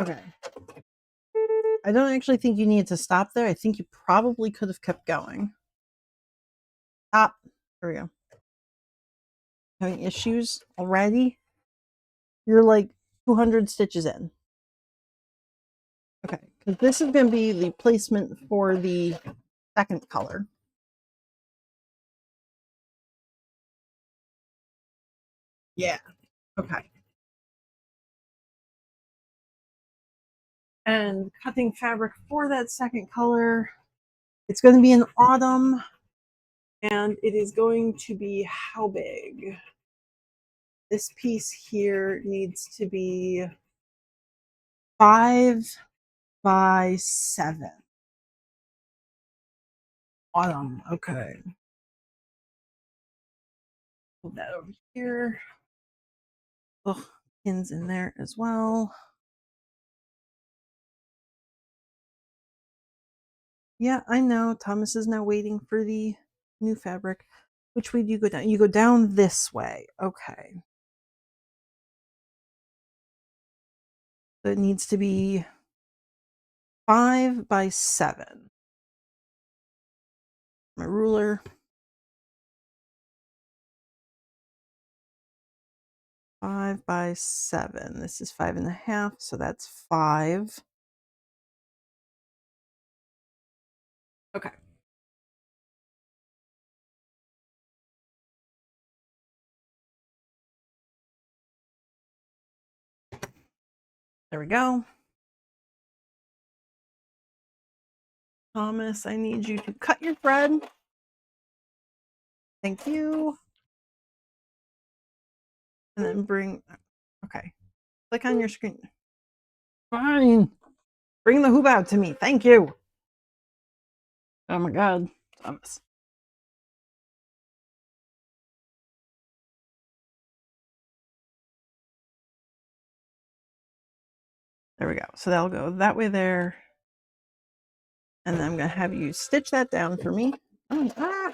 Okay. I don't actually think you need to stop there. I think you probably could have kept going. Stop. There we go. Having issues already? You're like 200 stitches in. Okay, because this is going to be the placement for the second color. Yeah. Okay. And cutting fabric for that second color. It's going to be an autumn. And it is going to be how big? This piece here needs to be 5 by 7. Autumn. Okay. Put that over here. Ugh, pins in there as well. Yeah, I know. Thomas is now waiting for the new fabric. Which way do you go down? You go down this way. Okay. So it needs to be 5 by 7. My ruler. 5 by 7. This is 5.5, so that's 5. Okay. There we go. Thomas, I need you to cut your thread. Thank you. And then bring, okay. Click on your screen. Fine. Bring the hoop out to me. Thank you. Oh my God, Thomas. There we go. So that'll go that way there. And then I'm going to have you stitch that down for me. Oh, ah.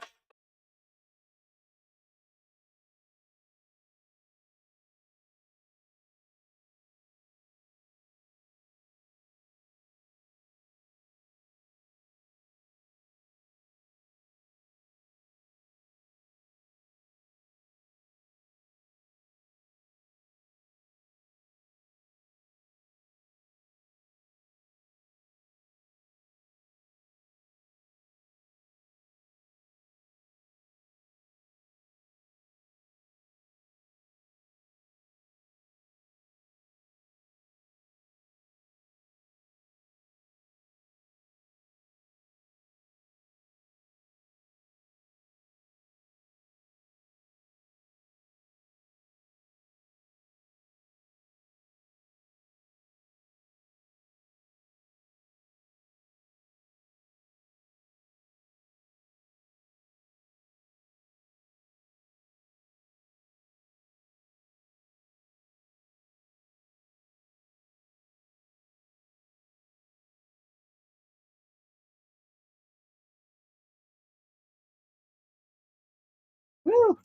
Woo.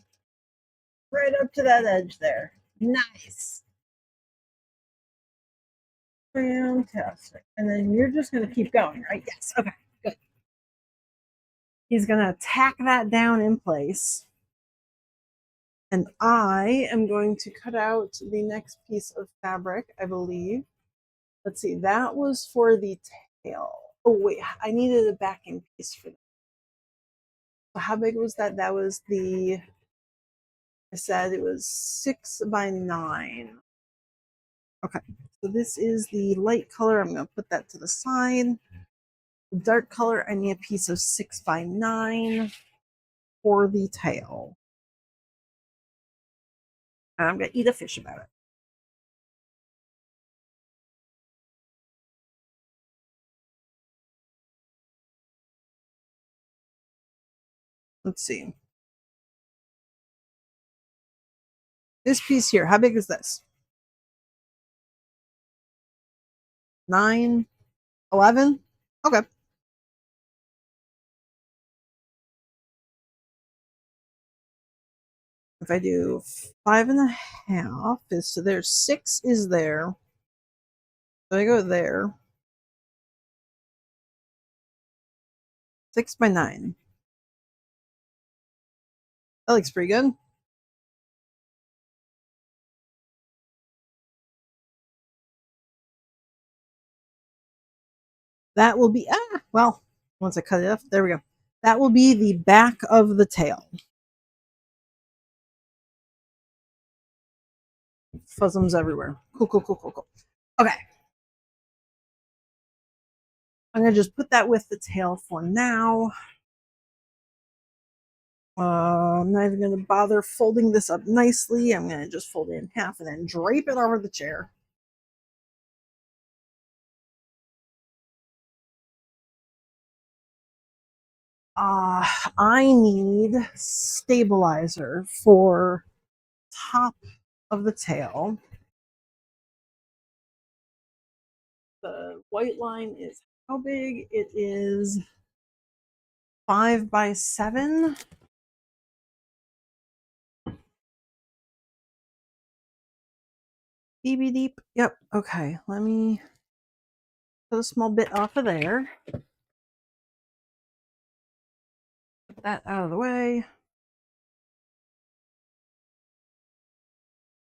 Right up to that edge there. Nice. Fantastic. And then you're just going to keep going, right? Yes. Okay, good. He's going to tack that down in place. And I am going to cut out the next piece of fabric, I believe. Let's see, that was for the tail. Oh, wait, I needed a backing piece for that. So how big was that? That was I said it was 6 by 9. Okay, so this is the light color. I'm going to put that to the side. The dark color, I need a piece of 6 by 9 for the tail. And I'm going to eat a fish about it. Let's see. This piece here, how big is this? 9, 11? Okay. If I do 5.5, so there's 6 is there. So I go there. 6 by 9. That looks pretty good. That will be, well, once I cut it off, there we go. That will be the back of the tail. Fuzzums everywhere. Cool, cool, cool, cool, cool. Okay. I'm going to just put that with the tail for now. I'm not even going to bother folding this up nicely. I'm going to just fold it in half and then drape it over the chair. I need stabilizer for top of the tail. The white line is how big? It is 5 by 7. BB deep. Yep. Okay. Let me put a small bit off of there. Put that out of the way.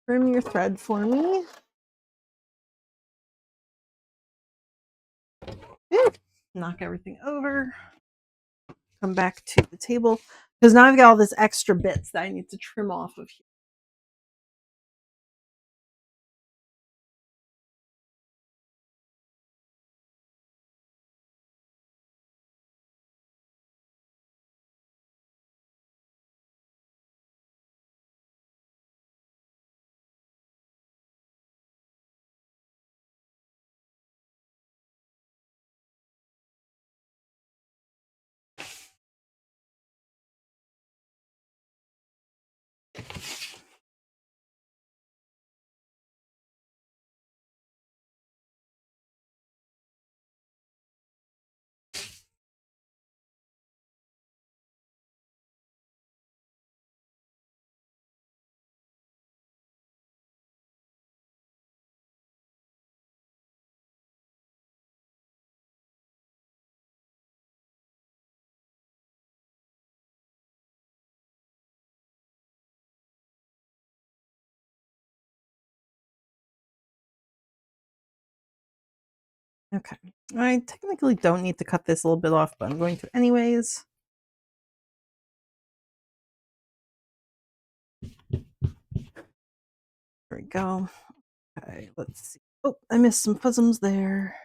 Trim your thread for me. Knock everything over. Come back to the table because now I've got all this extra bits that I need to trim off of here. Okay. I technically don't need to cut this a little bit off, but I'm going to anyways. There we go. Okay, let's see. Oh, I missed some fuzzums there.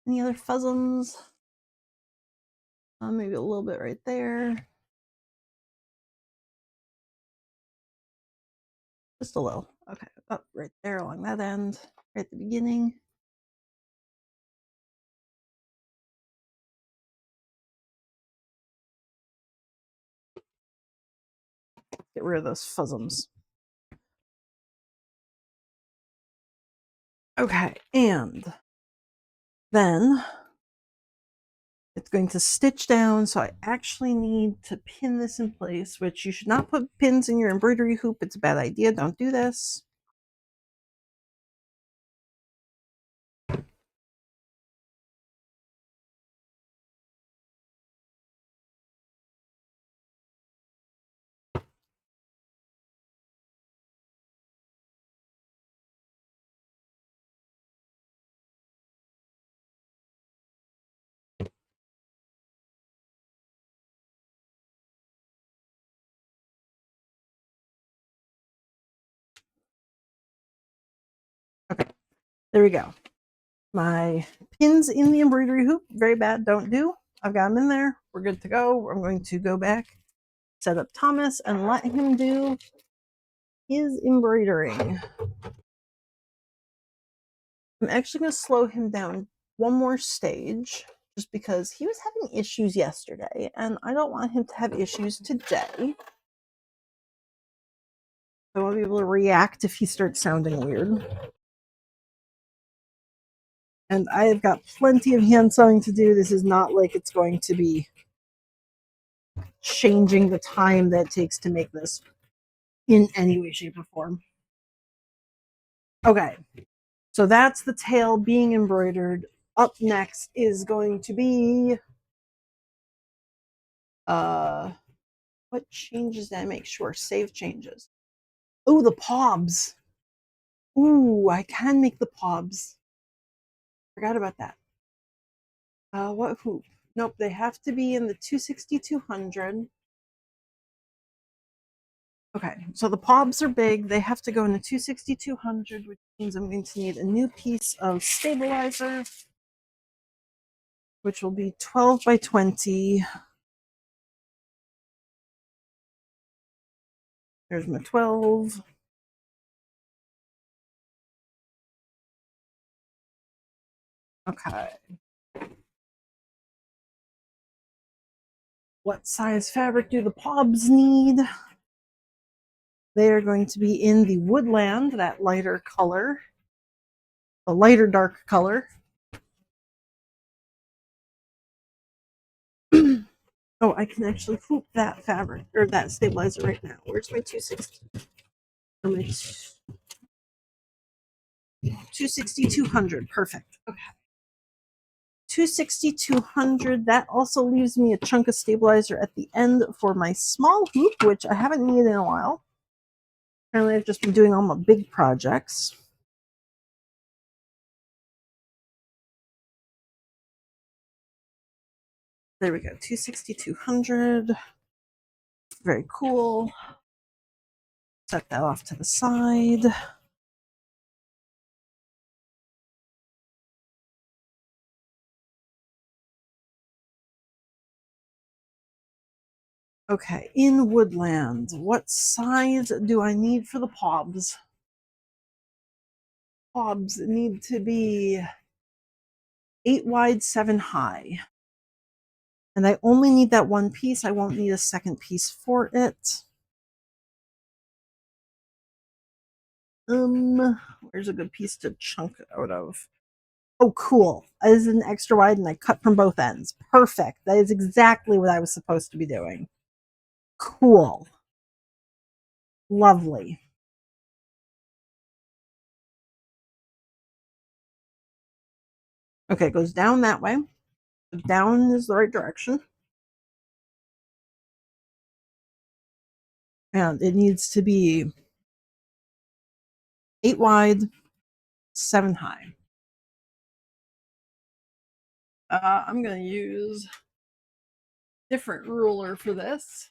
Any other fuzzums? Maybe a little bit right there. Just a little. Okay, up right there along that end, right at the beginning. Get rid of those fuzzums. Okay, and then it's going to stitch down, so I actually need to pin this in place, which you should not put pins in your embroidery hoop. It's a bad idea. Don't do this. Okay, there we go. My pins in the embroidery hoop, very bad, don't do. I've got them in there. We're good to go. I'm going to go back, set up Thomas, and let him do his embroidering. I'm actually going to slow him down one more stage just because he was having issues yesterday and I don't want him to have issues today. I want to be able to react if he starts sounding weird. And I've got plenty of hand sewing to do. This is not like it's going to be changing the time that it takes to make this in any way, shape, or form. Okay, so that's the tail being embroidered. Up next is going to be what changes did I make? Sure, save changes. Oh, the pobs. Ooh, I can make the pobs. Forgot about that. What hoop? Nope, they have to be in the 260-200. Okay, so the pobs are big. They have to go in the 260-200, which means I'm going to need a new piece of stabilizer, which will be 12 by 20. There's my 12. Okay. What size fabric do the pobs need? They're going to be in the woodland, that lighter color, the lighter dark color. Oh, I can actually hoop that fabric or that stabilizer right now. Where's my 260? Or my 260, 200. Perfect. Okay. 260, 200. That also leaves me a chunk of stabilizer at the end for my small hoop, which I haven't needed in a while. Apparently, I've just been doing all my big projects. There we go. 260, 200. Very cool. Set that off to the side. Okay, in woodland, what size do I need for the pobs? Pobs need to be 8 wide, 7 high. And I only need that one piece. I won't need a second piece for it. Where's a good piece to chunk out of? Oh, cool. This is an extra wide and I cut from both ends. Perfect. That is exactly what I was supposed to be doing. Cool. Lovely. Okay, it goes down that way. Down is the right direction. And it needs to be 8 wide, 7 high. I'm going to use different ruler for this.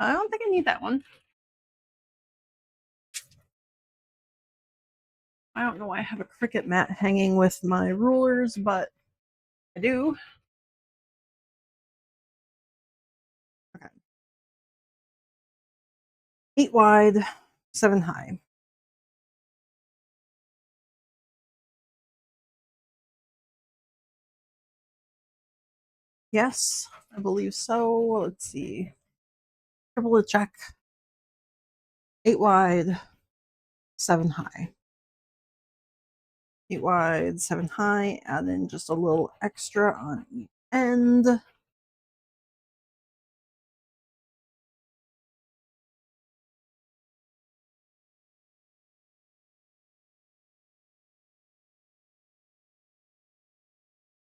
I don't think I need that one. I don't know why I have a Cricut mat hanging with my rulers, but I do. Okay. 8 wide, 7 high. Yes, I believe so. Let's see. Triple check. 8 wide, 7 high. 8 wide, 7 high, add in just a little extra on each end. All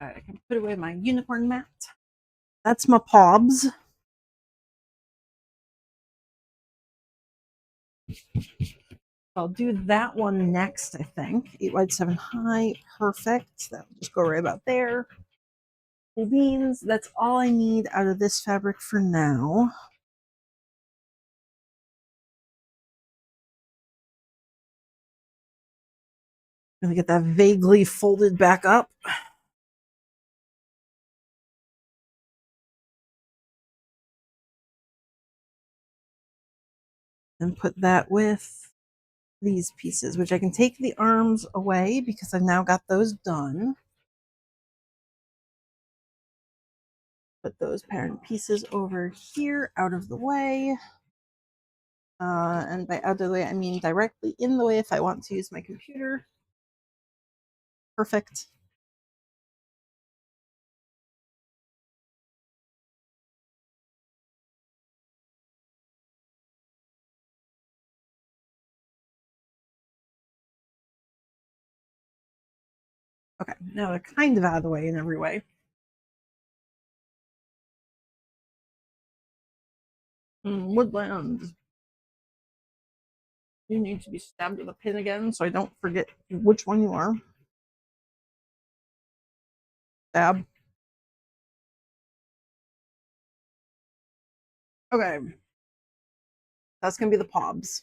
right, I can put away my unicorn mat. That's my pobs. I'll do that one next, I think. 8 wide, 7 high. Perfect. That'll just go right about there. Cool beans. That's all I need out of this fabric for now. I'm going to get that vaguely folded back up. And put that with these pieces, which I can take the arms away because I've now got those done. Put those parent pieces over here out of the way. And by out of the way, I mean directly in the way if I want to use my computer. Perfect. Okay, now they're kind of out of the way in every way. Woodland. You need to be stabbed with a pin again so I don't forget which one you are. Stab. Okay. That's going to be the pobs.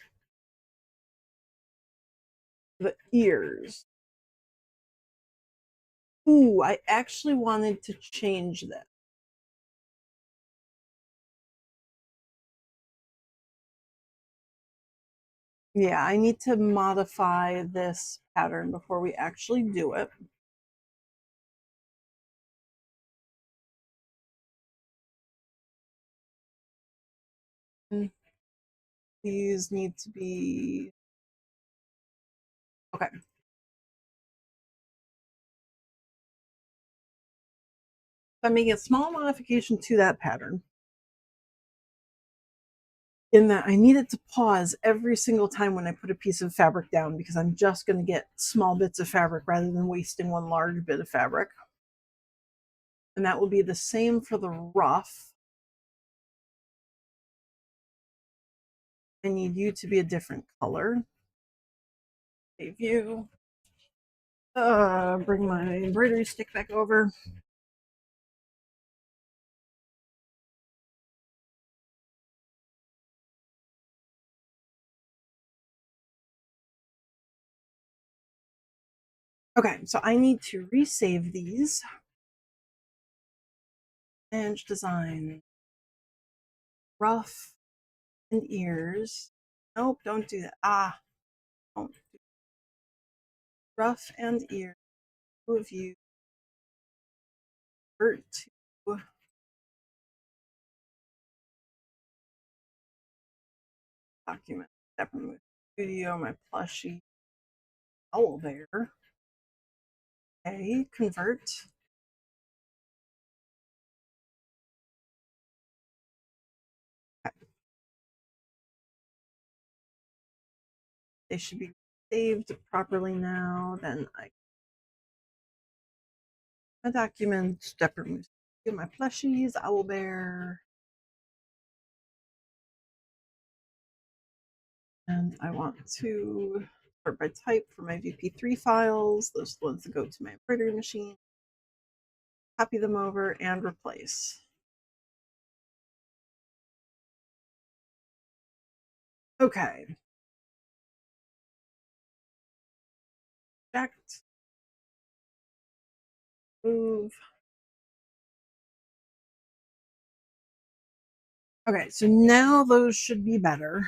The ears. Ooh, I actually wanted to change that. Yeah, I need to modify this pattern before we actually do it. These need to be okay. I'm making a small modification to that pattern in that I need it to pause every single time when I put a piece of fabric down because I'm just going to get small bits of fabric rather than wasting one large bit of fabric. And that will be the same for the ruff. I need you to be a different color. Save you. Bring my embroidery stick back over. Okay, so I need to resave these. Manage design. Ruff and ears. Nope, don't do that. Don't do ruff and ears. Two of you. Convert to document. Step remove studio, my plushie. Owl bear. Okay, convert. Okay. They should be saved properly now. Then I my document. Step remove. Get my plushies. Owl bear. And I want to sort by type for my VP3 files. Those are the ones that go to my embroidery machine. Copy them over and replace. Okay. Checked. Move. Okay, so now those should be better.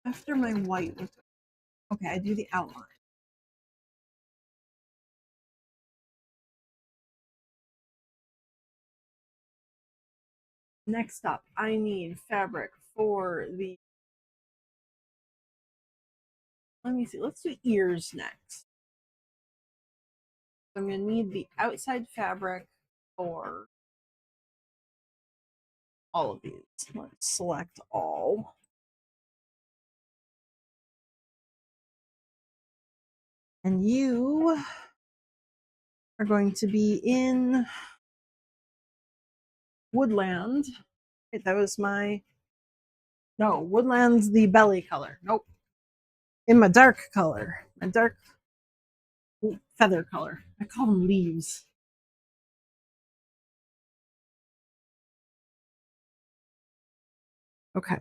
After my white, okay, I do the outline. Next up, I need fabric for the, let me see, let's do ears next. I'm going to need the outside fabric for all of these. Let's select all. And you are going to be in Woodland. Wait, that was my, no, Woodland's the belly color. Nope. In my dark color, my dark feather color. I call them leaves. Okay.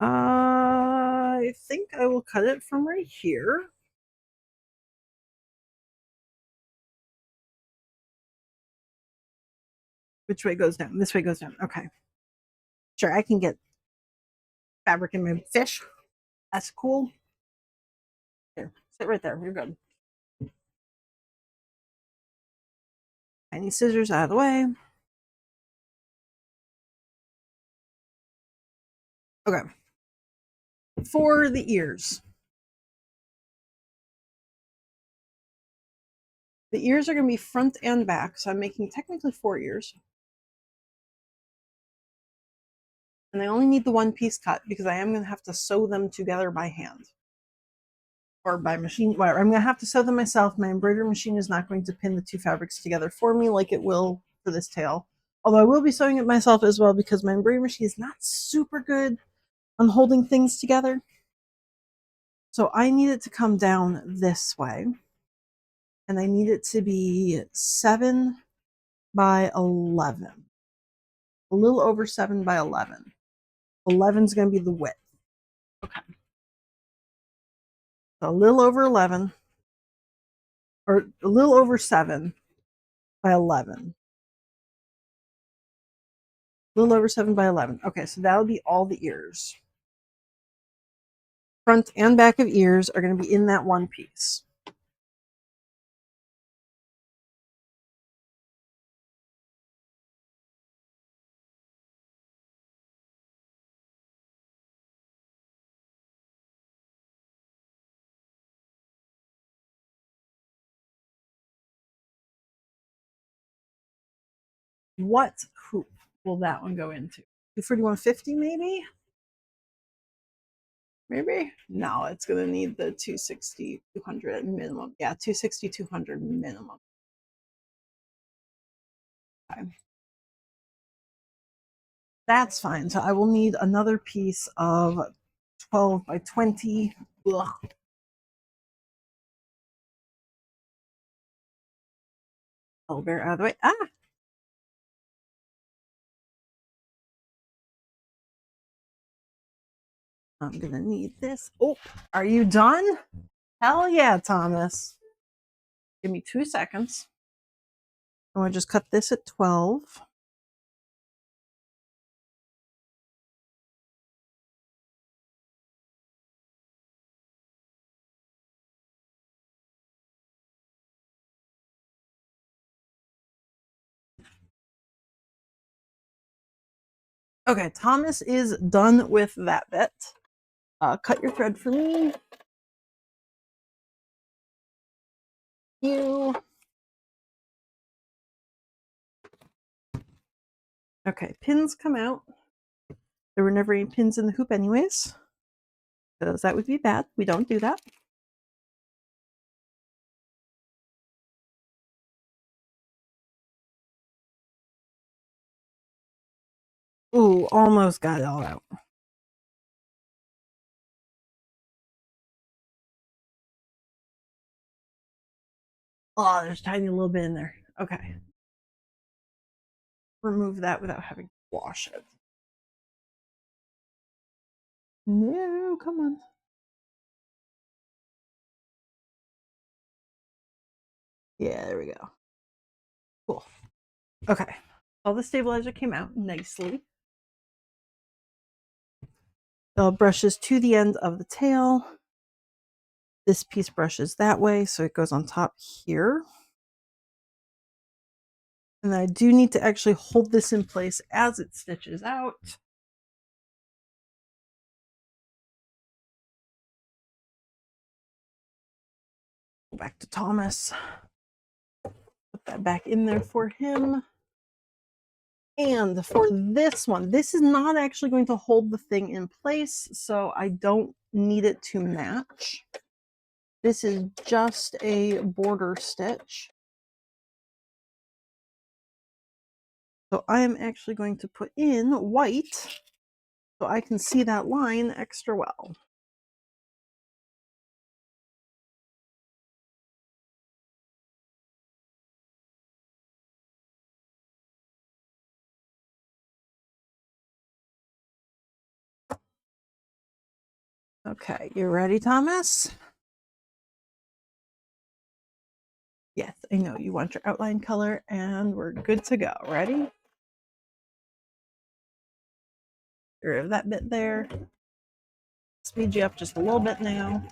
I think I will cut it from right here. Which way goes down? This way goes down. Okay. Sure, I can get fabric in my fish. That's cool. Here, sit right there. You're good. Tiny scissors out of the way. Okay. For the ears. The ears are going to be front and back, so I'm making technically 4 ears. And I only need the one piece cut because I am going to have to sew them together by hand. Or by machine, whatever. I'm going to have to sew them myself. My embroidery machine is not going to pin the two fabrics together for me like it will for this tail. Although I will be sewing it myself as well because my embroidery machine is not super good on holding things together. So I need it to come down this way. And I need it to be 7 by 11. A little over 7 by 11. 11 is going to be the width. Okay. So a little over 11. Or a little over 7 by 11. A little over 7 by 11. Okay, so that'll be all the ears. Front and back of ears are going to be in that one piece. What hoop will that one go into? 241.50 maybe? Maybe? No, it's going to need the 260, 200 minimum. Yeah, 260, 200 minimum. Okay. That's fine. So I will need another piece of 12 by 20. Ugh. Bear out of the way. Ah! I'm going to need this. Oh, are you done? Hell yeah, Thomas. Give me 2 seconds. I want to just cut this at 12. Okay, Thomas is done with that bit. Cut your thread for me. You. Okay, pins come out. There were never any pins in the hoop anyways, because that would be bad. We don't do that. Ooh, almost got it all out. Oh, there's a tiny little bit in there. Okay. Remove that without having to wash it. No, come on. Yeah, there we go. Cool. Okay. All the stabilizer came out nicely. The brushes to the end of the tail. This piece brushes that way, so it goes on top here. And I do need to actually hold this in place as it stitches out. Go back to Thomas. Put that back in there for him. And for this one, this is not actually going to hold the thing in place, so I don't need it to match. This is just a border stitch. So I am actually going to put in white so I can see that line extra well. Okay, you ready, Thomas? Yes, I know you want your outline color, and we're good to go. Ready? Get rid of that bit there. Speed you up just a little bit now.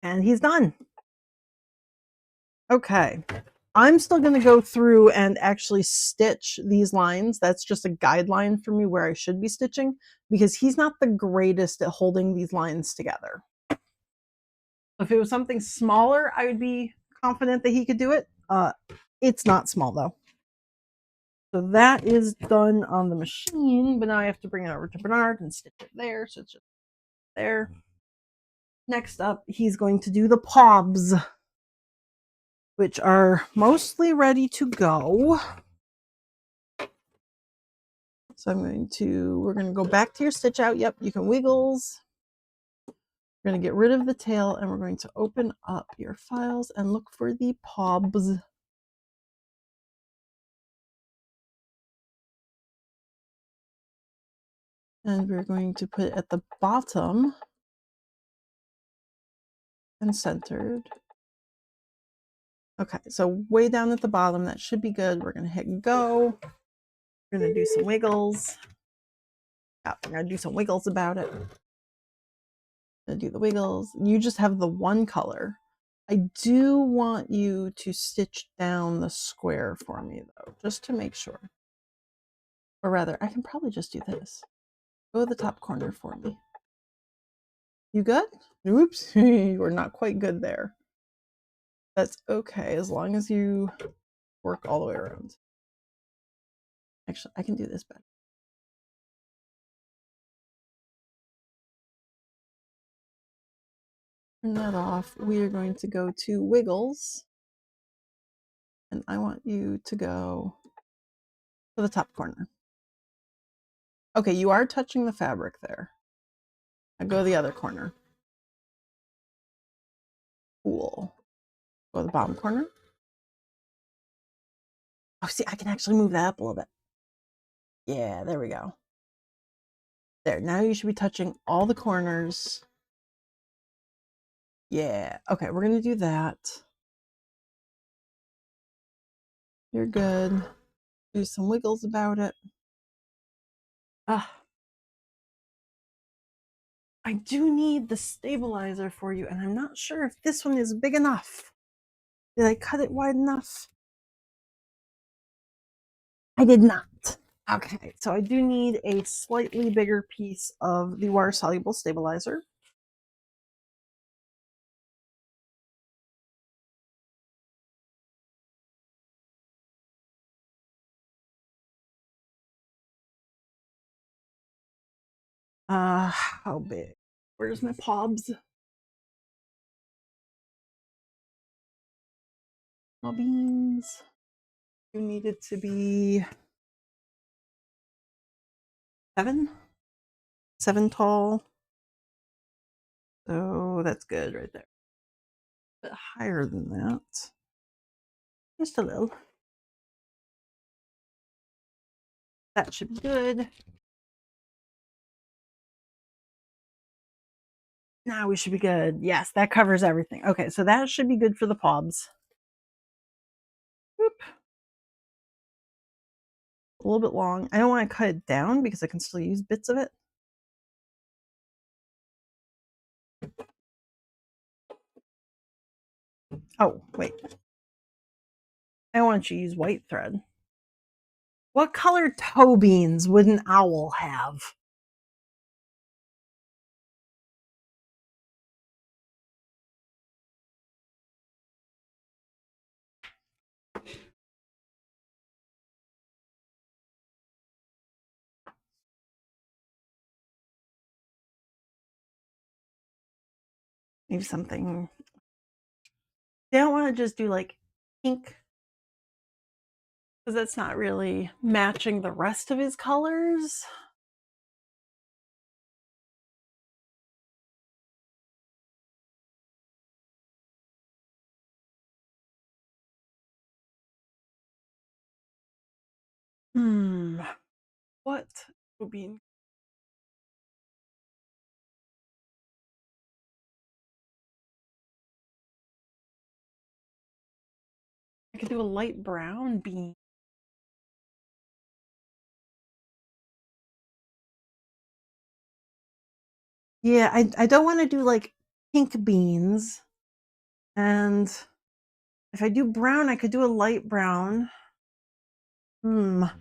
And he's done. Okay. I'm still going to go through and actually stitch these lines. That's just a guideline for me where I should be stitching because he's not the greatest at holding these lines together. If it was something smaller, I would be confident that he could do it. It's not small though. So that is done on the machine, but now I have to bring it over to Bernard and stitch it there. So it's just there. Next up, he's going to do the pobs, which are mostly ready to go. So we're going to go back to your stitch out. Yep, you can wiggles. We're going to get rid of the tail and we're going to open up your files and look for the pobs. And we're going to put it at the bottom and centered. Okay, so way down at the bottom, that should be good. We're going to hit go. We're going to do some wiggles. Yeah, we're going to do some wiggles about it. Going to do the wiggles. You just have the one color. I do want you to stitch down the square for me, though, just to make sure. Or rather, I can probably just do this. Go to the top corner for me. You good? Oops, we're not quite good there. That's okay, as long as you work all the way around. Actually, I can do this better. Turn that off. We are going to go to wiggles. And I want you to go to the top corner. Okay, you are touching the fabric there. Now go to the other corner. Cool. Go to the bottom corner. Oh, see, I can actually move that up a little bit. Yeah, there we go. There, now you should be touching all the corners. Yeah, okay, we're going to do that. You're good. Do some wiggles about it. Ah, I do need the stabilizer for you, and I'm not sure if this one is big enough. Did I cut it wide enough? I did not. Okay, so I do need a slightly bigger piece of the water-soluble stabilizer. How big? Where's my pobs? Beans. You need it to be 7 tall. So that's good right there. A bit higher than that. Just a little. That should be good. Now we should be good. Yes, that covers everything. Okay, so that should be good for the pobs. Whoop. A little bit long. I don't want to cut it down because I can still use bits of it. Oh, wait. I want you to use white thread. What color toe beans would an owl have? Maybe something. They don't want to just do like pink, because that's not really matching the rest of his colors. What would be? I could do a light brown bean. Yeah, I don't want to do like pink beans. And if I do brown, I could do a light brown. But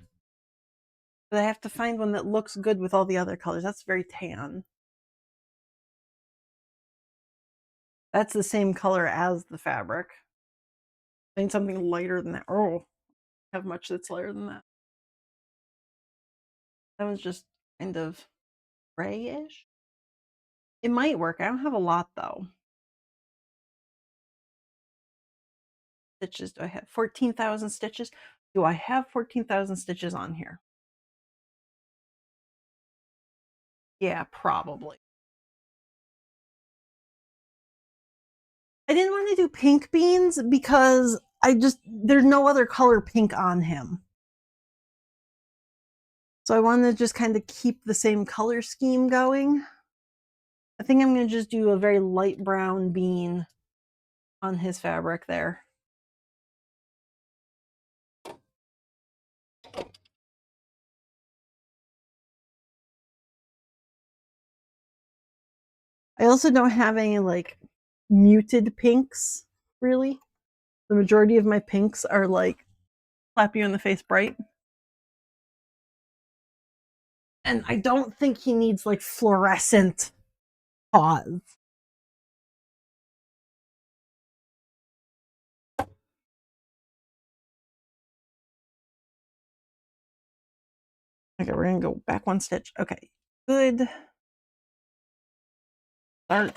I have to find one that looks good with all the other colors. That's very tan. That's the same color as the fabric. I need something lighter than that. Oh, I have much that's lighter than that. That was just kind of grayish. It might work. I don't have a lot though. Stitches do I have? 14,000 stitches. Do I have 14,000 stitches on here? Yeah, probably. I didn't want to do pink beans because there's no other color pink on him. So I wanted to just kind of keep the same color scheme going. I think I'm going to just do a very light brown bean on his fabric there. I also don't have any like muted pinks, really. The majority of my pinks are like slap you in the face bright. And I don't think he needs like fluorescent paws. Okay, we're gonna go back one stitch. Okay, good. Start.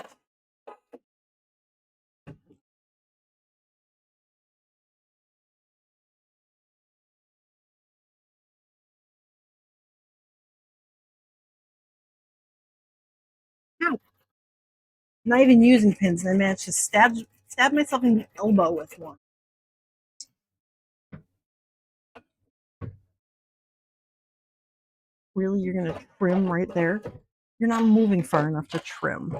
Ow. Not even using pins, and I managed to stab myself in the elbow with one. Really, you're gonna trim right there? You're not moving far enough to trim.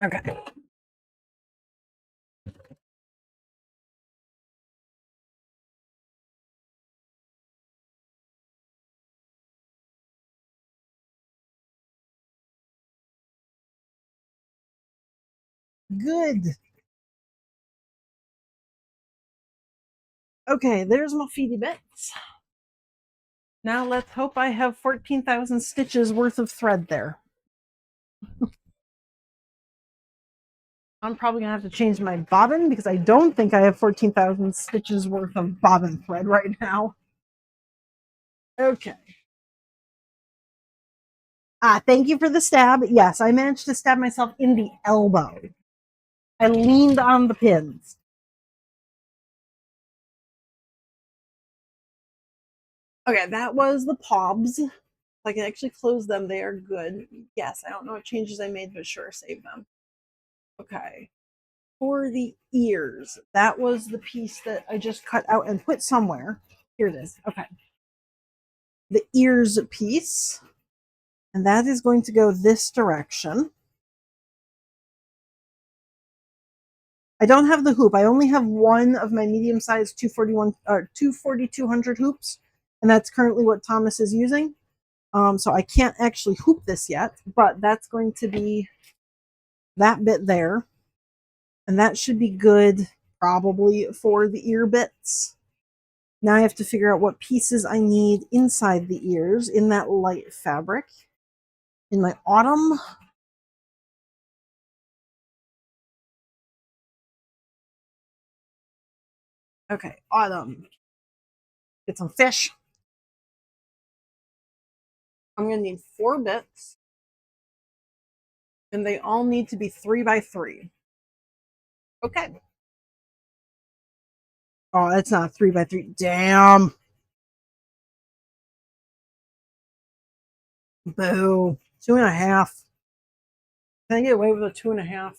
Okay. Good. Okay, there's my feety bits. Now let's hope I have 14,000 stitches worth of thread there. I'm probably gonna have to change my bobbin because I don't think I have 14,000 stitches worth of bobbin thread right now. Okay. Thank you for the stab. Yes, I managed to stab myself in the elbow. I leaned on the pins. Okay, that was the pobs. I can actually close them. They are good. Yes, I don't know what changes I made, but sure, save them. Okay. For the ears, that was the piece that I just cut out and put somewhere. Here it is. Okay. The ears piece. And that is going to go this direction. I don't have the hoop. I only have one of my medium-sized 240-200 hoops, and that's currently what Thomas is using. So I can't actually hoop this yet, but that's going to be that bit there. And that should be good probably for the ear bits. Now I have to figure out what pieces I need inside the ears in that light fabric. In my autumn. Okay, autumn. Get some fish. I'm going to need 4 bits. And they all need to be 3 by 3. Okay. Oh, that's not 3 by 3. Damn. Boo. 2.5. Can I get away with a 2.5?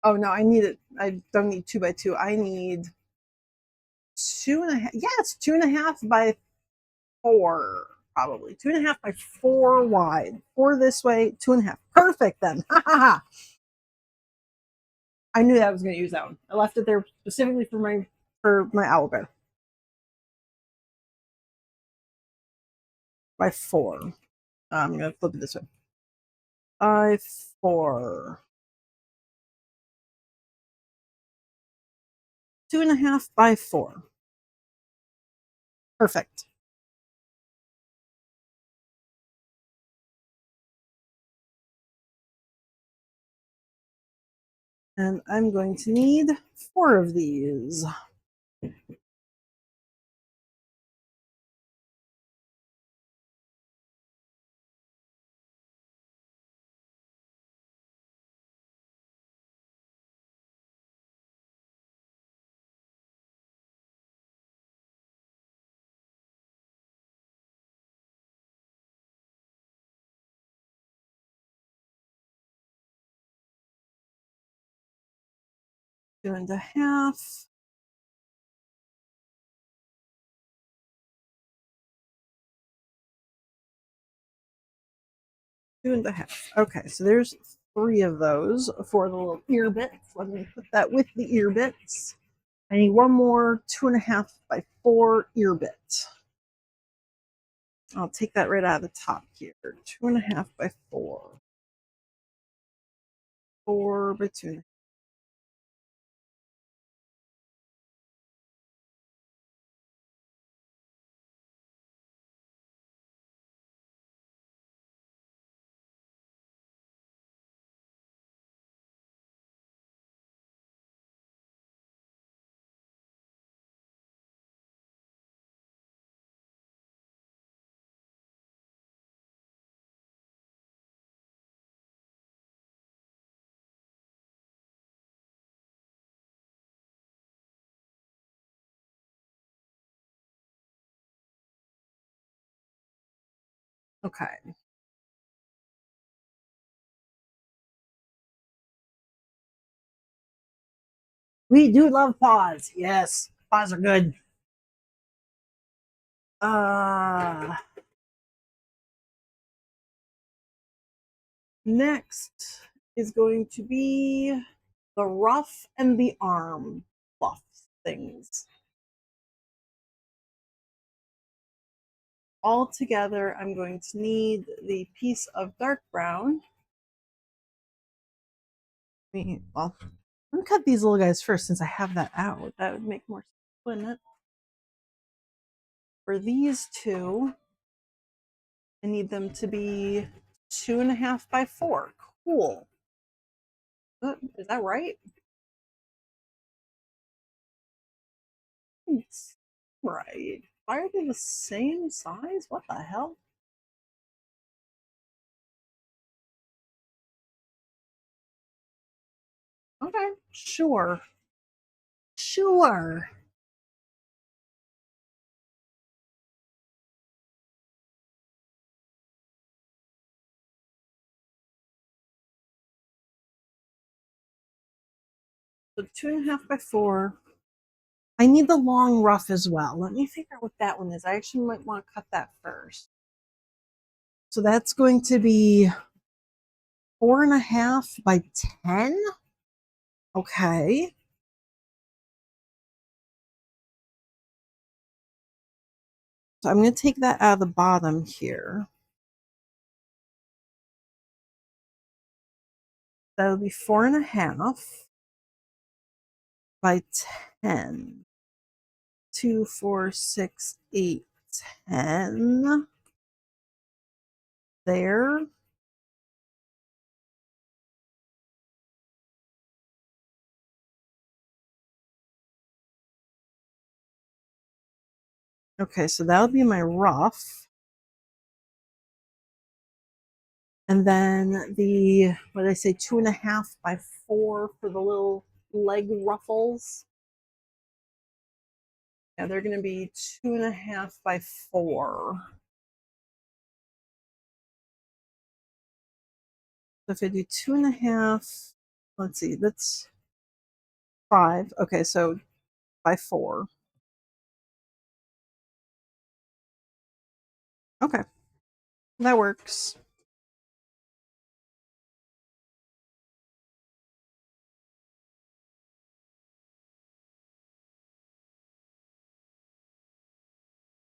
Oh no, I need it. I don't need 2 by 2. I need 2.5. Yeah, it's 2.5 by 4, probably 2.5 by 4 wide. 4 this way, 2.5. Perfect then. I knew that I was going to use that one. I left it there specifically for my owlbear. By 4. I'm going to flip it this way. By 4. 2.5 by 4. Perfect. And I'm going to need 4 of these. Two and a half. Two and a half. Okay, so there's 3 of those for the little ear bits. Let me put that with the ear bits. I need one more 2.5 by 4 ear bit. I'll take that right out of the top here. 2.5 by 4. 4 by 2. Okay. We do love paws. Yes, paws are good. Uh Next is going to be the ruff and the arm fluff things. All together, I'm going to need the piece of dark brown. Well, let me cut these little guys first since I have that out. That would make more sense, wouldn't it? For these two, I need them to be 2.5 by 4. Cool. Is that right? It's right. Why are they the same size? What the hell? Okay, sure. Sure. So 2.5 by 4. I need the long ruff as well. Let me figure out what that one is. I actually might want to cut that first. So that's going to be 4.5 by 10. Okay. So I'm going to take that out of the bottom here. That'll be 4.5 by 10. 2, 4, 6, 8, 10. There. Okay, so that'll be my ruff. And then the, what did I say, 2.5 by 4 for the little leg ruffles. Yeah, they're going to be 2.5 by 4. So if I do 2.5, let's see, that's 5. Okay, so by 4. Okay, that works.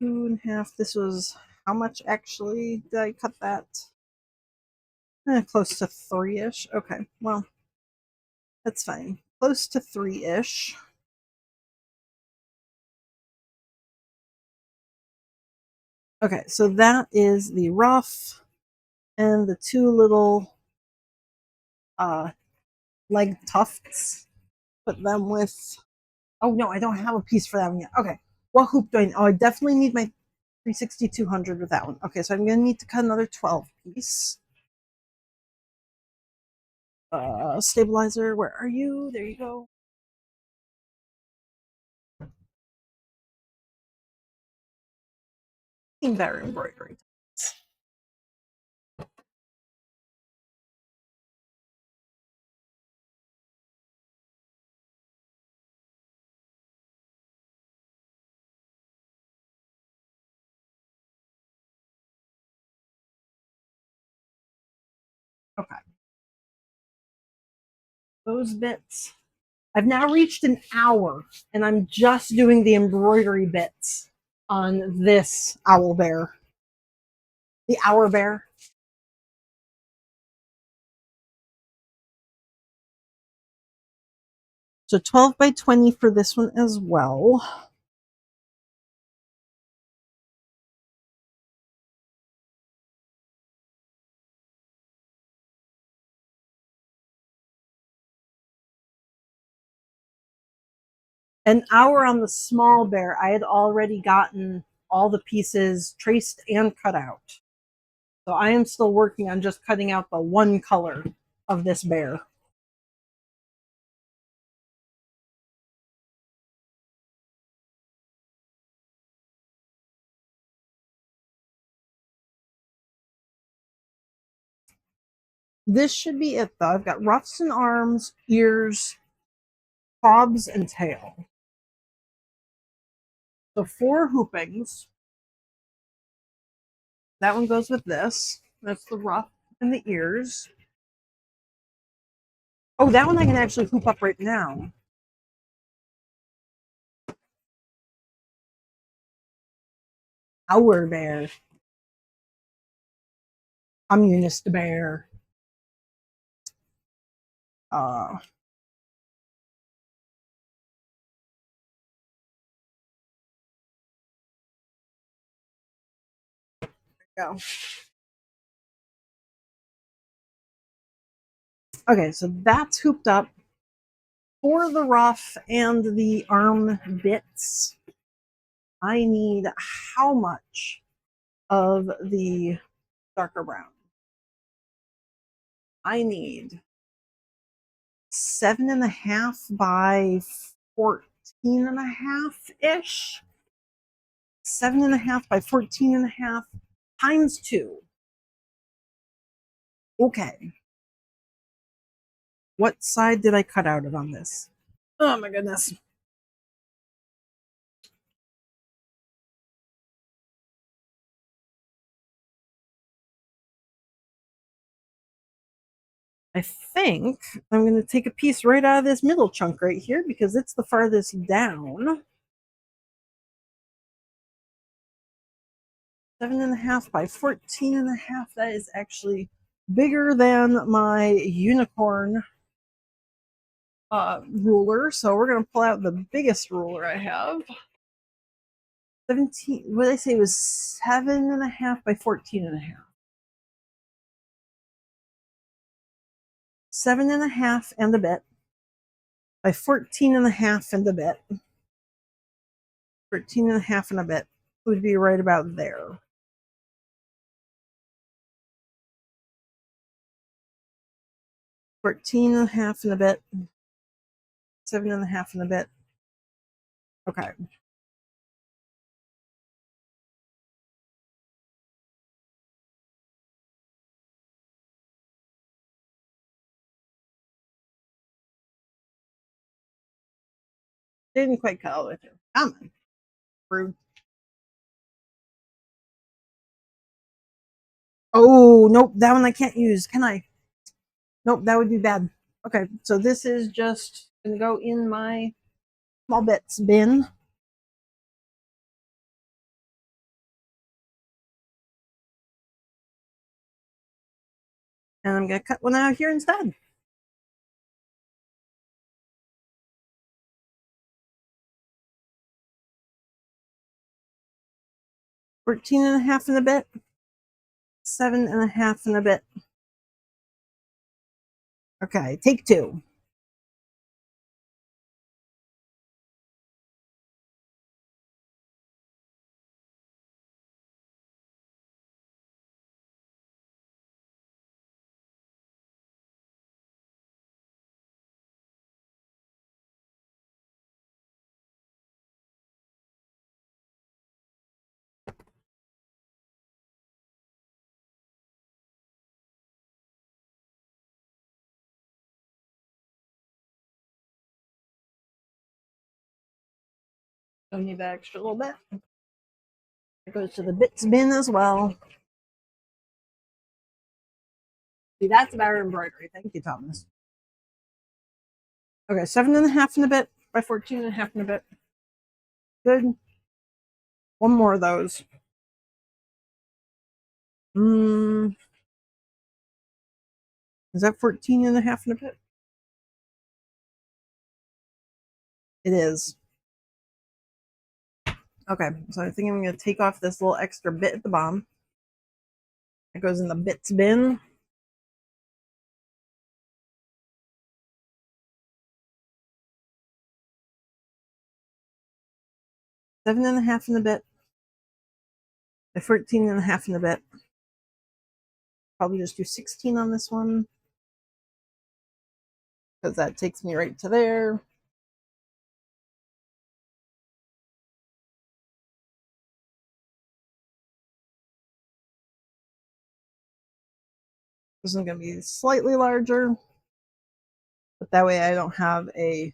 Two and a half. This was how much actually did I cut that? Close to 3-ish. Okay, well, that's fine. Close to 3-ish. Okay, so that is the rough and the two little uh, leg tufts. Put them with. Oh no, I don't have a piece for that one yet. Okay, what hoop do I need? Oh, I definitely need my 360-200 with that one. Okay, so I'm gonna need to cut another 12 piece. Stabilizer, where are you? There you go. Better embroidery. Okay, those bits. I've now reached an hour, and I'm just doing the embroidery bits on this owl bear. The hour bear. So 12 by 20 for this one as well. An hour on the small bear, I had already gotten all the pieces traced and cut out. So I am still working on just cutting out the one color of this bear. This should be it though. I've got ruffs and arms, ears, fobs, and tail. So 4 hoopings. That one goes with this. That's the ruff and the ears. Oh, that one I can actually hoop up right now. Our bear. Communist bear. Uh, go. Okay, so that's hooped up. For the ruff and the arm bits, I need how much of the darker brown? I need 7.5 by 14.5 ish. 7.5 by 14.5 times 2. Okay. What side did I cut out of on this? Oh my goodness. I think I'm going to take a piece right out of this middle chunk right here because it's the farthest down. 7.5 by 14.5. That is actually bigger than my unicorn ruler. So we're going to pull out the biggest ruler I have. 17, what did I say? It was 7.5 by 14.5. 7.5 and a bit by 14.5 and a bit. 13.5 and a bit would be right about there. 14.5 and a bit. 7.5 and a bit. Okay. Didn't quite cut all the way through. Come on. Rude. Oh, nope. That one I can't use. Can I? Nope, that would be bad. Okay, so this is just going to go in my small bits bin. And I'm going to cut one out here instead. 14 and a half in a bit. 7 and a half in a bit. Okay, take two. Don't need that extra little bit. It goes to the bits bin as well. See, that's about embroidery. Thank you, Thomas. Okay, 7 and a half in a bit by 14 and a half in a bit. Good. One more of those. Is that 14 and a half in a bit? It is. Okay, so I think I'm going to take off this little extra bit at the bottom. It goes in the bits bin. Seven and a half in a bit. 14 and a half in a bit. Probably just do 16 on this one. Because that takes me right to there. This is going to be slightly larger. But that way I don't have a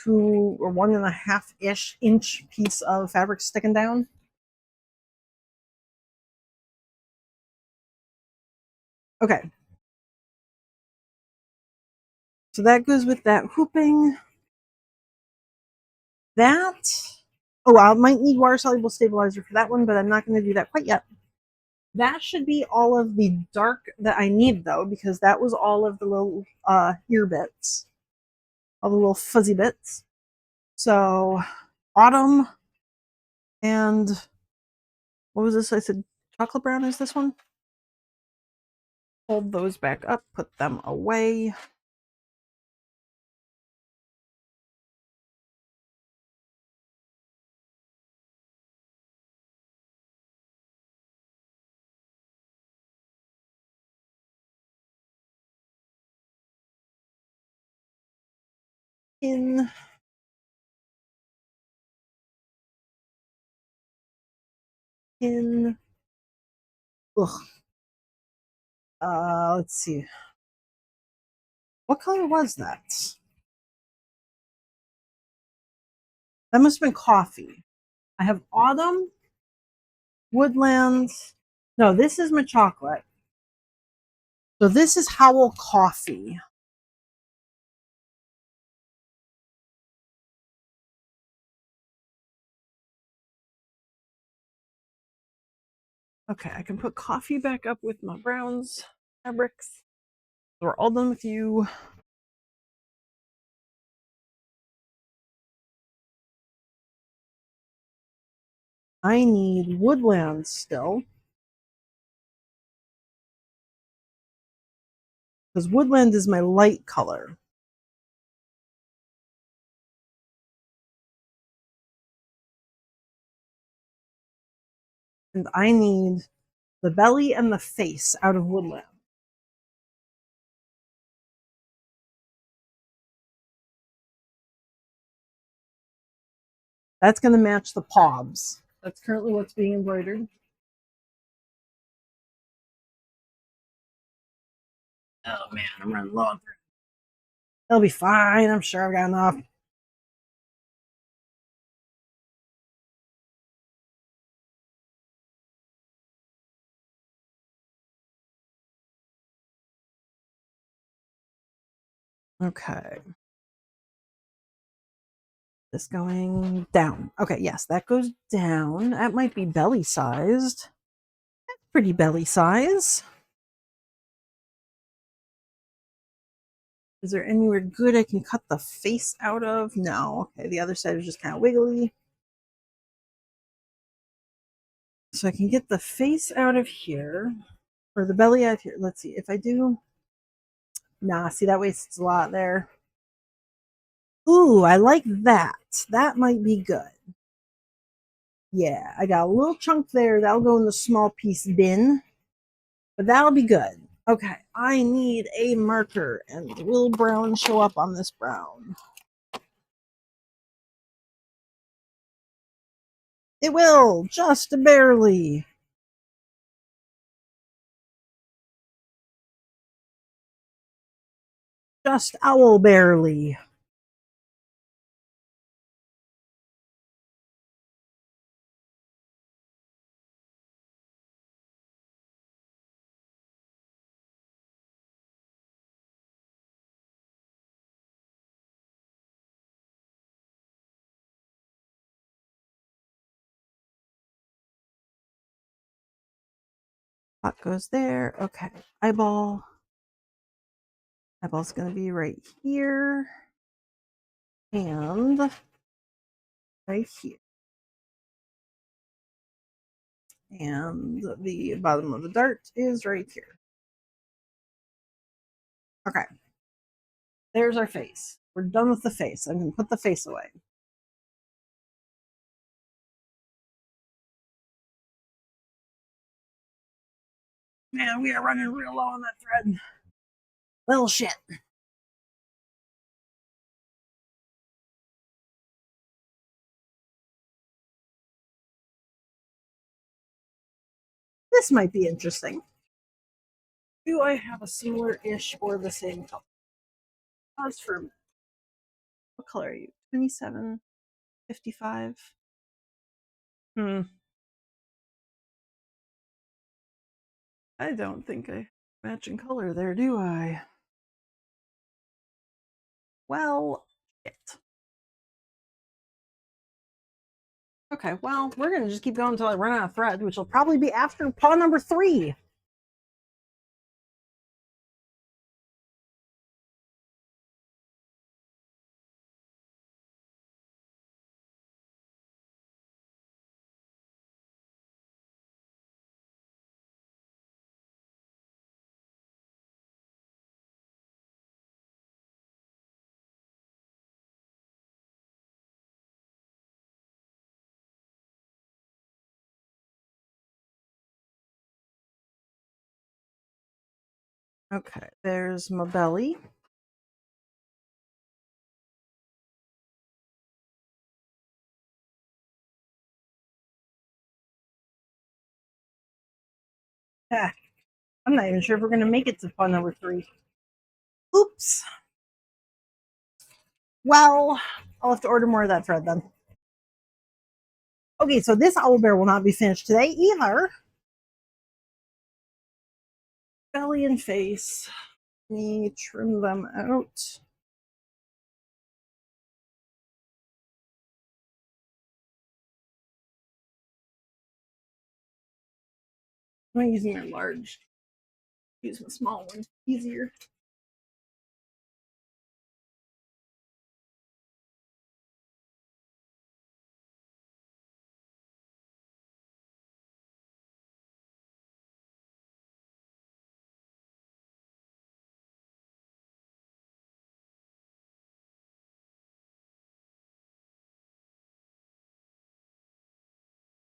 2 or 1.5-ish inch piece of fabric sticking down. Okay. So that goes with that hooping. That, oh, I might need water soluble stabilizer for that one, but I'm not going to do that quite yet. That should be all of the dark that I need, though, because that was all of the little ear bits, all the little fuzzy bits. So, autumn and what was this? I said chocolate brown is this one. Hold those back up, put them away. In ugh. Let's see. What color was that? That must have been coffee. I have autumn, woodlands. No, this is my chocolate. So this is Howl Coffee. Okay, I can put coffee back up with my browns fabrics. So we're all done with you. I need woodlands still. Because woodland is my light color. And I need the belly and the face out of woodland. That's going to match the pobs. That's currently what's being embroidered. Oh man, I'm running low on thread. It'll be fine. I'm sure I've got enough. Okay. This going down. Okay, yes, that goes down. That might be belly sized. That's pretty belly size. Is there anywhere good I can cut the face out of? No. Okay, the other side is just kind of wiggly. So I can get the face out of here, or the belly out of here. Let's see if I do. Nah, see, that wastes a lot there. Ooh, I like that. That might be good. Yeah, I got a little chunk there. That'll go in the small piece bin, but that'll be good. Okay, I need a marker. And will brown show up on this brown? It will, just barely. Just owl barely. That goes there. Okay, eyeball. Eyeball's going to be right here. And right here. And the bottom of the dart is right here. Okay, there's our face. We're done with the face. I'm going to put the face away. Man, we are running real low on that thread. Little shit. This might be interesting. Do I have a similar-ish or the same color? Pause for what color are you? 27, 55. I don't think I matching color there, do I? Well, shit. Okay, well, we're gonna just keep going until I run out of thread, which will probably be after paw number 3. Okay, there's my belly. Ah, I'm not even sure if we're gonna make it to paw number 3. Oops. Well, I'll have to order more of that thread then. Okay, so this owl bear will not be finished today either. Belly and face. Let me trim them out. I'm using my large. Use my small one. Easier.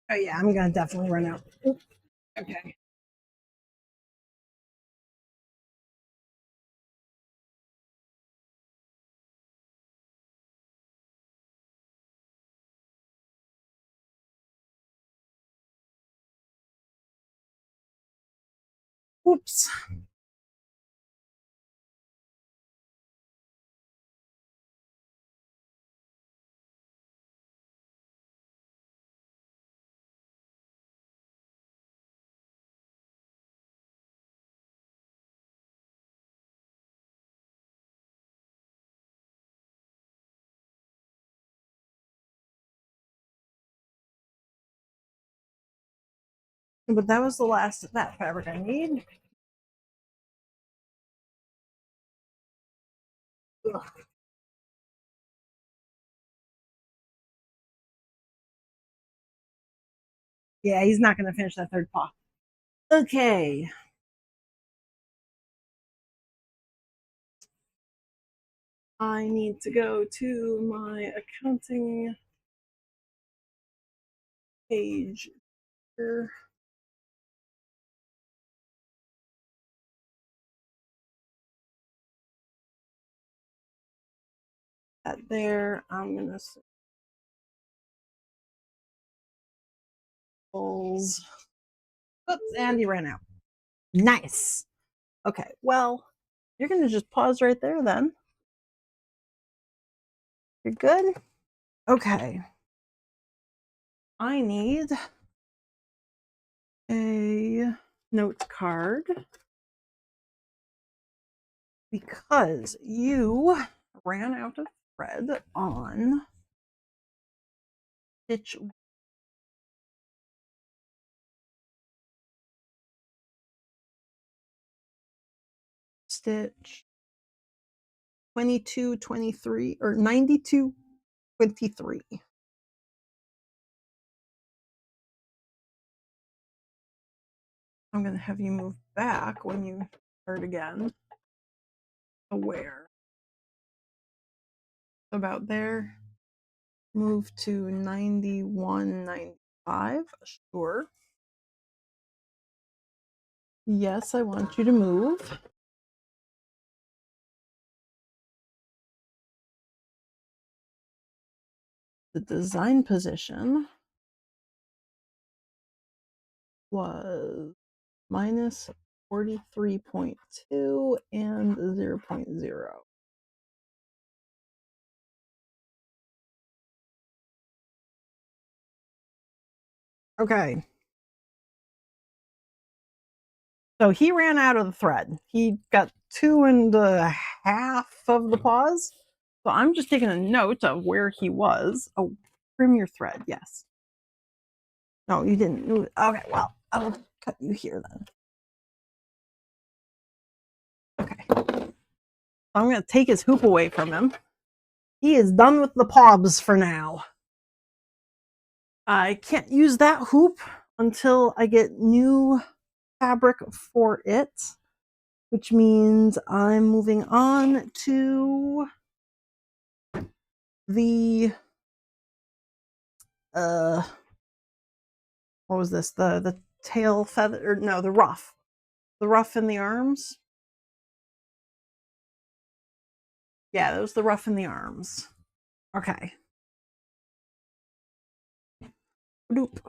Oh yeah, I'm gonna definitely run out. Okay. Oops. But that was the last of that fabric I need. Ugh. Yeah, he's not going to finish that third paw. Okay. I need to go to my accounting page here. That there, I'm gonna Oops, and he ran out. Nice. Okay, well, you're gonna just pause right there then. You're good? Okay. I need a note card because you ran out of thread on stitch stitch 22, 23, or 92, 23. I'm going to have you move back when you start again. Where? About there. Move to 91, 95. Sure. Yes, I want you to move. The design position was minus 43.2 and 0.0. Okay. So he ran out of the thread. He got 2.5 of the paws. So I'm just taking a note of where he was. Oh, trim your thread. Yes. No, you didn't. Okay, well, I'll cut you here then. Okay. I'm going to take his hoop away from him. He is done with the pobs for now. I can't use that hoop until I get new fabric for it, which means I'm moving on to the what was this? The tail feather, or no, the ruff. The ruff in the arms. Yeah, that was the ruff in the arms. Okay. Bloop.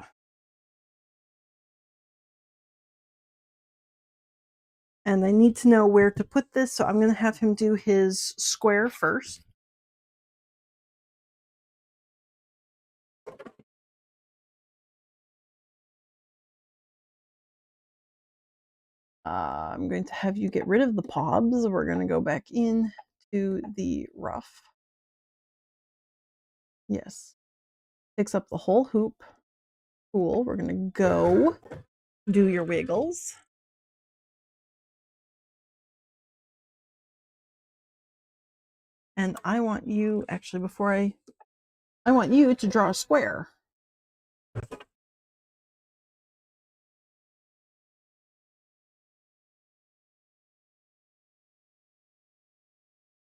And I need to know where to put this, so I'm going to have him do his square first. I'm going to have you get rid of the pobs. We're going to go back in to the ruff. Yes. Picks up the whole hoop. Cool. We're going to go do your wiggles. And I want you, actually, before I want you to draw a square.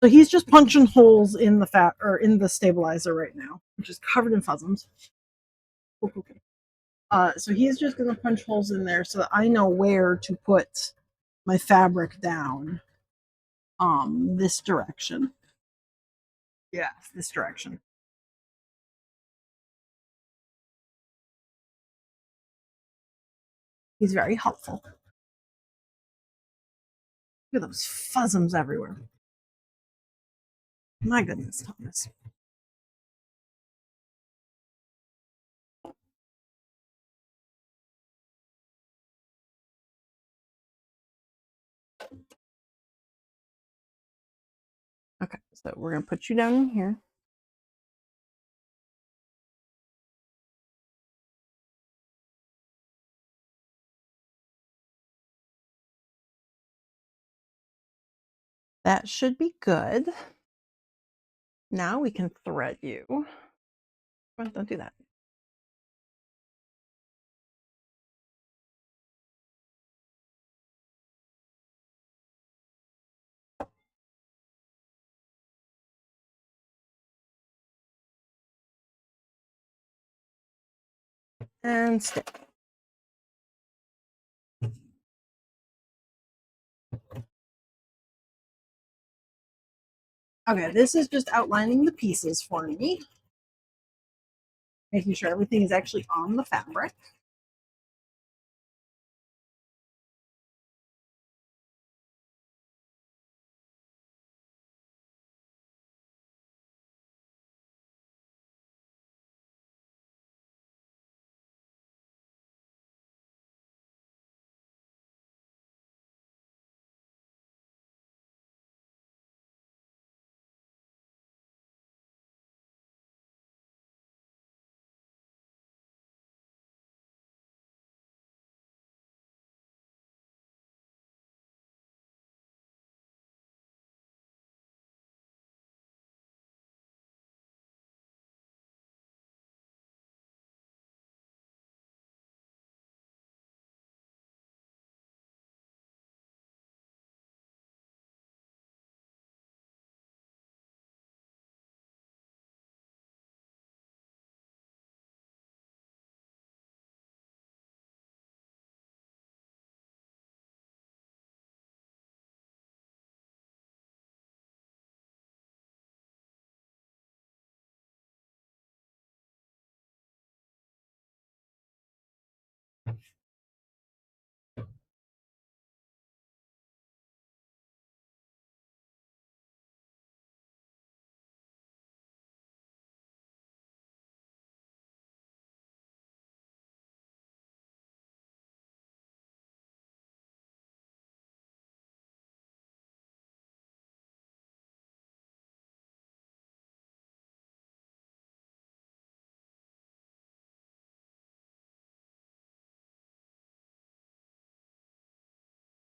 So he's just punching holes in the fat or in the stabilizer right now, which is covered in fuzzums. Okay. So he's just going to punch holes in there so that I know where to put my fabric down. This direction. Yes, this direction. He's very helpful. Look at those fuzzums everywhere. My goodness, Thomas. Okay, so we're going to put you down in here. That should be good. Now we can thread you. Well, don't do that. And stick. Okay, this is just outlining the pieces for me. Making sure everything is actually on the fabric.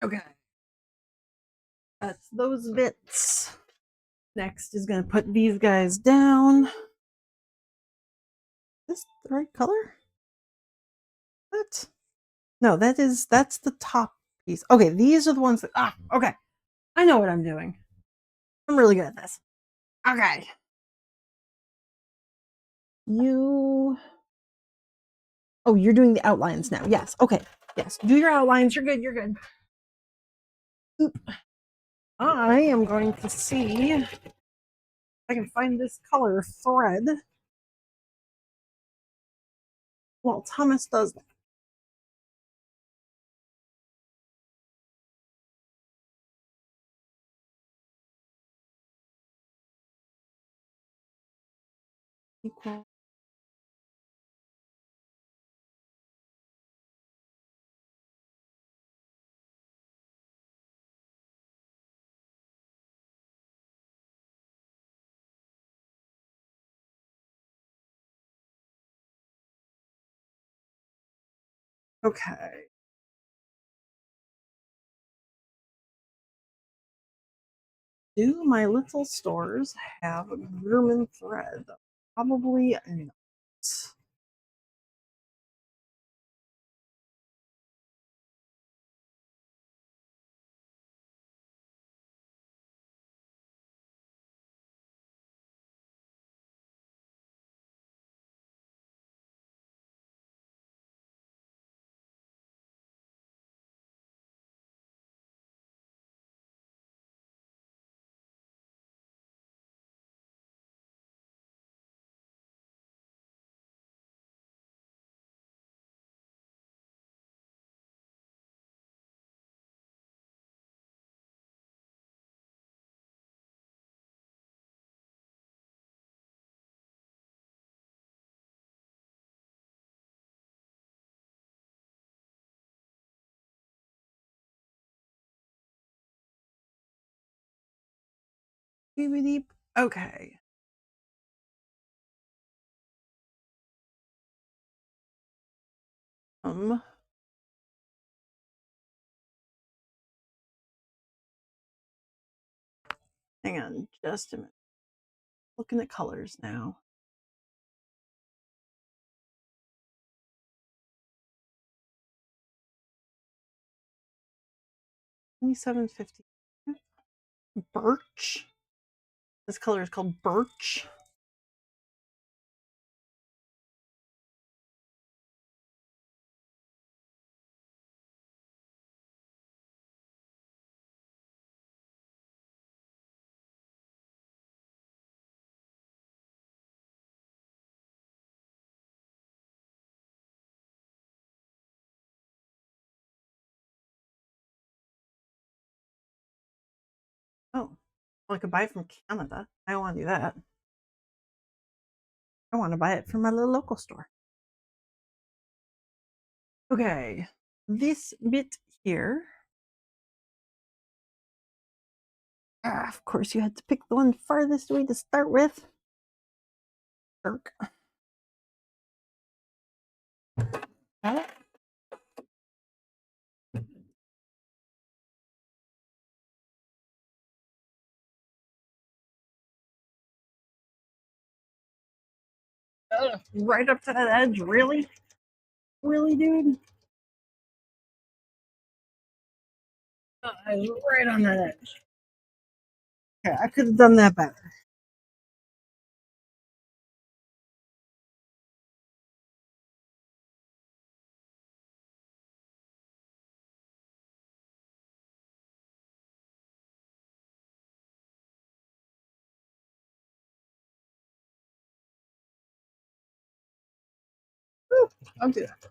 Okay. That's those bits. Next is going to put these guys down. Is this the right color? What? No, that's the top piece. Okay, these are the ones that, okay. I know what I'm doing. I'm really good at this. Okay. You, oh, you're doing the outlines now. Yes. Okay. Yes. Do your outlines. You're good. You're good. Oop. I am going to see if I can find this color thread. Well, Thomas does that. Equal. Okay. Do my little stores have a German thread? Probably not. Okay. Um, Hang on just a minute. Looking at colors now. $27.50. Birch. This color is called birch. Oh, well, I could buy it from Canada. I don't want to do that. I want to buy it from my little local store. Okay, this bit here. Of course, you had to pick the one farthest away to start with. Jerk. Right up to that edge, really? Really, dude? Right on that edge. Okay, I could have done that better. Whew, I'll do that.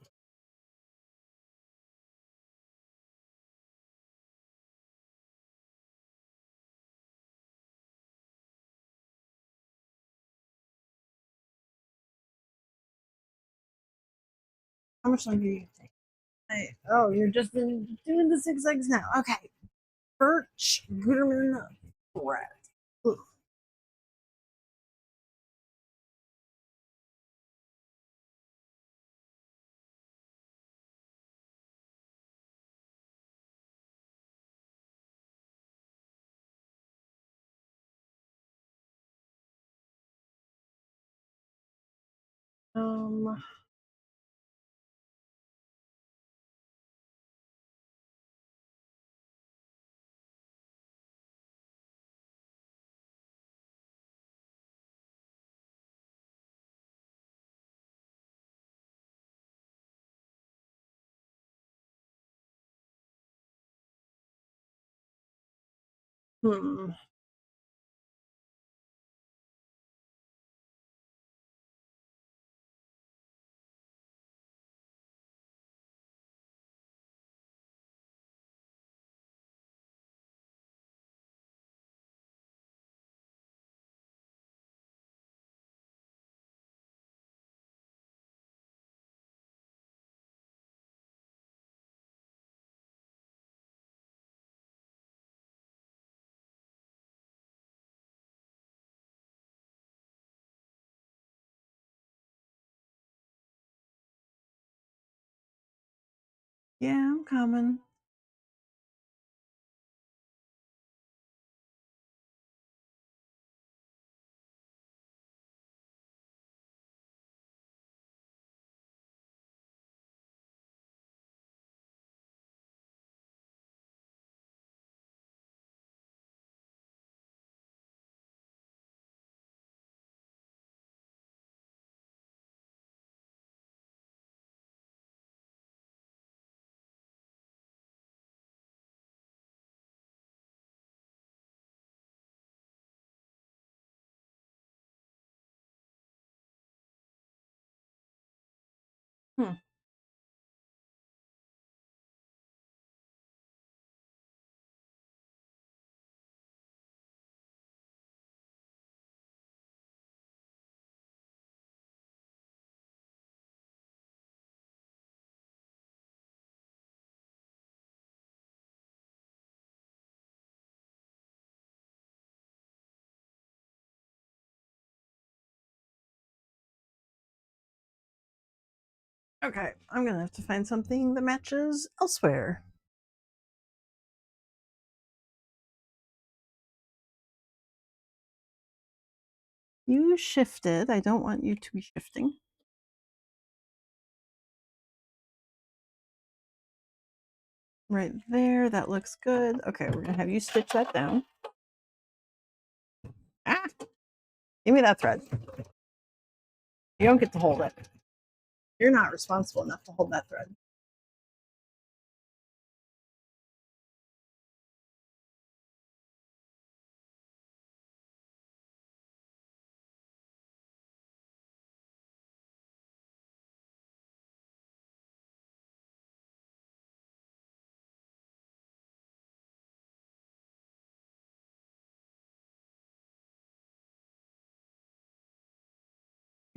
How much longer do you take? Hey, oh, you're just doing the zigzags now. Okay. Birch, Gooderman, Brett. Ugh. Um, hmm. Yeah, I'm coming. Hmm. Okay, I'm gonna have to find something that matches elsewhere. You shifted. I don't want you to be shifting. Right there. That looks good. Okay, we're going to have you stitch that down. Ah! Give me that thread. You don't get to hold it. You're not responsible enough to hold that thread.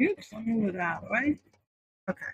Oops, let me move it out of the way. Okay.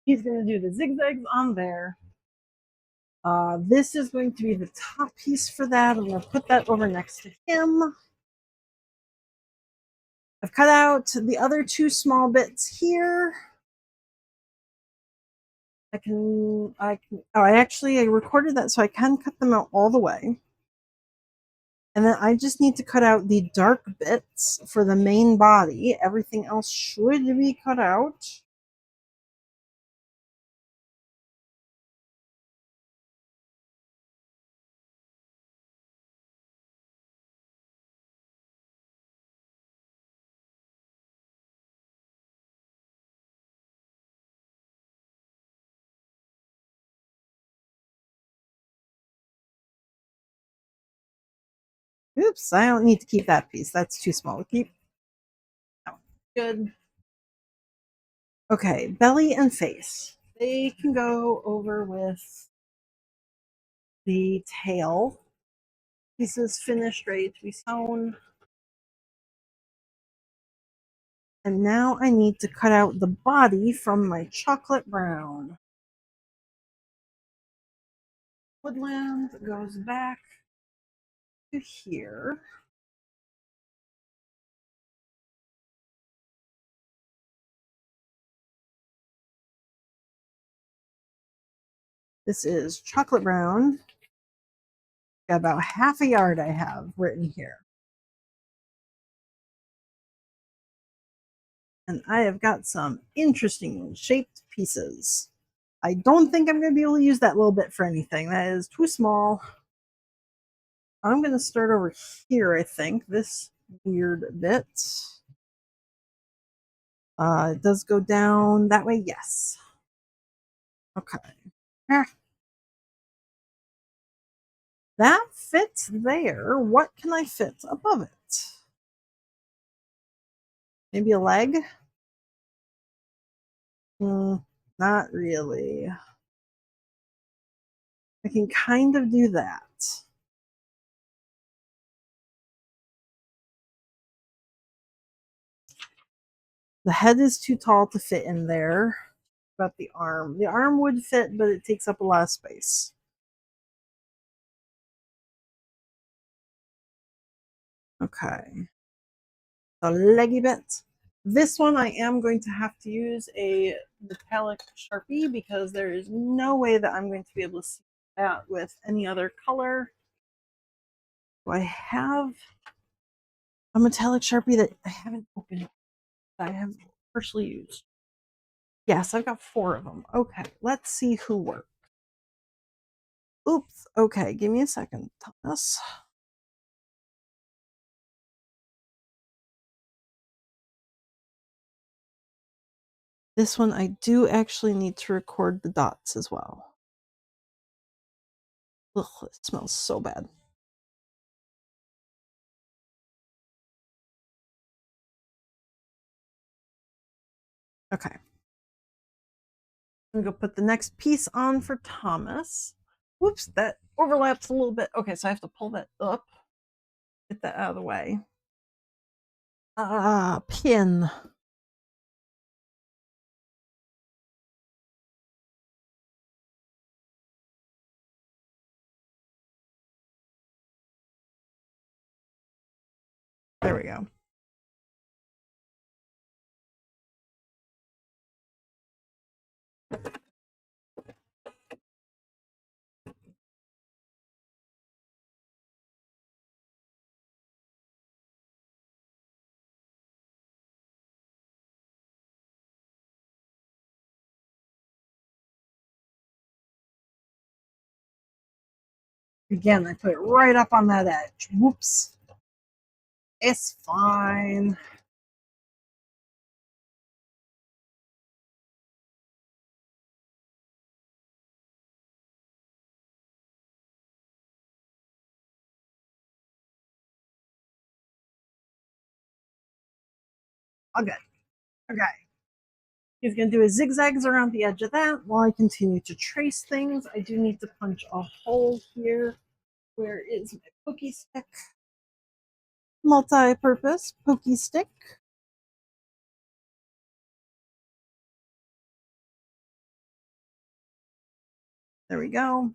He's going to do the zigzags on there. This is going to be the top piece for that. I'm going to put that over next to him. I've cut out the other two small bits here. I recorded that so I can cut them out all the way. And then I just need to cut out the dark bits for the main body. Everything else should be cut out. Oops, I don't need to keep that piece. That's too small to keep. No, good. Okay, belly and face. They can go over with the tail. Pieces finished, ready to be sewn. And now I need to cut out the body from my chocolate brown. Woodland goes back to here. This is chocolate brown. Got about half a yard I have written here. And I have got some interesting shaped pieces. I don't think I'm going to be able to use that little bit for anything. That is too small. I'm going to start over here, I think. This weird bit. It does go down that way, yes. Okay. Ah. That fits there. What can I fit above it? Maybe a leg? Not really. I can kind of do that. The head is too tall to fit in there. About the arm. The arm would fit, but it takes up a lot of space. Okay. The leggy bit. This one I am going to have to use a metallic Sharpie because there is no way that I'm going to be able to see that with any other color. Do I have a metallic Sharpie that I haven't opened that I have partially used? Yes, I've got 4 of them. Okay, let's see who works. Oops. Okay, give me a second, Thomas. This one, I do actually need to record the dots as well. Ugh, it smells so bad. Okay. I'm gonna go put the next piece on for Thomas. Whoops, that overlaps a little bit. Okay, so I have to pull that up. Get that out of the way. Pin. There we go. Again, I put it right up on that edge. Whoops. It's fine. All good. Okay. He's going to do his zigzags around the edge of that while I continue to trace things. I do need to punch a hole here. Where is my pokey stick? Multi-purpose pokey stick. There we go.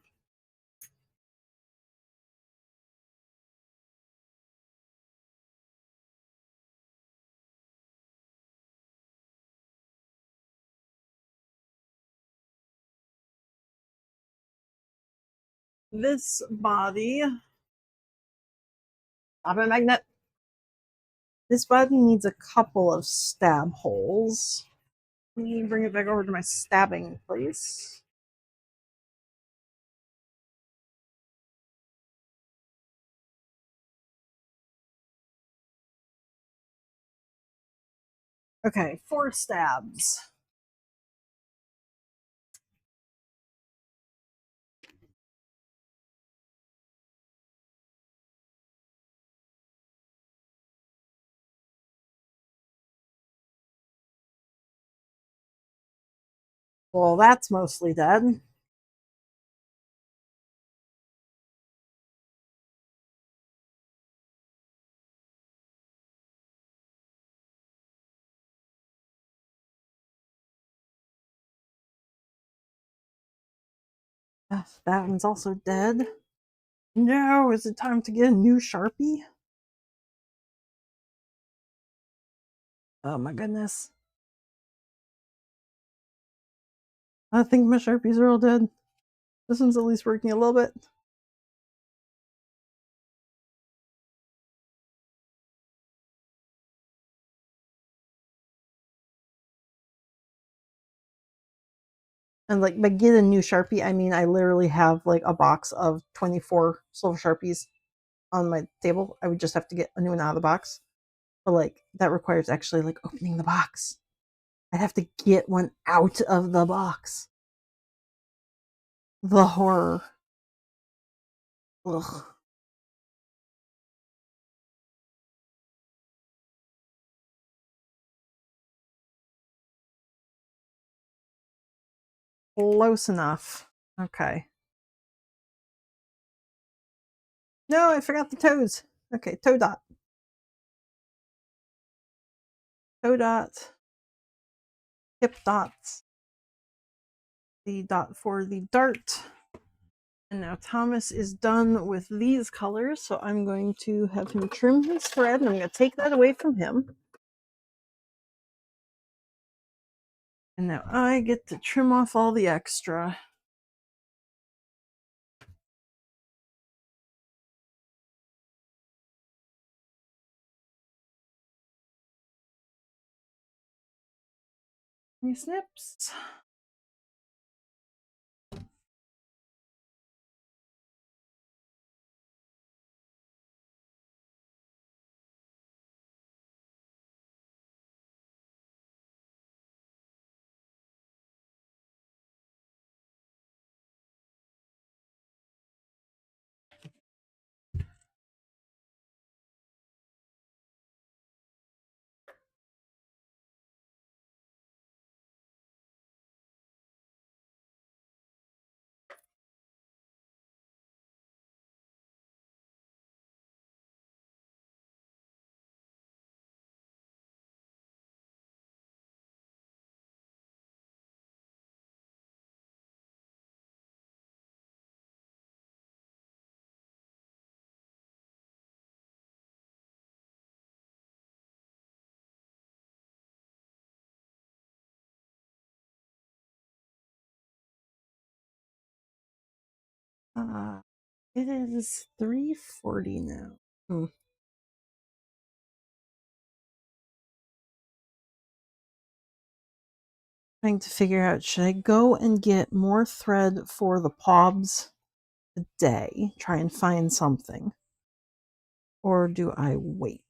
This body, stop it, magnet. This body needs a couple of stab holes. Let me bring it back over to my stabbing place. Okay, 4 stabs. Well, that's mostly dead. That one's also dead. No, is it time to get a new Sharpie? Oh my goodness. I think my Sharpies are all dead. This one's at least working a little bit. And like by get a new Sharpie, I mean I literally have like a box of 24 silver Sharpies on my table. I would just have to get a new one out of the box. But like that requires actually like opening the box. I'd have to get one out of the box. The horror. Ugh. Close enough. Okay. No, I forgot the toes. Okay, toe dot. Toe dot. Hip dots. The dot for the dart. And now Thomas is done with these colors, so I'm going to have him trim his thread, and I'm going to take that away from him. And now I get to trim off all the extra. Snips. It is 3:40 now. Trying to figure out, should I go and get more thread for the pobs today? Try and find something. Or do I wait?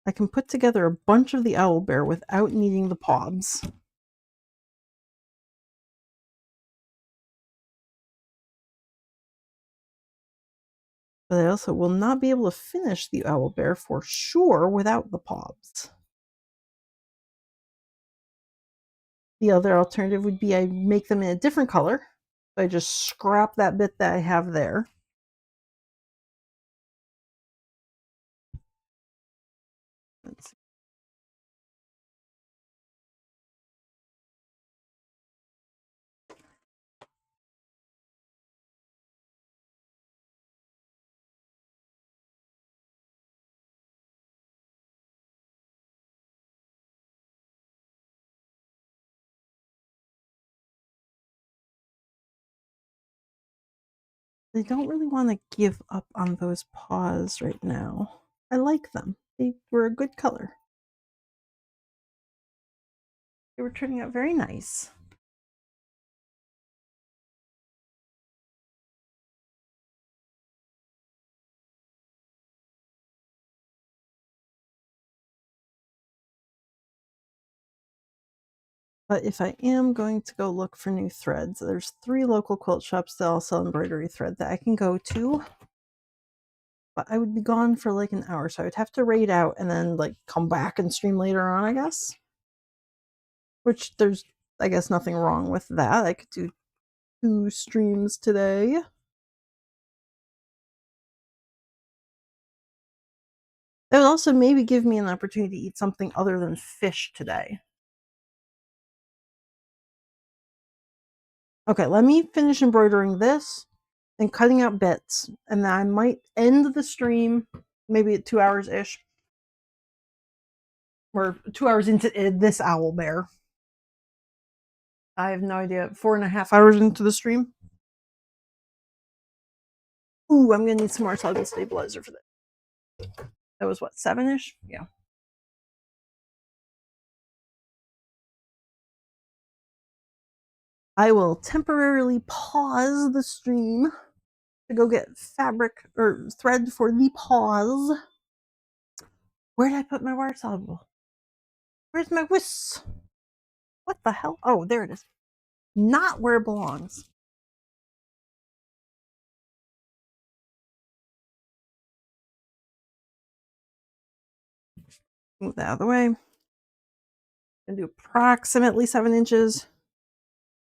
I can put together a bunch of the owlbear without needing the pobs. But I also will not be able to finish the owlbear for sure without the pobs. The other alternative would be I make them in a different color. So I just scrap that bit that I have there. Let's see. I don't really want to give up on those paws right now. I like them. They were a good color. They were turning out very nice. But if I am going to go look for new threads, there's 3 local quilt shops that all sell embroidery thread that I can go to. But I would be gone for like an hour, so I would have to raid out and then like come back and stream later on, I guess. Which there's, I guess, nothing wrong with that. I could do 2 streams today. That would also maybe give me an opportunity to eat something other than fish today. Okay, let me finish embroidering this and cutting out bits, and then I might end the stream maybe at 2 hours ish. We're 2 hours into this owlbear. I have no idea. 4.5 hours into the stream. Ooh, I'm gonna need some more solid stabilizer for that. That was what, 7-ish? Yeah. I will temporarily pause the stream to go get fabric or thread for the paws. Where did I put my water soluble? Where's my whisk? What the hell? Oh, there it is. Not where it belongs. Move that out of the way. Gonna do approximately 7 inches.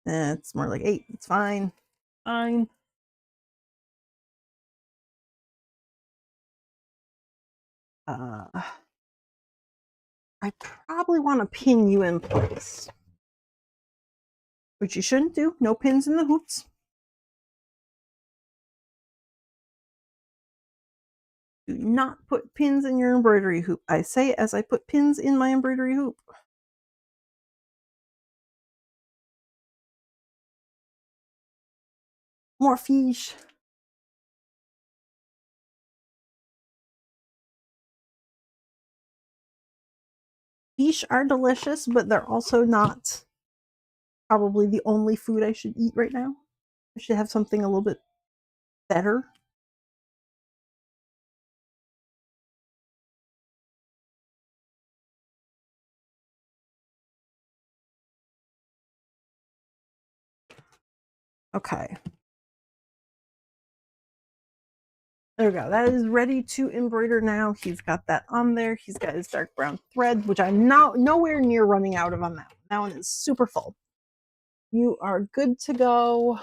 It's more like 8. It's fine. Fine. I probably want to pin you in place, which you shouldn't do. No pins in the hoops. Do not put pins in your embroidery hoop. I say as I put pins in my embroidery hoop. More fish. Fish are delicious, but they're also not probably the only food I should eat right now. I should have something a little bit better. Okay. There we go. That is ready to embroider now. He's got that on there. He's got his dark brown thread, which I'm now nowhere near running out of on that one. That one is super full. You are good to go.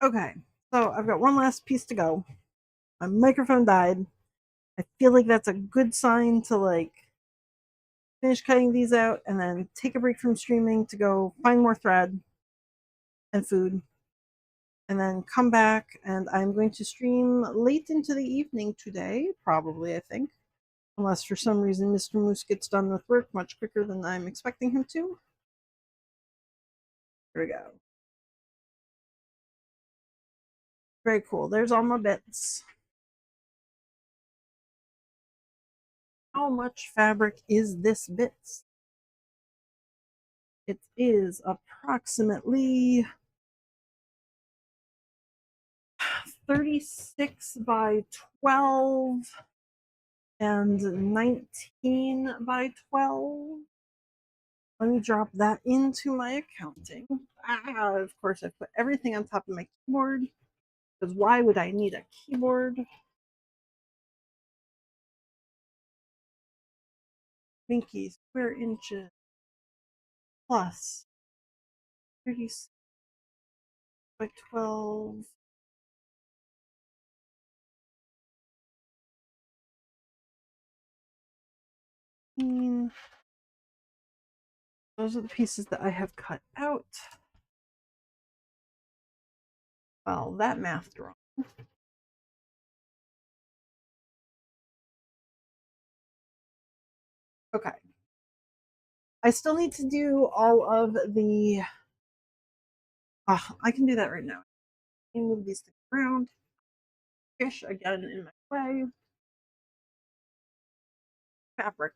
Okay, so I've got one last piece to go. My microphone died. I feel like that's a good sign to like finish cutting these out and then take a break from streaming to go find more thread and food and then come back, and I'm going to stream late into the evening today, probably, I think. Unless for some reason Mr. Moose gets done with work much quicker than I'm expecting him to. Here we go. Very cool. There's all my bits. How much fabric is this bits? It is approximately 36 by 12 and 19 by 12. Let me drop that into my accounting. Of course, I put everything on top of my keyboard because why would I need a keyboard? Minky square inches plus 36 by 12. Those are the pieces that I have cut out. Well, that math wrong. Okay. I still need to do all of the. I can do that right now. I can move these things around. Fish again in my way. Fabric.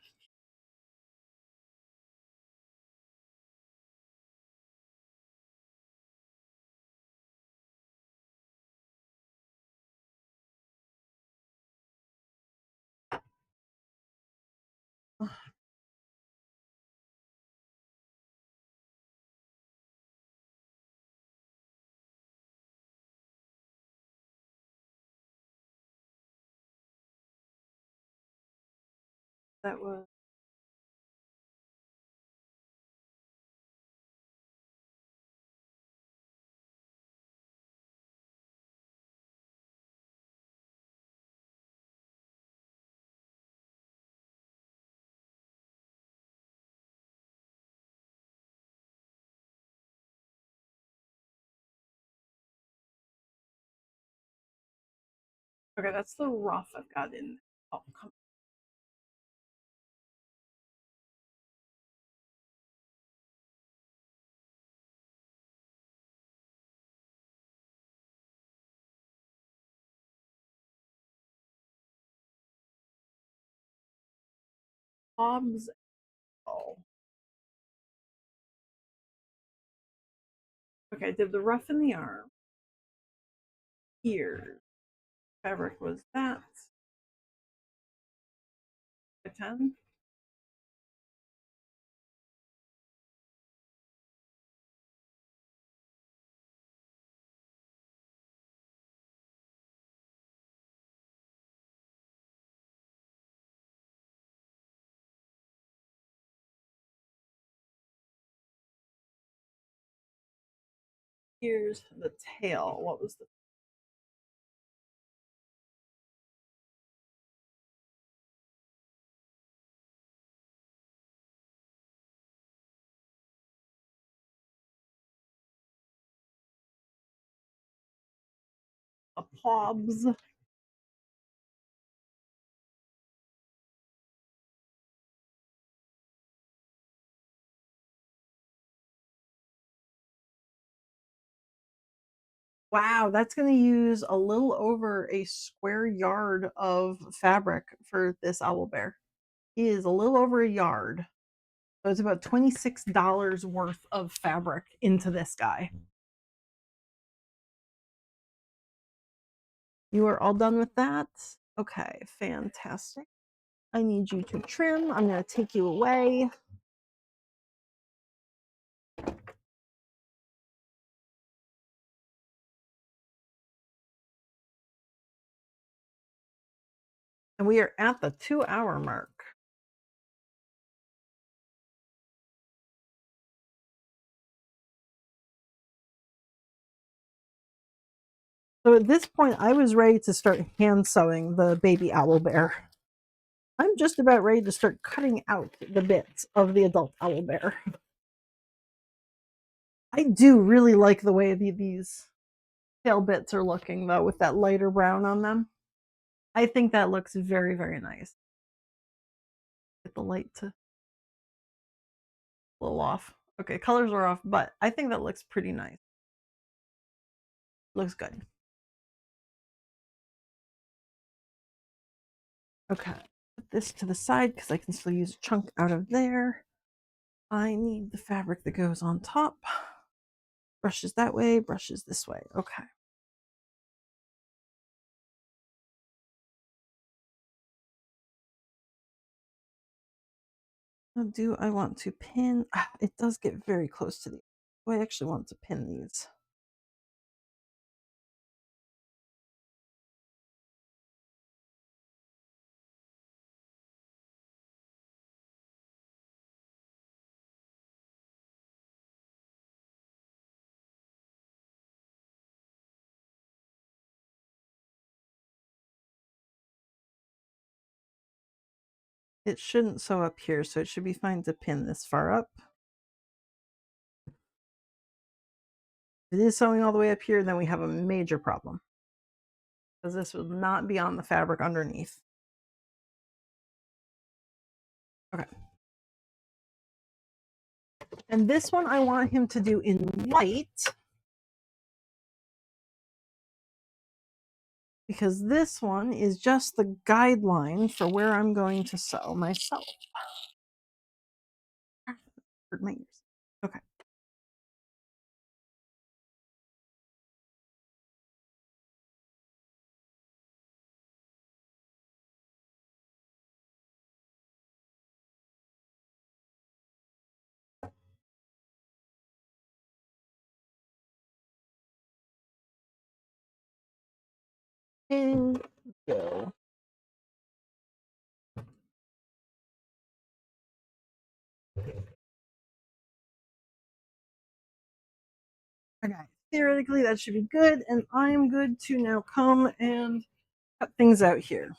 That was. Okay, that's the rough I've got in. Oh, come Hobbs. Oh. Okay, I did the rough in the arm. Here. Fabric was that. A 10. Here's the tail. What was the a Hobbs? Wow, that's going to use a little over a square yard of fabric for this owl bear. It is a little over a yard. So it's about $26 worth of fabric into this guy. You are all done with that? Okay, fantastic. I need you to trim. I'm going to take you away. And we are at the 2-hour mark. So at this point, I was ready to start hand sewing the baby owl bear. I'm just about ready to start cutting out the bits of the adult owl bear. I do really like the way these tail bits are looking, though, with that lighter brown on them. I think that looks very, very nice. Get the light to a little off. Okay, colors are off, but I think that looks pretty nice. Looks good. Okay, put this to the side because I can still use a chunk out of there. I need the fabric that goes on top. Brushes that way, brushes this way. Okay. Now, do I want to pin? It does get very close to the. Do I actually want to pin these? It shouldn't sew up here, so it should be fine to pin this far up. If it is sewing all the way up here, then we have a major problem because this will not be on the fabric underneath. Okay. And this one I want him to do in white because this one is just the guideline for where I'm going to sew myself. Hurt my ears. Okay. And go. Okay. Theoretically, that should be good, and I'm good to now come and cut things out here.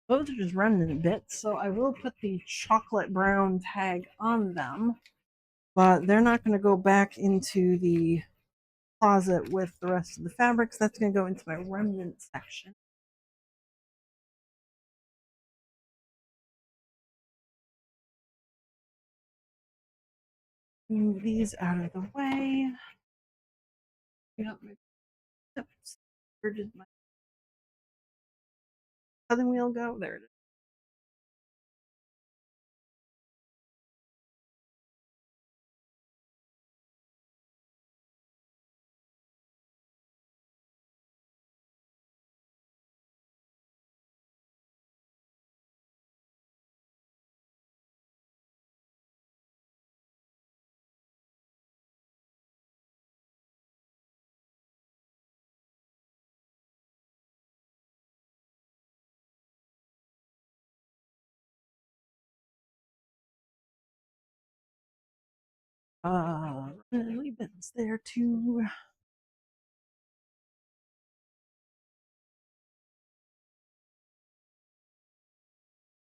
Those are just remnant bits, so I will put the chocolate brown tag on them, but they're not going to go back into the closet with the rest of the fabrics. That's going to go into my remnant section. Move these out of the way. Got my tips. Where did my cutting wheel go? There it is. Ribbons there too.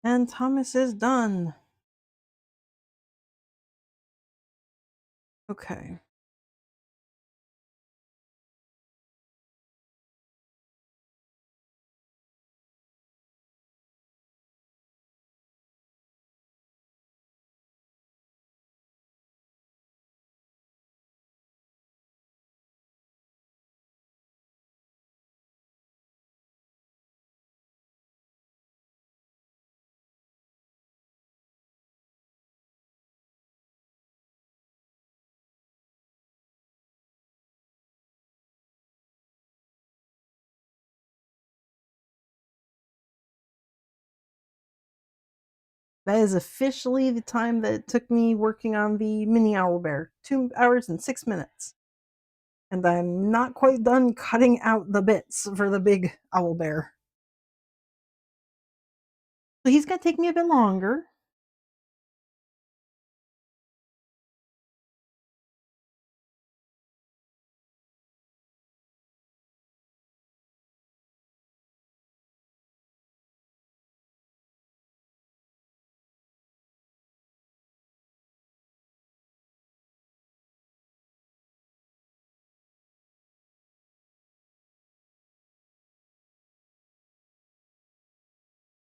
And Thomas is done. Okay. That is officially the time that it took me working on the mini owlbear. 2 hours and 6 minutes. And I'm not quite done cutting out the bits for the big owlbear. So he's gonna take me a bit longer.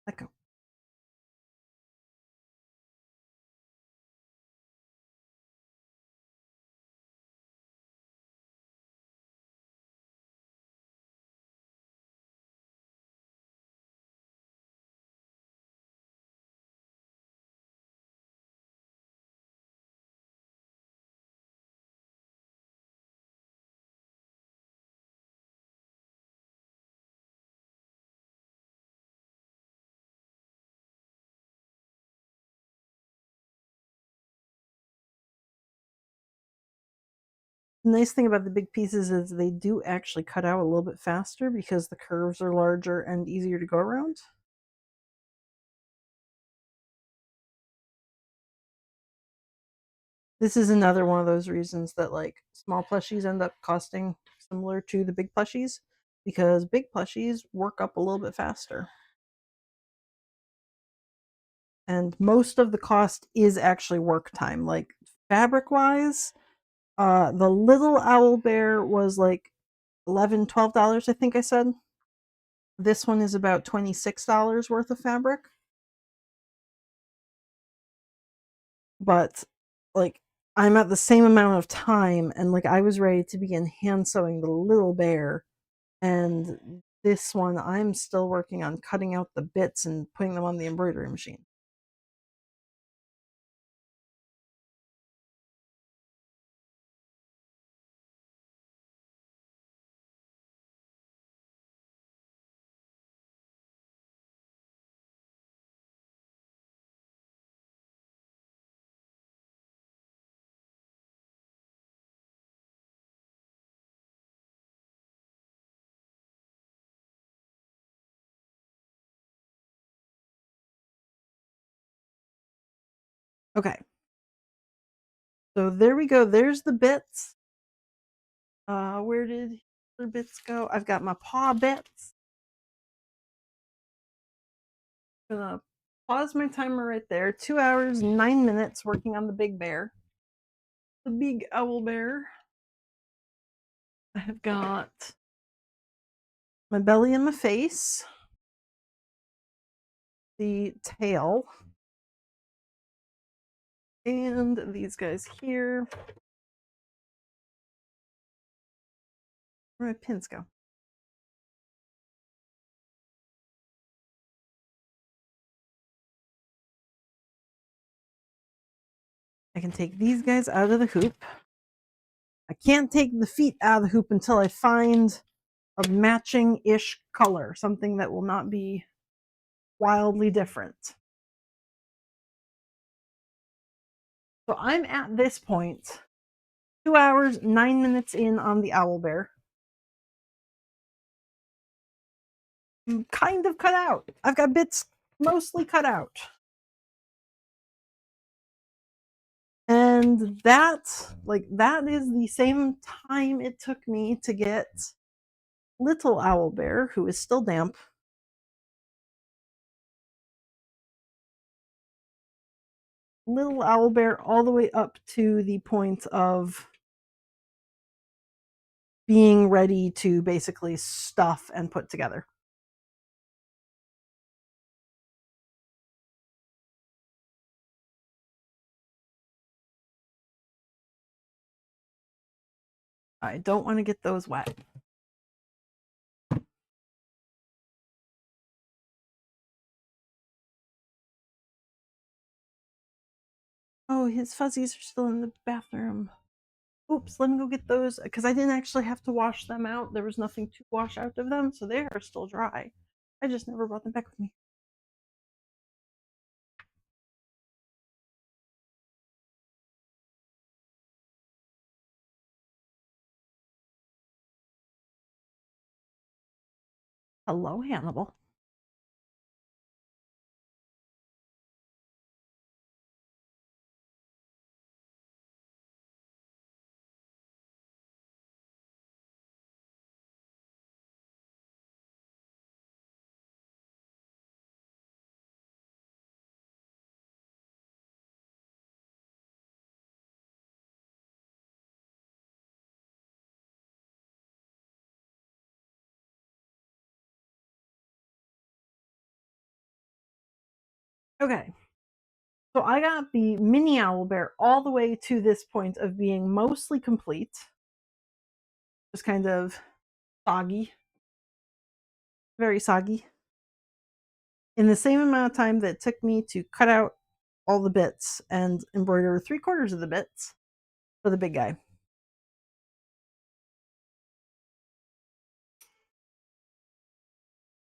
Let go. The nice thing about the big pieces is they do actually cut out a little bit faster because the curves are larger and easier to go around. This is another one of those reasons that like small plushies end up costing similar to the big plushies because big plushies work up a little bit faster. And most of the cost is actually work time. Like fabric wise, the little owl bear was like $11, $12, I think I said. This one is about $26 worth of fabric. But like I'm at the same amount of time and like I was ready to begin hand sewing the little bear, and this one I'm still working on cutting out the bits and putting them on the embroidery machine. Okay. So there we go. There's the bits. Where did the bits go? I've got my paw bits. I'm gonna pause my timer right there. 2 hours, 9 minutes working on the big bear. The big owl bear. I have got my belly and my face, the tail, and these guys here. Where my pins go? I can take these guys out of the hoop. I can't take the feet out of the hoop until I find a matching-ish color, something that will not be wildly different. So I'm at this point 2 hours, 9 minutes in on the owl bear. I'm kind of cut out. I've got bits mostly cut out. And that is the same time it took me to get little owl bear, who is still damp, little owlbear all the way up to the point of being ready to basically stuff and put together. I don't want to get those wet. Oh, his fuzzies are still in the bathroom. Oops, let me go get those because I didn't actually have to wash them out. There was nothing to wash out of them, so they are still dry. I just never brought them back with me. Hello, Hannibal. Okay, so I got the mini owlbear all the way to this point of being mostly complete. Just kind of soggy, very soggy. In the same amount of time that it took me to cut out all the bits and embroider 3/4 of the bits for the big guy.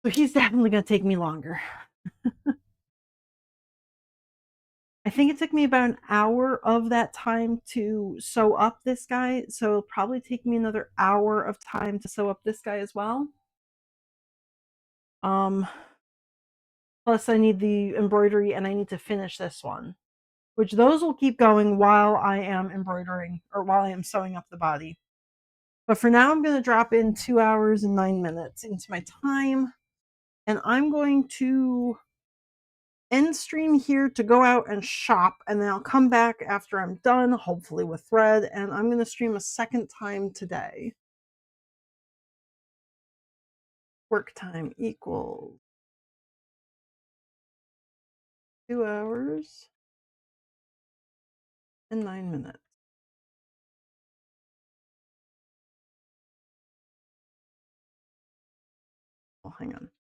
So he's definitely going to take me longer. I think it took me about an hour of that time to sew up this guy, so it'll probably take me another hour of time to sew up this guy as well. Um, Plus I need the embroidery and I need to finish this one, which those will keep going while I am embroidering or while I am sewing up the body. But for now, I'm going to drop in 2 hours and 9 minutes into my time, and I'm going to end stream here to go out and shop, and then I'll come back after I'm done, hopefully with thread, and I'm going to stream a second time today. Work time equals 2 hours and 9 minutes. Oh, hang on.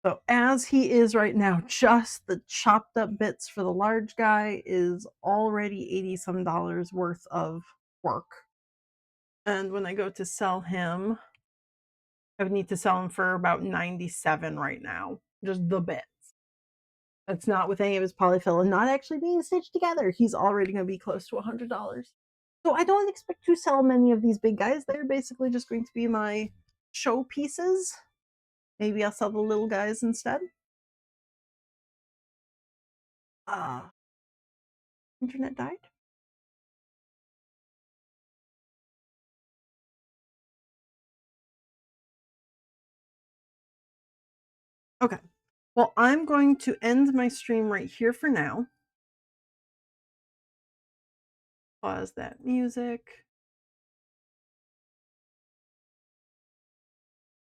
So as he is right now, just the chopped up bits for the large guy is already 80 some dollars worth of work. And when I go to sell him, I would need to sell him for about 97 right now. Just the bits. That's not with any of his polyfill and not actually being stitched together. He's already going to be close to $100. So I don't expect to sell many of these big guys. They're basically just going to be my show pieces. Maybe I'll sell the little guys instead. Internet died. Okay. Well, I'm going to end my stream right here for now. Pause that music.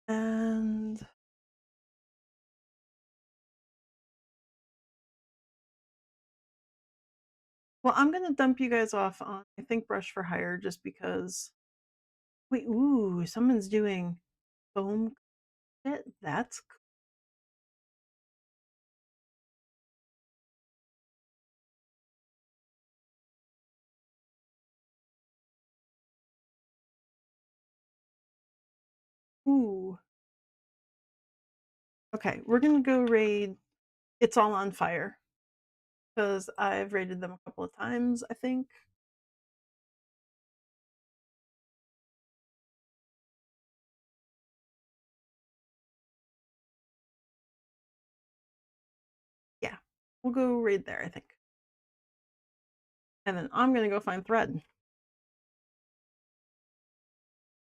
And well, I'm gonna dump you guys off on I think Brush for Hire just because wait, ooh, someone's doing foam kit. That's ooh. Okay, we're gonna go raid It's All on Fire because I've raided them a couple of times, I think. Yeah, we'll go raid there, I think. And then I'm gonna go find Thread.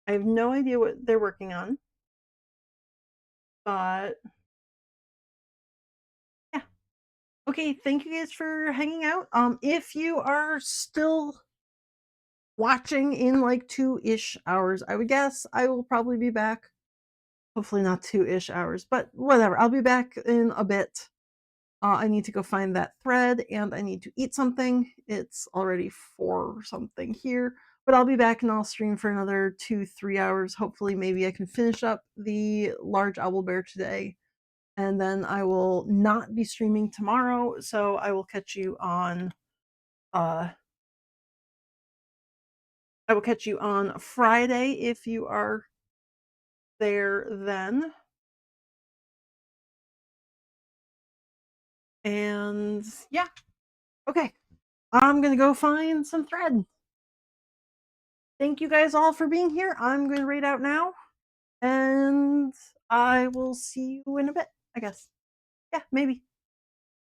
I have no idea what they're working on, but yeah. Okay, thank you guys for hanging out. If you are still watching in like 2-ish hours, I would guess I will probably be back. Hopefully not 2-ish hours, but whatever. I'll be back in a bit. I need to go find that thread and I need to eat something. It's already 4 something here, but I'll be back and I'll stream for another 2-3 hours. Hopefully, maybe I can finish up the large owl bear today. And then I will not be streaming tomorrow, so I will catch you on uh I will catch you on Friday if you are there then. And yeah, okay. I'm gonna go find some thread. Thank you guys all for being here. I'm going to raid out now, and I will see you in a bit, I guess. Yeah, maybe.